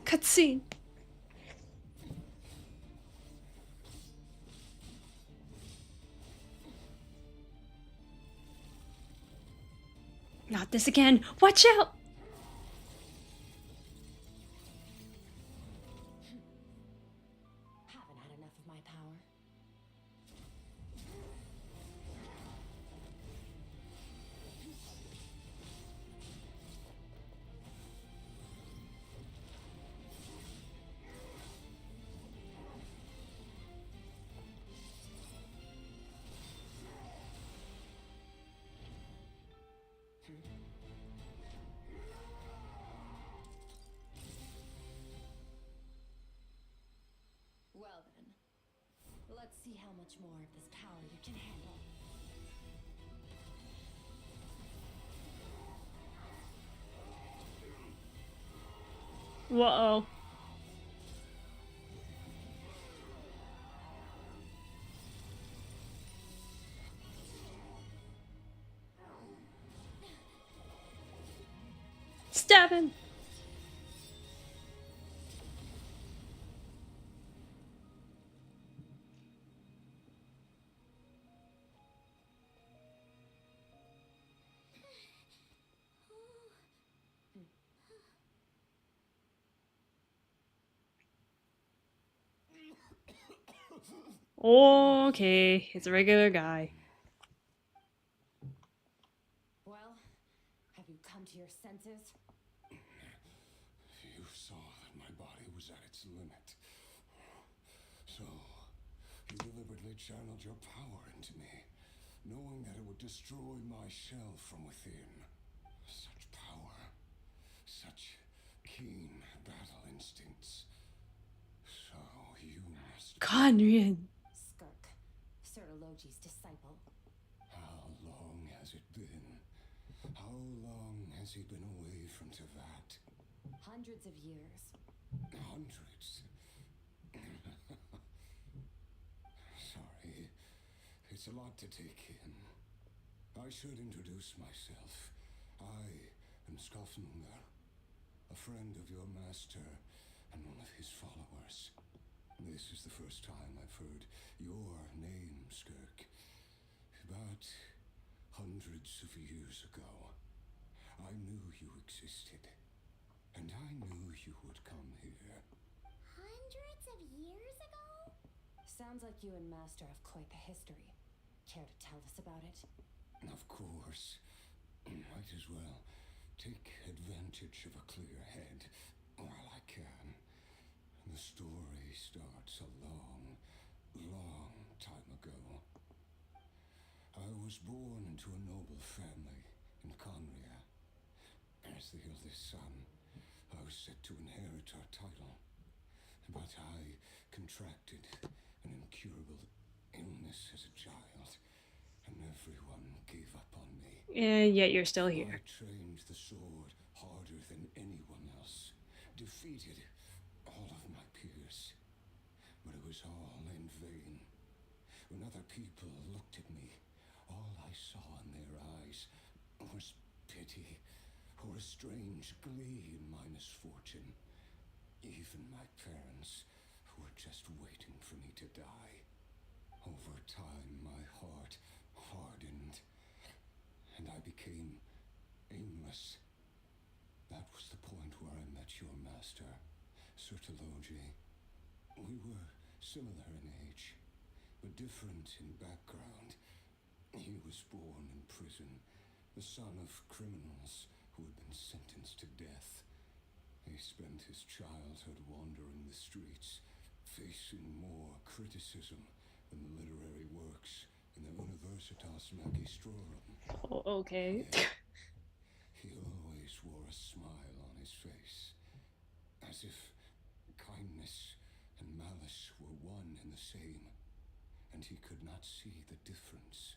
Cutscene. Not this again. Watch out.
Haven't had enough of my power. Well then, let's see how much more of this power you can handle.
Whoa. Stab him. Okay, it's a regular guy.
Well, have you come to your senses?
You saw that my body was at its limit. So, you deliberately channeled your power into me, knowing that it would destroy my shell from within. Such power. Such keen battle instincts. So, you must...
Conrian.
SKIRK, Sir Logi's disciple.
How long has it been? How long has he been away from Tevat?
Hundreds of years.
Hundreds? Sorry. It's a lot to take in. I should introduce myself. I am Skafnungar, a friend of your master and one of his followers. This is the first time I've heard your name, SKIRK. But hundreds of years ago, I knew you existed. And I knew you would come here.
Hundreds of years ago?
Sounds like you and Master have quite the history. Care to tell us about it?
Of course. Might as well take advantage of a clear head while I can. The story starts a long, long time ago. I was born into a noble family in Conria. As the eldest son, I was set to inherit our title. But I contracted an incurable illness as a child, and everyone gave up on me.
And yet you're still here.
I trained the sword harder than anyone else, defeated all of my peers. But it was all in vain. When other people looked at me, all I saw in their eyes was pity, or a strange glee in my misfortune. Even my parents were just waiting for me to die. Over time, my heart hardened, and I became aimless. That was the point where I met your master, Sir Logi. We were similar in age, but different in background. He was born in prison, the son of criminals who had been sentenced to death. He spent his childhood wandering the streets, facing more criticism than the literary works in the Universitas Magistrorum.
Oh, okay.
Yet, he always wore a smile on his face, as if kindness and malice were one and the same, and he could not see the difference.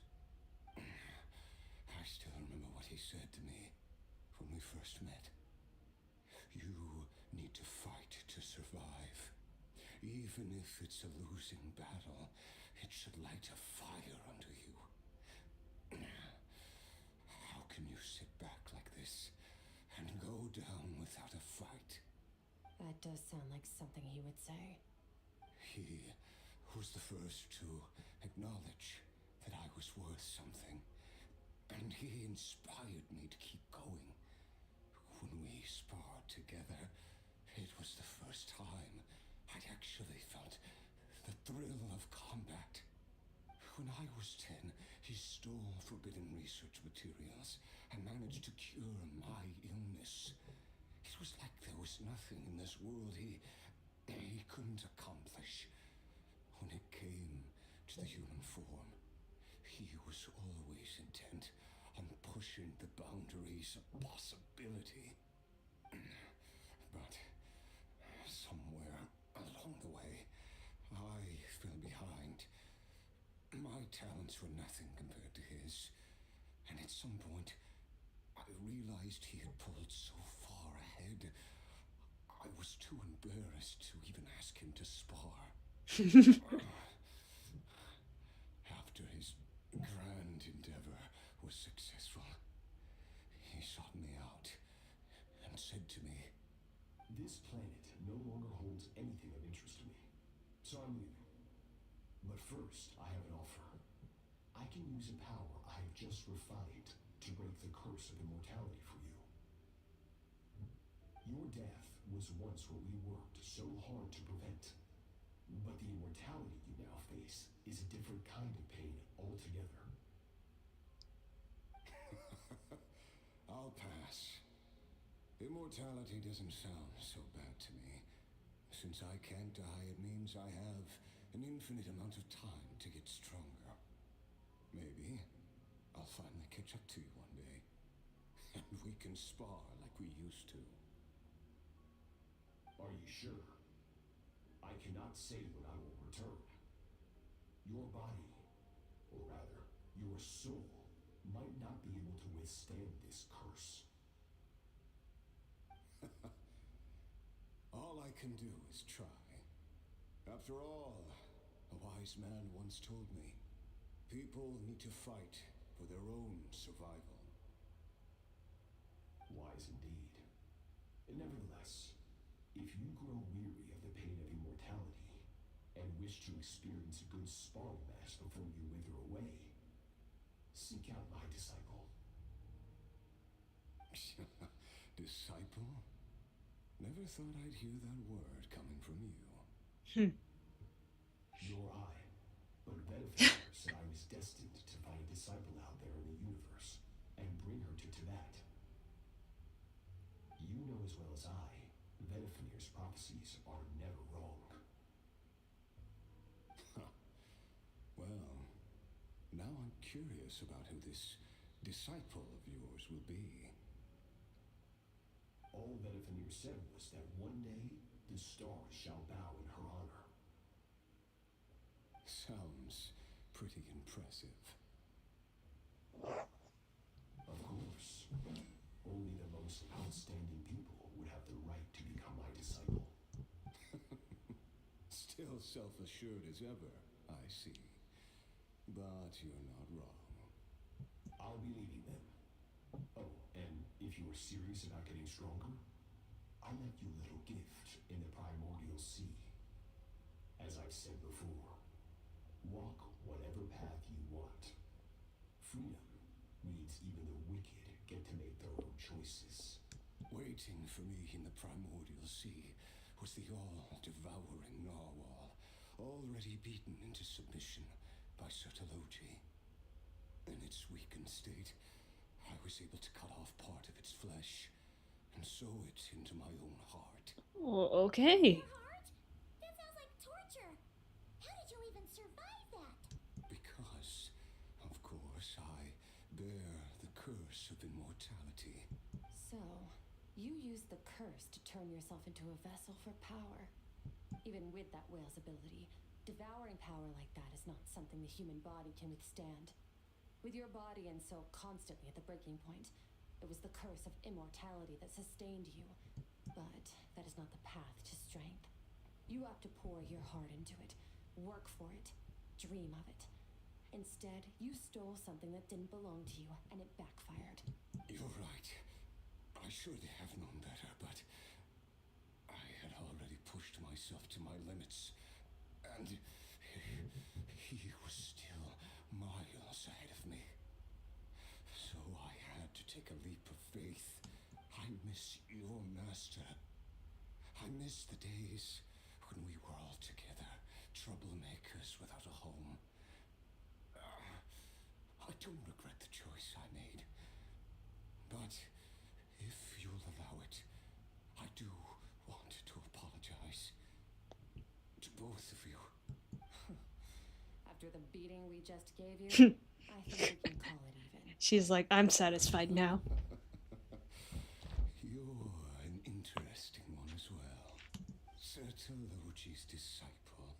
I still remember what he said to me when we first met. You need to fight to survive. Even if it's a losing battle, it should light a fire under you. How can you sit back like this and go down without a fight?
That does sound like something he would say.
He was the first to acknowledge that I was worth something, and he inspired me to keep going. When we sparred together, it was the first time I'd actually felt the thrill of combat. When I was 10, he stole forbidden research materials and managed to cure my illness. It was like there was nothing in this world he couldn't accomplish. When it came to the human form, he was always intent on pushing the boundaries of possibility. But somewhere along the way, I fell behind. My talents were nothing compared to his, and at some point, I realized he had pulled so far ahead, I was too embarrassed to even ask him to spar. After his grand endeavor was successful, he sought me out and said to me,
"This planet no longer holds anything of interest to me, so I'm leaving. But first, I have an offer. I can use a power I have just refined to break the curse of immortality for you. Your death was once what we worked so hard to prevent. But the immortality you now face is a different kind of pain altogether."
I'll pass. Immortality doesn't sound so bad to me. Since I can't die, it means I have an infinite amount of time to get stronger. Maybe I'll finally catch up to you one day, and we can spar like we used to.
Are you sure? I cannot say when I will return. Your body, or rather, your soul, might not be able to withstand this curse.
All I can do is try. After all, a wise man once told me, people need to fight for their own survival.
Wise indeed. Nevertheless, if you grow weary of the pain of immortality and wish to experience a good sparring match before you wither away, seek out my disciple.
Disciple? Never thought I'd hear that word coming from you.
Nor I. But Benefactor said I was destined to find a disciple out there in the universe and bring her to Tibet. You know as well as I, Venifenir's prophecies are never wrong.
Well, now I'm curious about who this disciple of yours will be.
All Venifenir said was that one day the stars shall bow in her honor.
Sounds pretty impressive.
Of course. Only the most outstanding people would have the right to become my disciple.
Still self-assured as ever, I see. But you're not wrong.
I'll be leaving them. Oh, and if you are serious about getting stronger, I left you a little gift in the primordial sea. As I've said before, walk whatever path you want. Freedom means even the wicked get to make their own choices.
Waiting for me in the primordial sea was the all-devouring narwhal, already beaten into submission by Sertologi. In its weakened state, I was able to cut off part of its flesh and sew it into my own heart.
Oh, okay.
Heart? That sounds like torture. How did you even survive that?
Because, of course, I bear the curse of immortality.
So, you used the curse to turn yourself into a vessel for power. Even with that whale's ability, devouring power like that is not something the human body can withstand. With your body and soul constantly at the breaking point, it was the curse of immortality that sustained you. But that is not the path to strength. You have to pour your heart into it, work for it, dream of it. Instead, you stole something that didn't belong to you, and it backfired.
You're right. I should have known better, but I had already pushed myself to my limits, and he was still miles ahead of me. So I had to take a leap of faith. I miss your master. I miss the days when we were all together, troublemakers without a home. I don't regret the choice I made. But if you'll allow it, I do want to apologize. To both of you.
After the beating we just gave you, I think we can call it even.
She's like, I'm satisfied now.
You're an interesting one as well. Sertologi's disciple.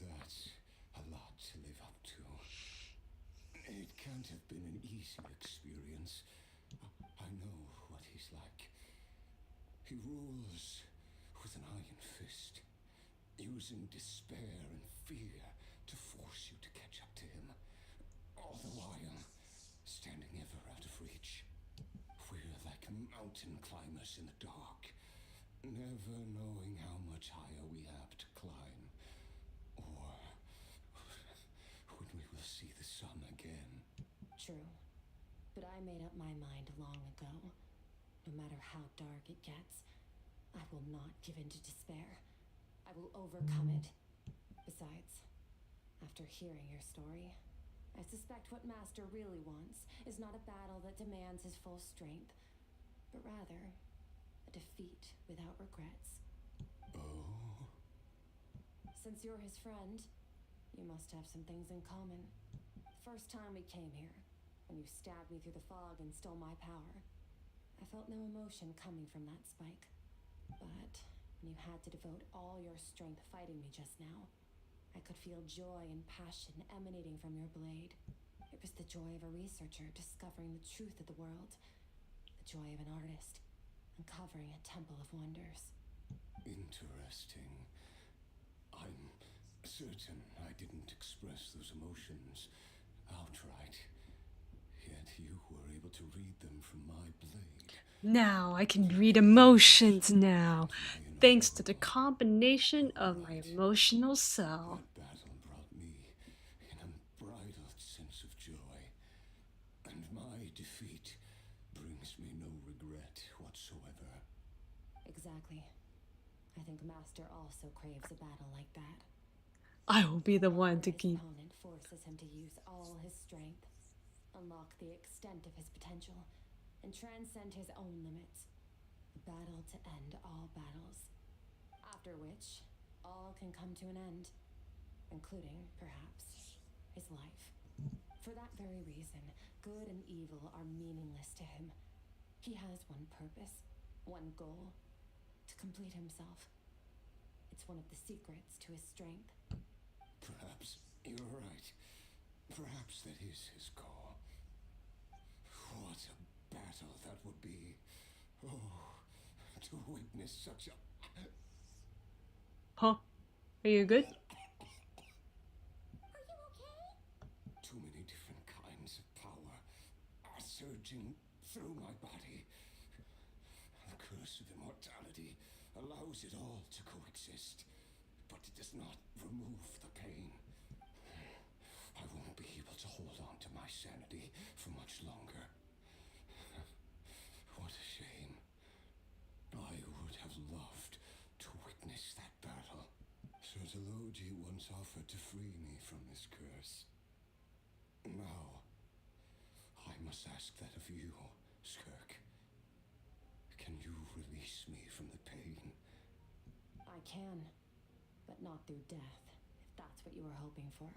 That's a lot to live up to. It can't have been an easy experience. I know what he's like. He rules with an iron fist, using despair and fear to force you to catch up to him, all the while standing ever out of reach. We're like mountain climbers in the dark, never knowing how much higher we have to climb, or when we will see the sun again.
True. But I made up my mind long ago. No matter how dark it gets, I will not give in to despair. I will overcome it. Besides, after hearing your story, I suspect what Master really wants is not a battle that demands his full strength, but rather a defeat without regrets.
Oh?
Since you're his friend, you must have some things in common. The first time we came here, when you stabbed me through the fog and stole my power, I felt no emotion coming from that spike. But when you had to devote all your strength fighting me just now, I could feel joy and passion emanating from your blade. It was the joy of a researcher discovering the truth of the world, the joy of an artist uncovering a temple of wonders.
Interesting. I'm certain I didn't express those emotions outright, yet you were able to read them from my blade.
Now I can read emotions now, thanks to the combination of my emotional cell.
That battle brought me an unbridled sense of joy, and my defeat brings me no regret whatsoever.
Exactly. I think Master also craves a battle like that.
I will be the one to
His
keep.
opponent forces him to use all his strength, unlock the extent of his potential, and transcend his own limits. A battle to end all battles. After which, all can come to an end, including, perhaps, his life. For that very reason, good and evil are meaningless to him. He has one purpose, one goal: to complete himself. It's one of the secrets to his strength.
Perhaps you're right. Perhaps that is his call. What a battle that would be. Oh, to witness such a...
Huh? Are you good?
Too many different kinds of power are surging through my body. The curse of immortality allows it all to coexist, but it does not remove the pain. I won't be able to hold on to my sanity for much longer. What a shame. I would have loved to witness that battle. Sertologi once offered to free me from this curse. Now, I must ask that of you, SKIRK. Can you release me from the pain?
I can, but not through death, if that's what you were hoping for.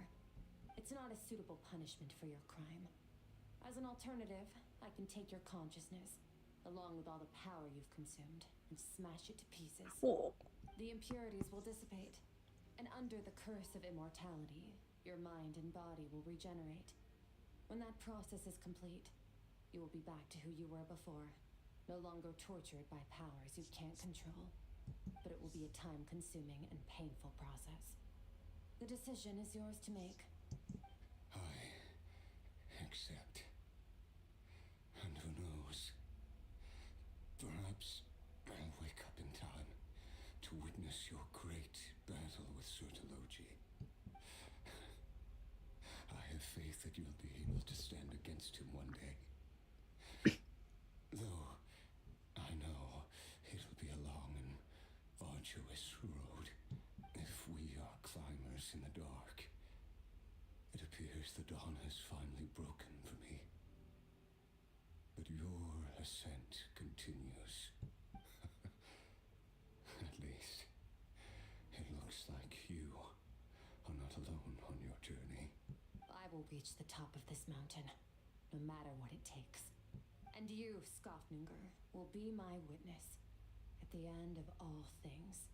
It's not a suitable punishment for your crime. As an alternative, I can take your consciousness, along with all the power you've consumed, and smash it to pieces.
Oh.
The impurities will dissipate, and under the curse of immortality, your mind and body will regenerate. When that process is complete, you will be back to who you were before, No longer tortured by powers you can't control. But it will be a time-consuming and painful process. The decision is yours to make.
I accept. And who knows? Perhaps I'll wake up in time to witness your great battle with Surtology. I have faith that you'll be able to stand against him one day. Though I know it'll be a long and arduous road if we are climbers in the dark. It appears the dawn has finally broken for me. But your ascent continues. At least, it looks like you are not alone on your journey.
I will reach the top of this mountain, no matter what it takes. And you, Skofnunger, will be my witness at the end of all things.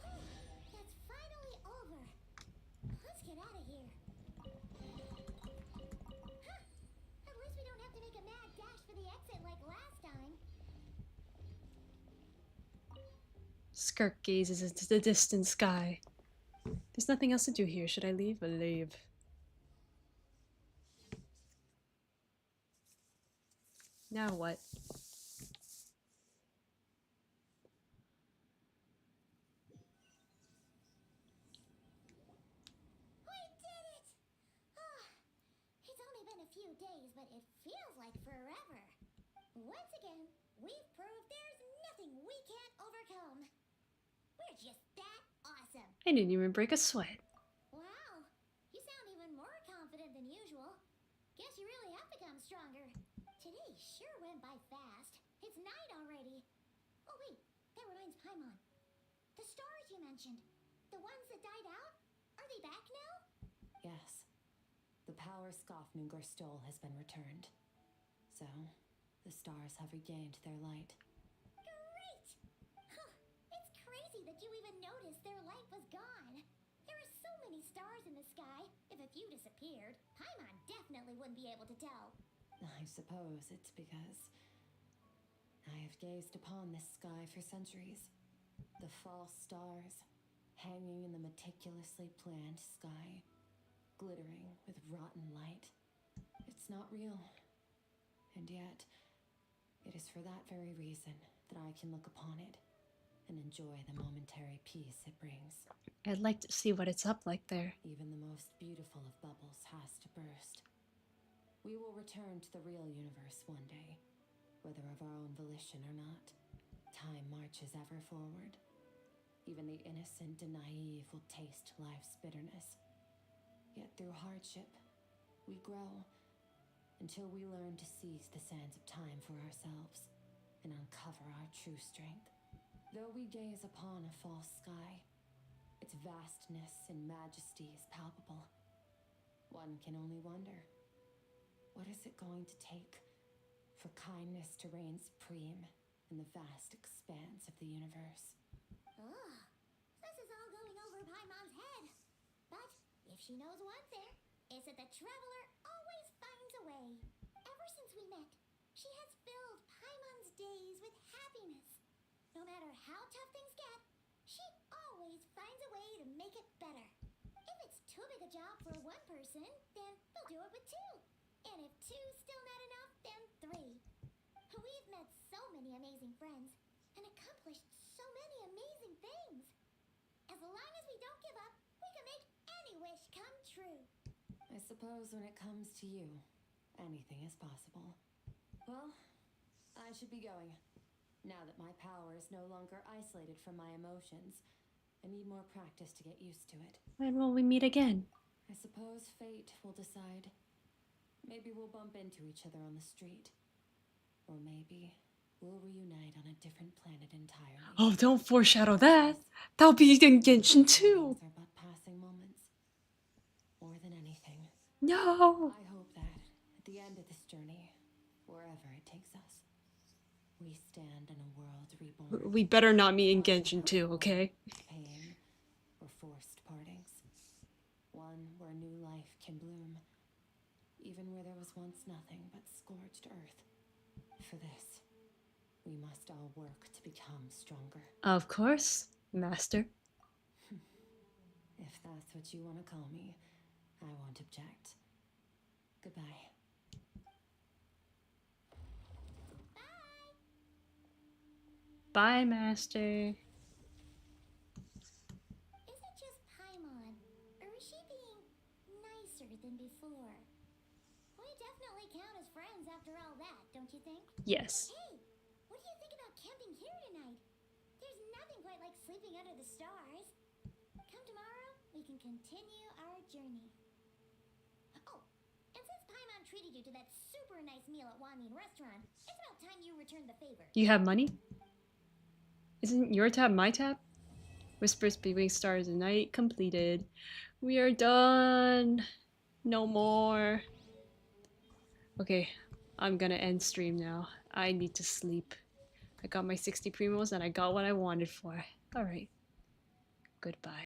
That's finally over. Let's get out of here. Huh. At least we don't have to make a mad dash for the exit like last time.
Skirk gazes into the distant sky. There's nothing else to do here. Should I leave? I'll leave. Now what?
We did it! It's only been a few days, but it feels like forever. Once again, we've proved there's nothing we can't overcome. We're just that awesome.
I didn't even break a sweat.
Wow, you sound even more confident than usual. Guess you really have become stronger. Today sure went by fast. It's night already. Oh wait, that reminds Paimon. The stars you mentioned, the ones that died out, are they back now?
Yes. The power Skofnunger stole has been returned. So, the stars have regained their light.
Great! Huh, it's crazy that you even noticed their light was gone. There are so many stars in the sky. If a few disappeared, Paimon definitely wouldn't be able to tell.
I suppose it's because I have gazed upon this sky for centuries. The false stars, hanging in the meticulously planned sky, glittering with rotten light. It's not real. And yet, it is for that very reason that I can look upon it and enjoy the momentary peace it brings.
I'd like to see what it's up like there.
Even the most beautiful of bubbles has to burst. We will return to the real universe one day, whether of our own volition or not. Time marches ever forward. Even the innocent and naive will taste life's bitterness. Yet through hardship, we grow until we learn to seize the sands of time for ourselves and uncover our true strength. Though we gaze upon a false sky, its vastness and majesty is palpable. One can only wonder, what is it going to take for kindness to reign supreme in the vast expanse of the universe?
Ugh, this is all going over Paimon's head. But if she knows one thing, it's that the traveler always finds a way. Ever since we met, she has filled Paimon's days with happiness. No matter how tough things get, she always finds a way to make it better. If it's too big a job for one person, then they'll do it with two. And if two's still not enough, then three. We've met so many amazing friends and accomplished so many amazing things. As long as we don't give up, we can make any wish come true.
I suppose when it comes to you, anything is possible. Well, I should be going. Now that my power is no longer isolated from my emotions, I need more practice to get used to it.
When will we meet again?
I suppose fate will decide. Maybe we'll bump into each other on the street. Or maybe we'll reunite on a different planet entirely.
Oh, don't foreshadow that. That'll be in Genshin too.
These are but passing moments. More than anything.
No.
I hope that at the end of this journey, wherever it takes us, we stand in a world reborn.
We better not meet in Genshin too, okay?
Pain or forced partings. One where new life can bloom, even where there was once nothing but scorched earth. for this. We must all work to become stronger.
Of course, Master.
If that's what you want to call me, I won't object. Goodbye.
Bye, Master.
Is it just Paimon, or is she being nicer than before? We definitely count as friends after all that, don't you think?
Yes.
Hey, what do you think about camping here tonight? There's nothing quite like sleeping under the stars. Come tomorrow, we can continue our journey. Oh, and since Paimon treated you to that super nice meal at Wanmin Restaurant, it's about time you return the favor.
You have money? Isn't your tab my tab? Whispers Between Stars and Night completed. We are done. No more. Okay, I'm gonna end stream now. I need to sleep. I got my 60 primos and I got what I wanted for. Alright. Goodbye.